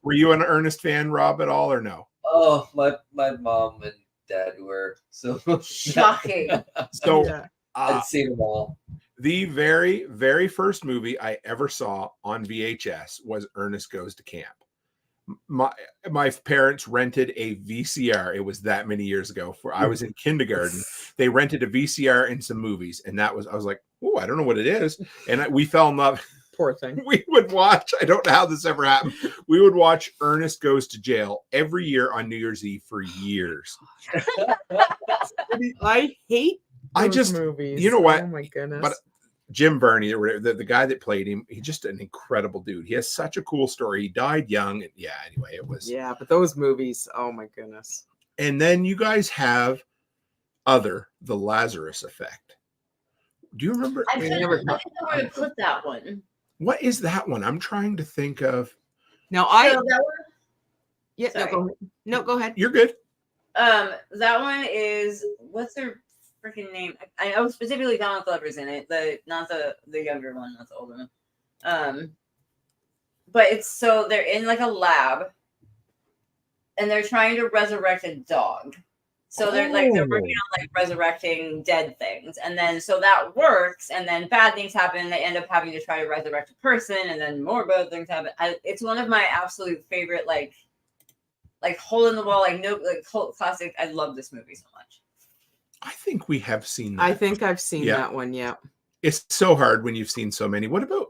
Were you an Ernest fan, Rob, at all, or no? Oh, my mom and dad were so shocking. So I'd seen them all. The very, very first movie I ever saw on VHS was Ernest Goes to Camp. My parents rented a VCR. It was that many years ago. I was in kindergarten. They rented a VCR and some movies, and I was like, oh, I don't know what it is, and we fell in love. Poor thing. We would watch, I don't know how this ever happened. We would watch Ernest Goes to Jail every year on New Year's Eve for years. I hate those movies. You know what? Oh my goodness. But Jim Burney, the guy that played him, he's just an incredible dude. He has such a cool story. He died young. And anyway, it was. Yeah, but those movies, oh my goodness. And then you guys have The Lazarus Effect. Do you remember? I didn't know where to put that one. What is that one? I'm trying to think of. Now go ahead. You're good. That one is, what's their freaking name? I know specifically Donald Glover's in it. Not the younger one, not the older one. But they're in like a lab, and they're trying to resurrect a dog. So they're working on like resurrecting dead things, and then so that works, and then bad things happen. They end up having to try to resurrect a person, and then more bad things happen. It's one of my absolute favorite like hole in the wall, cult classic. I love this movie so much. I think we have seen that. I think I've seen that one. Yeah, it's so hard when you've seen so many. What about?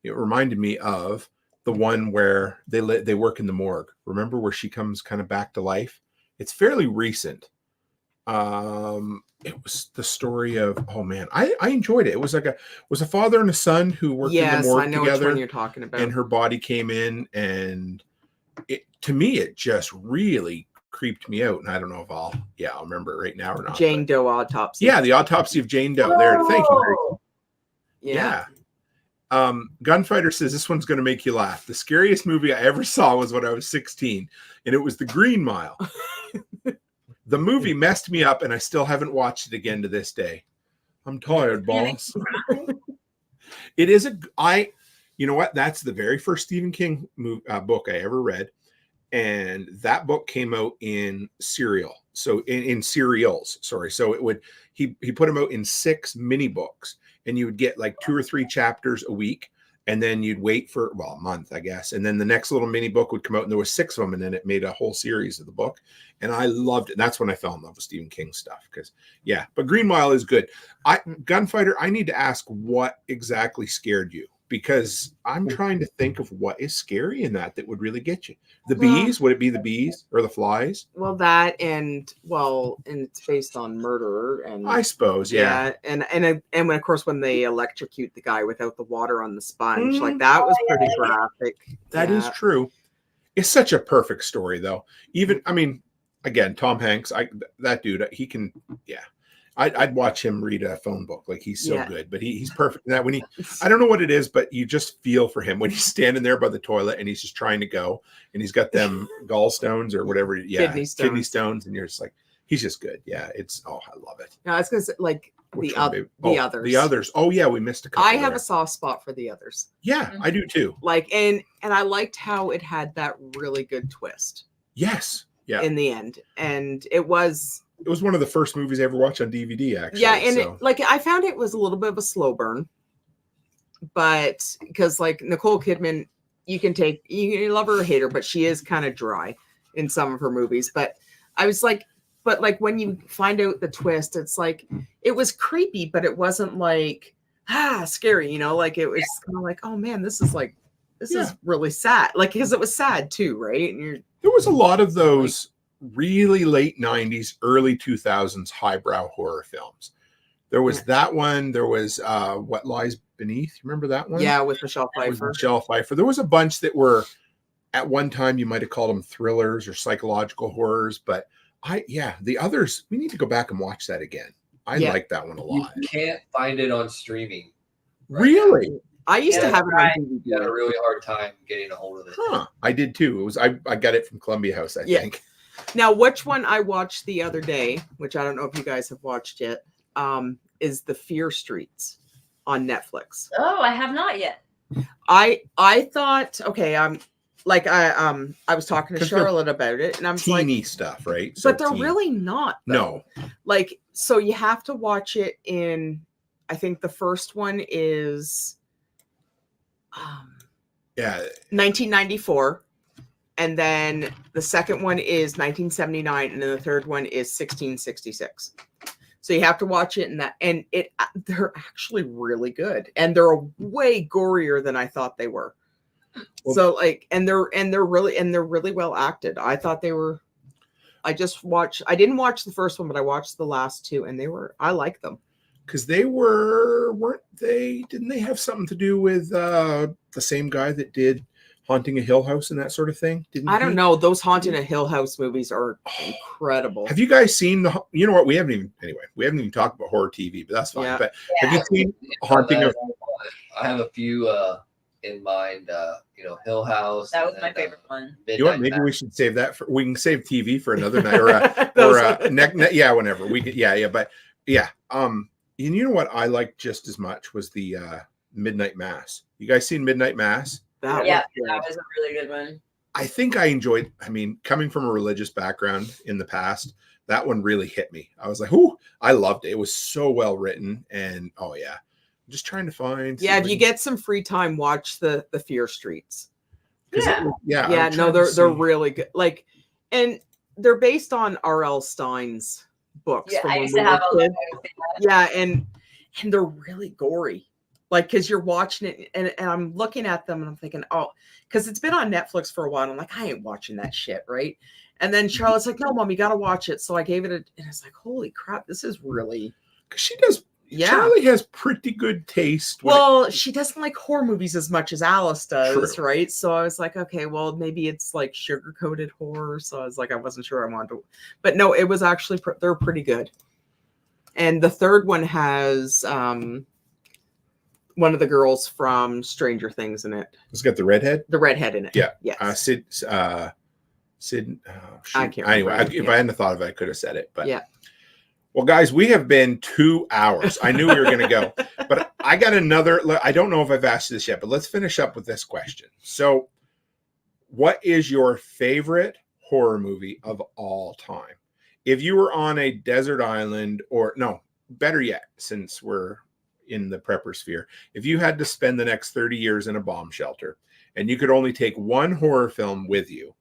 It reminded me of the one where they work in the morgue. Remember where she comes kind of back to life? It's fairly recent. It was the story of, oh man, I enjoyed it. It was a father and a son who worked in the morgue together. Which one you're talking about. And her body came in, and to me it just really creeped me out. And I don't know if I'll remember it right now or not. Jane Doe autopsy. Yeah, the autopsy of Jane Doe. There, thank you. Yeah. Gunfighter says this one's going to make you laugh. The scariest movie I ever saw was when I was 16, and it was The Green Mile. The movie messed me up, and I still haven't watched it again to this day. I'm tired, boss. It is you know what? That's the very first Stephen King book I ever read, and that book came out in serial. So in serials, sorry. So it would he put them out in 6 mini books, and you would get like 2 or 3 chapters a week. And then you'd wait for a month, I guess. And then the next little mini book would come out, and there was 6 of them, and then it made a whole series of the book. And I loved it. And that's when I fell in love with Stephen King stuff. But Green Mile is good. Gunfighter, I need to ask, what exactly scared you? because I'm trying to think of what is scary in that would really get you. The bees? Would it be the bees or the flies? Well, that and it's based on murder, and I suppose, yeah. and when of course when they electrocute the guy without the water on the sponge, like that was pretty graphic. That is true. It's such a perfect story, though. Even, I mean, again, Tom Hanks, that dude, he can, I'd watch him read a phone book. Like, he's so good, but he's perfect in that. When I don't know what it is, but you just feel for him when he's standing there by the toilet and he's just trying to go, and he's got them gallstones or whatever, kidney stones, and you're just like, he's just good. Yeah, I love it. No, it's because like the others. Oh yeah, we missed a couple. I have a soft spot for the others. Yeah, I do too. Like, and I liked how it had that really good twist. Yes. Yeah. In the end, and it was one of the first movies I ever watched on DVD, actually. Yeah, and I found it was a little bit of a slow burn, but because like Nicole Kidman, you love her or hate her, but she is kind of dry in some of her movies. But I was like, when you find out the twist, it's like it was creepy, but it wasn't like scary, like it was kind of like, oh man, this is really sad, like because it was sad too, right? And there was a lot of those really late 90s, early 2000s highbrow horror films. There was that one. There was What Lies Beneath. You remember that one? Yeah, with Michelle Pfeiffer. There was a bunch that were, at one time, you might have called them thrillers or psychological horrors. But the others, we need to go back and watch that again. I like that one a lot. You can't find it on streaming. Really? Now. I used to have it on DVD. You had a really hard time getting a hold of it. Huh. I did too. It was I got it from Columbia House, I think. Now, which one I watched the other day, which I don't know if you guys have watched yet, is The Fear Streets on Netflix. Oh, I have not yet. I thought, okay, I was talking to Charlotte about it, and I'm teeny stuff, right? But they're really not. Though. No. Like, so you have to watch it in. I think the first one is 1994, and then the second one is 1979, and then the third one is 1666. So you have to watch it in that, and they're actually really good, and they're way gorier than I thought they were. Well, so like, and they're really well acted. I thought they were. I didn't watch the first one, but I watched the last two, and I like them. Because didn't they have something to do with the same guy that did Haunting a Hill House and that sort of thing? I don't know. Those Haunting a Hill House movies are incredible. Have you guys seen you know what? We haven't even talked about horror TV, but that's fine. Yeah. But have you seen Haunting of? I have a few in mind. Hill House. That was my favorite one. You know what? Maybe we should save that we can save TV for another night whenever we get. But you know what I liked just as much was the Midnight Mass. You guys seen Midnight Mass? That was a really good one. I think I enjoyed. I mean, coming from a religious background in the past, that one really hit me. I was like, "Ooh, I loved it. It was so well written." And I'm just trying to find. Yeah, if you get some free time, watch the Fear Streets. Yeah. No, they're really good. Like, and they're based on R.L. Stein's books. Yeah, I used to have a and they're really gory. Like, because you're watching it, and I'm looking at them, and I'm thinking, because it's been on Netflix for a while. And I'm like, I ain't watching that shit, right? And then Charlotte's like, no, Mom, you got to watch it. So I gave it and it's like, holy crap, this is really. Because she does. Yeah. Charlie has pretty good taste. Well, she doesn't like horror movies as much as Alice does, right? So I was like, okay, well, maybe it's like sugar-coated horror. So I was like, I wasn't sure I wanted to. But no, it was actually, they're pretty good. And the third one has one of the girls from Stranger Things in it. It's got the redhead? The redhead in it. Yeah. Yes. Sid. I can't remember. Anyway, if I hadn't thought of it, I could have said it. But yeah. Well, guys, we have been 2 hours. I knew we were going to go. But I got another. I don't know if I've asked this yet, but let's finish up with this question. So, what is your favorite horror movie of all time? If you were on a desert island, or no, better yet, since we're in the prepper sphere, if you had to spend the next 30 years in a bomb shelter and you could only take one horror film with you,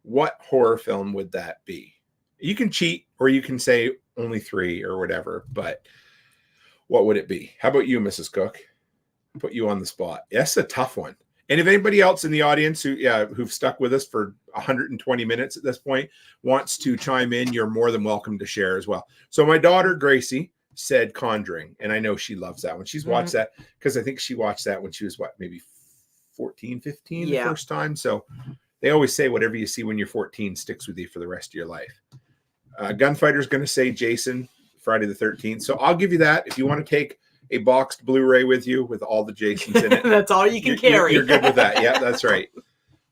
what horror film would that be? You can cheat, or you can say only 3 or whatever, but what would it be? How about you, Mrs. Cook? put you on the spot. That's a tough one. And if anybody else in the audience who've stuck with us for 120 minutes at this point wants to chime in, you're more than welcome to share as well. So my daughter Gracie said Conjuring, and I know she loves that one. She's watched that because I think she watched that when she was maybe 14, 15 the first time. So they always say whatever you see when you're 14 sticks with you for the rest of your life. Gunfighter's going to say Jason, Friday the 13th. So I'll give you that. If you want to take a boxed Blu-ray with you with all the Jasons in it. That's all you can carry. You're good with that. Yeah, that's right.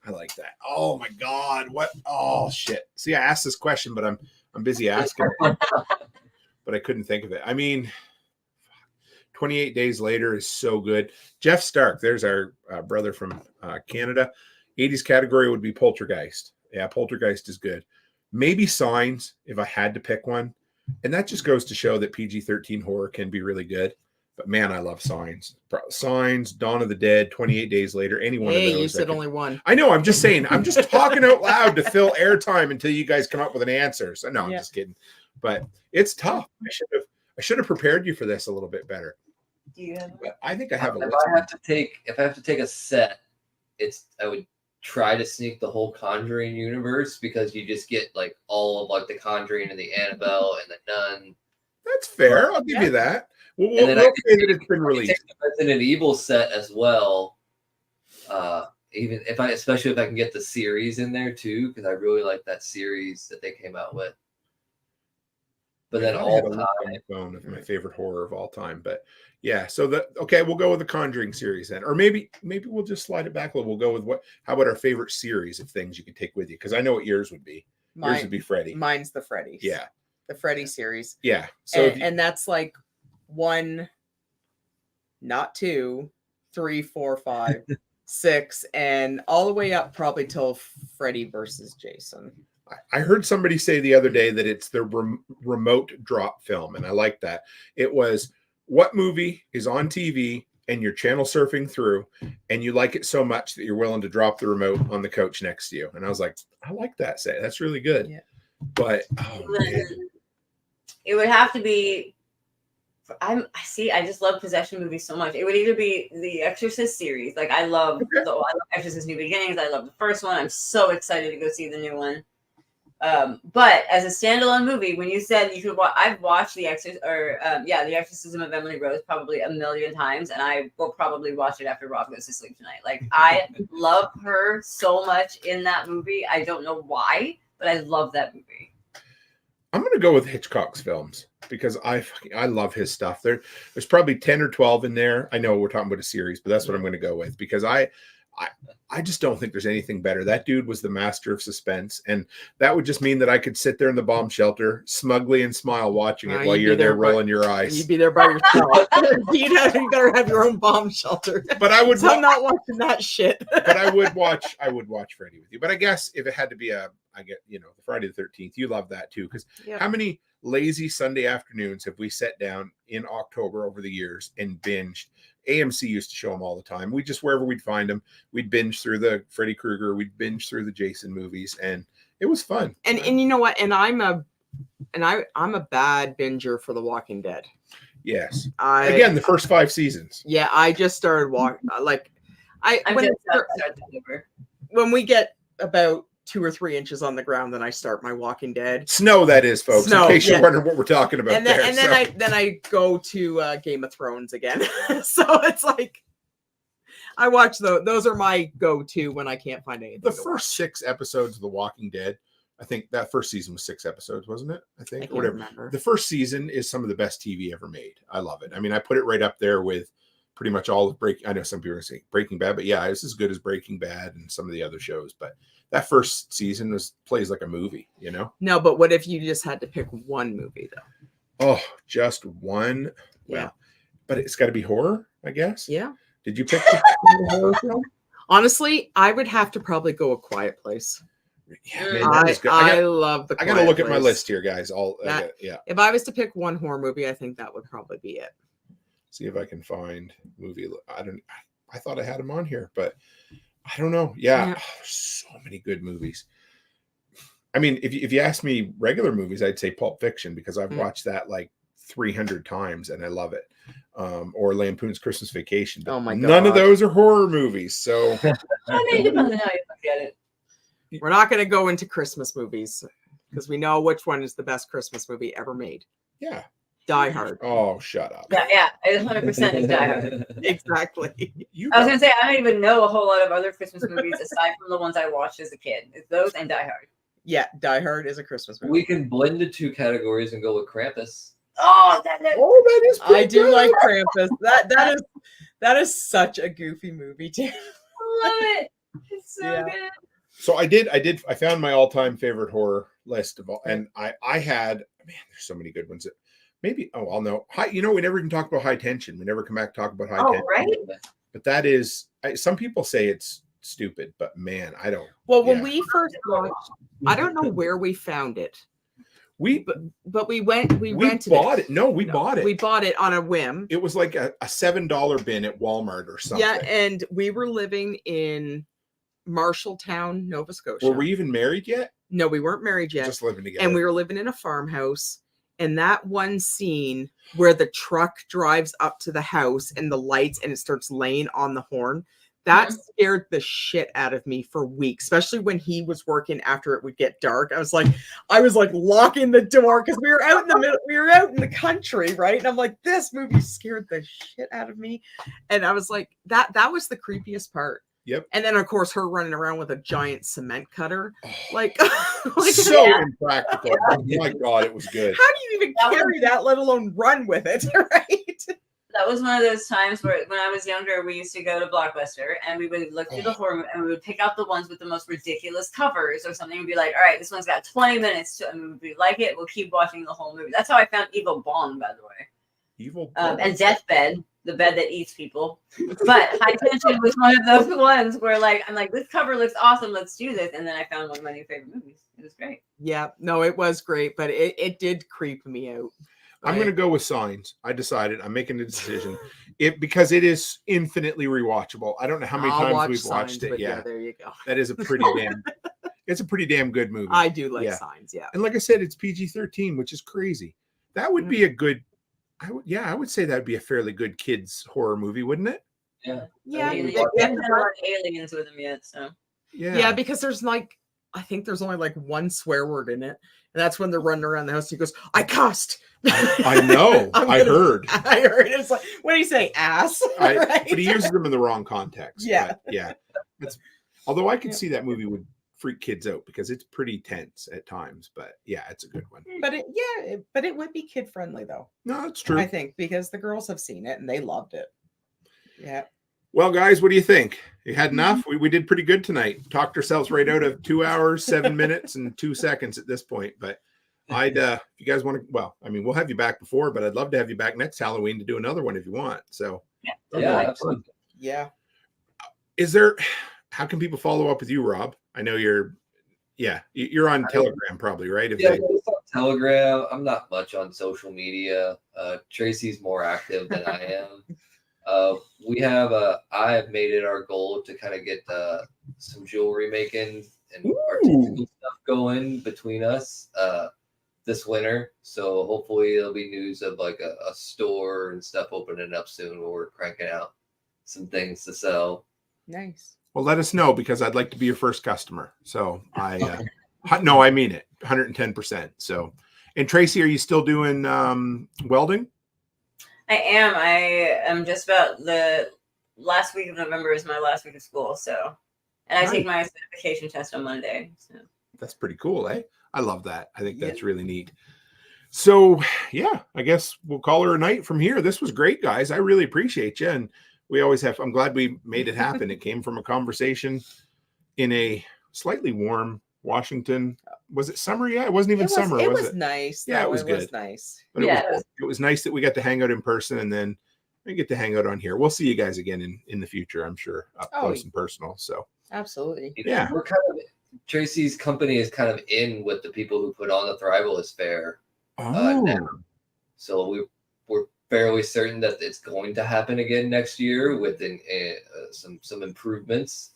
I like that. Oh my God. What? Oh shit. See, I asked this question, but I'm busy asking. But I couldn't think of it. I mean, 28 Days Later is so good. Jeff Stark, there's our brother from Canada. 80s category would be Poltergeist. Yeah, Poltergeist is good. Maybe Signs, if I had to pick one. And that just goes to show that PG-13 horror can be really good. But man, I love Signs. Signs, Dawn of the Dead, 28 Days Later, any one of those. Hey, you said only one. I know, I'm just saying. I'm just talking out loud to fill airtime until you guys come up with an answer. So no, I'm just kidding. But it's tough. I should have prepared you for this a little bit better. But I think I have a list. If I have to take a set, I would try to sneak the whole Conjuring universe, because you just get like all of like the Conjuring and the Annabelle and the Nun. That's fair. I'll give you that. We'll say that it's been released. Take the Resident Evil set as well. Especially if I can get the series in there too, because I really like that series that they came out with. But then all time, phone of my favorite horror of all time. But yeah, so we'll go with the Conjuring series then, or maybe we'll just slide it back a little. We'll go with how about our favorite series of things you can take with you? Because I know what yours would be. Yours would be Freddy. Mine's the Freddy's. Yeah, the Freddy series. Yeah. So and that's like 1, not 2, 3, 4, 5, 6, and all the way up probably till Freddy versus Jason. I heard somebody say the other day that it's the remote drop film, and I like that. It was what movie is on TV and you're channel surfing through, and you like it so much that you're willing to drop the remote on the couch next to you. And I was like, I like that say. That's really good. Yeah. But it would have to be. I just love possession movies so much. It would either be the Exorcist series. Like I love Exorcist New Beginnings. I love the first one. I'm so excited to go see the new one. But as a standalone movie, when you said you could watch, I've watched The Exorcism of Emily Rose probably a million times, and I will probably watch it after Rob goes to sleep tonight. Like I love her so much in that movie. I don't know why, but I love that movie. I'm going to go with Hitchcock's films because I love his stuff. There's probably 10 or 12 in there. I know we're talking about a series, but that's what I'm going to go with because I just don't think there's anything better. That dude was the master of suspense. And that would just mean that I could sit there in the bomb shelter smugly and smile watching it while you're there rolling your eyes. You'd be there by yourself. You better have your own bomb shelter. But I would. I'm not watching that shit. But I would watch Freddy with you. But I guess if it had to be the Friday the 13th, you love that too. Because how many lazy Sunday afternoons have we sat down in October over the years and binged? AMC used to show them all the time. We just, wherever we'd find them, we'd binge through the Freddy Krueger, we'd binge through the Jason movies, and it was fun. And you know what? And I'm a bad binger for The Walking Dead. Yes. Again, the first 5 seasons. Yeah, I just started when we get about 2 or 3 inches on the ground, then I start my Walking Dead. Snow, that is, folks. In case you're wondering what we're talking about. Then I go to Game of Thrones again. So it's like I watch those are my go-to when I can't find anything. The first 6 episodes of The Walking Dead, I think that first season was 6 episodes, wasn't it? I think, I can't remember. The first season is some of the best TV ever made. I love it. I mean, I put it right up there with pretty much all of I know some people are saying Breaking Bad, but yeah, it's as good as Breaking Bad and some of the other shows. But that first season plays like a movie, you know? No, but what if you just had to pick one movie, though? Oh, just one? Well, but it's got to be horror, I guess? Yeah. Did you pick the horror film? Honestly, I would have to probably go A Quiet Place. Yeah, man, that is good. I love The Quiet Place. I got to look at my list here, guys. If I was to pick one horror movie, I think that would probably be it. See if I can find movie. I thought I had them on here, but I don't know. Yeah. Oh, so many good movies. I mean, if you ask me regular movies, I'd say Pulp Fiction because I've watched that like 300 times, and I love it. Or Lampoon's Christmas Vacation. But Oh my none of God. those are horror movies. So I mean, depends on how you look at it. We're not going to go into Christmas movies because we know which one is the best Christmas movie ever made. yeah. Die Hard. Oh, shut up. Yeah, it 100% is Die Hard. Exactly. You I was got- gonna say I don't even know a whole lot of other Christmas movies aside from the ones I watched as a kid. It's those and Die Hard. Yeah, Die Hard is a Christmas movie. We can blend the two categories and go with Krampus. Oh, that Oh, that is pretty I do good. like Krampus. That is such a goofy movie too. I love it. It's so Yeah. good. So I found my all-time favorite horror list of all, and I had, man, there's so many good ones. That maybe, I'll know. We never even talk about High Tension. We never come back to talk about High Oh, Tension. right? But that is, some people say it's stupid, but man, I don't. Well, when Yeah. we first watched, I don't know where we found it, We but we rented bought it. No, we bought it. We bought it on a whim. It was like a $7 bin at Walmart or something. Yeah, and we were living in Marshalltown, Nova Scotia. Were we even married yet? No, we weren't married yet. Just living together. And we were living in a farmhouse. And that one scene where the truck drives up to the house and the lights and it starts laying on the horn, that scared the shit out of me for weeks, especially when he was working after it would get dark. I was like locking the door because we were out in the middle, we were out in the country, right? And I'm like, this movie scared the shit out of me. And I was like, that was the creepiest part. Yep. And then of course her running around with a giant cement cutter. Like so impractical. Oh my God, it was good. how do you even carry that, let alone run with it, right? That was one of those times where when I was younger, we used to go to Blockbuster and we would look through the horror and we would pick out the ones with the most ridiculous covers or something and be like, all right, this one's got 20 minutes to, and we like it, we'll keep watching the whole movie. That's how I found Evil Bong, by the way. Evil And Deathbed, the bed that eats people. But High Tension was one of those ones where I'm like, this cover looks awesome, let's do this. And then I found one of my new favorite movies. It was great. Yeah, no, it was great, but it did creep me out. I'm going to go with Signs. I decided. I'm making a decision. Because it is infinitely rewatchable. I don't know how many I'll times watch we've Signs, watched it. but Yeah, there you go. that is it's a pretty damn good movie. I do like Yeah. Signs, yeah. And like I said, it's PG-13, which is crazy. That would be a good. I would say that'd be a fairly good kids horror movie, wouldn't it? Yeah. Yeah, I mean, they- we haven't had a lot of aliens with them yet, so. Yeah, because there's I think there's only one swear word in it. And that's when they're running around the house. And he goes, I cussed. I know. I heard. It's like, what do you say? Ass. Right? But he uses them in the wrong context. Yeah. But yeah. Although I could see that movie would freak kids out because it's pretty tense at times. But yeah, it's a good one. But it would be kid friendly though. No, it's true. I think because the girls have seen it and they loved it. Yeah. Well, guys, what do you think? You had enough? We did pretty good tonight. Talked ourselves right out of 2 hours, 7 minutes, and 2 seconds at this point. But if you guys want to, we'll have you back before, but I'd love to have you back next Halloween to do another one if you want. So Yeah, absolutely. Yeah. How can people follow up with you, Rob? I know you're on Telegram probably, right? It's on Telegram. I'm not much on social media. Tracy's more active than I am. I have made it our goal to kind of get some jewelry making and artisanal stuff going between us this winter. So hopefully there'll be news of a store and stuff opening up soon where we're cranking out some things to sell. Nice. Well, let us know because I'd like to be your first customer. So no, I mean it 110%. So, and Tracy, are you still doing welding? I am. I am just about the last week of November is my last week of school. So, and I take my certification test on Monday. So that's pretty cool, eh? I love that. I think that's really neat. So yeah, I guess we'll call her a night from here. This was great, guys. I really appreciate you. And we always have, I'm glad we made it happen. It came from a conversation in a slightly warm Washington. Was it summer yet? It wasn't even summer. It was was it? nice. Yeah, it was good. It was nice. But it was nice that we got to hang out in person and then we get to hang out on here. We'll see you guys again in the future, I'm sure, up close and personal. So absolutely. Yeah. We're kind of, Tracy's company is kind of in with the people who put on the Thrivalist Fair. Now. So we're fairly certain that it's going to happen again next year with some improvements.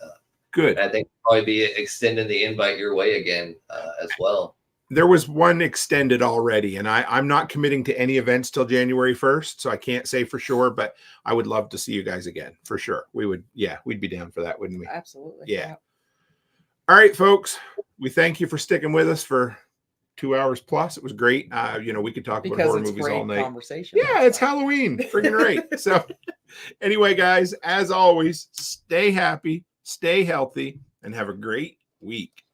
Good. And I think probably be extending the invite your way again as well. There was one extended already, and I'm not committing to any events till January 1st, so I can't say for sure, but I would love to see you guys again for sure. We'd be down for that, wouldn't we? Absolutely. Yeah. All right, folks. We thank you for sticking with us for 2 hours plus. It was great. We could talk about horror movies all night. Conversation. Yeah, it's Halloween. Friggin' right. So anyway, guys, as always, stay happy, stay healthy, and have a great week.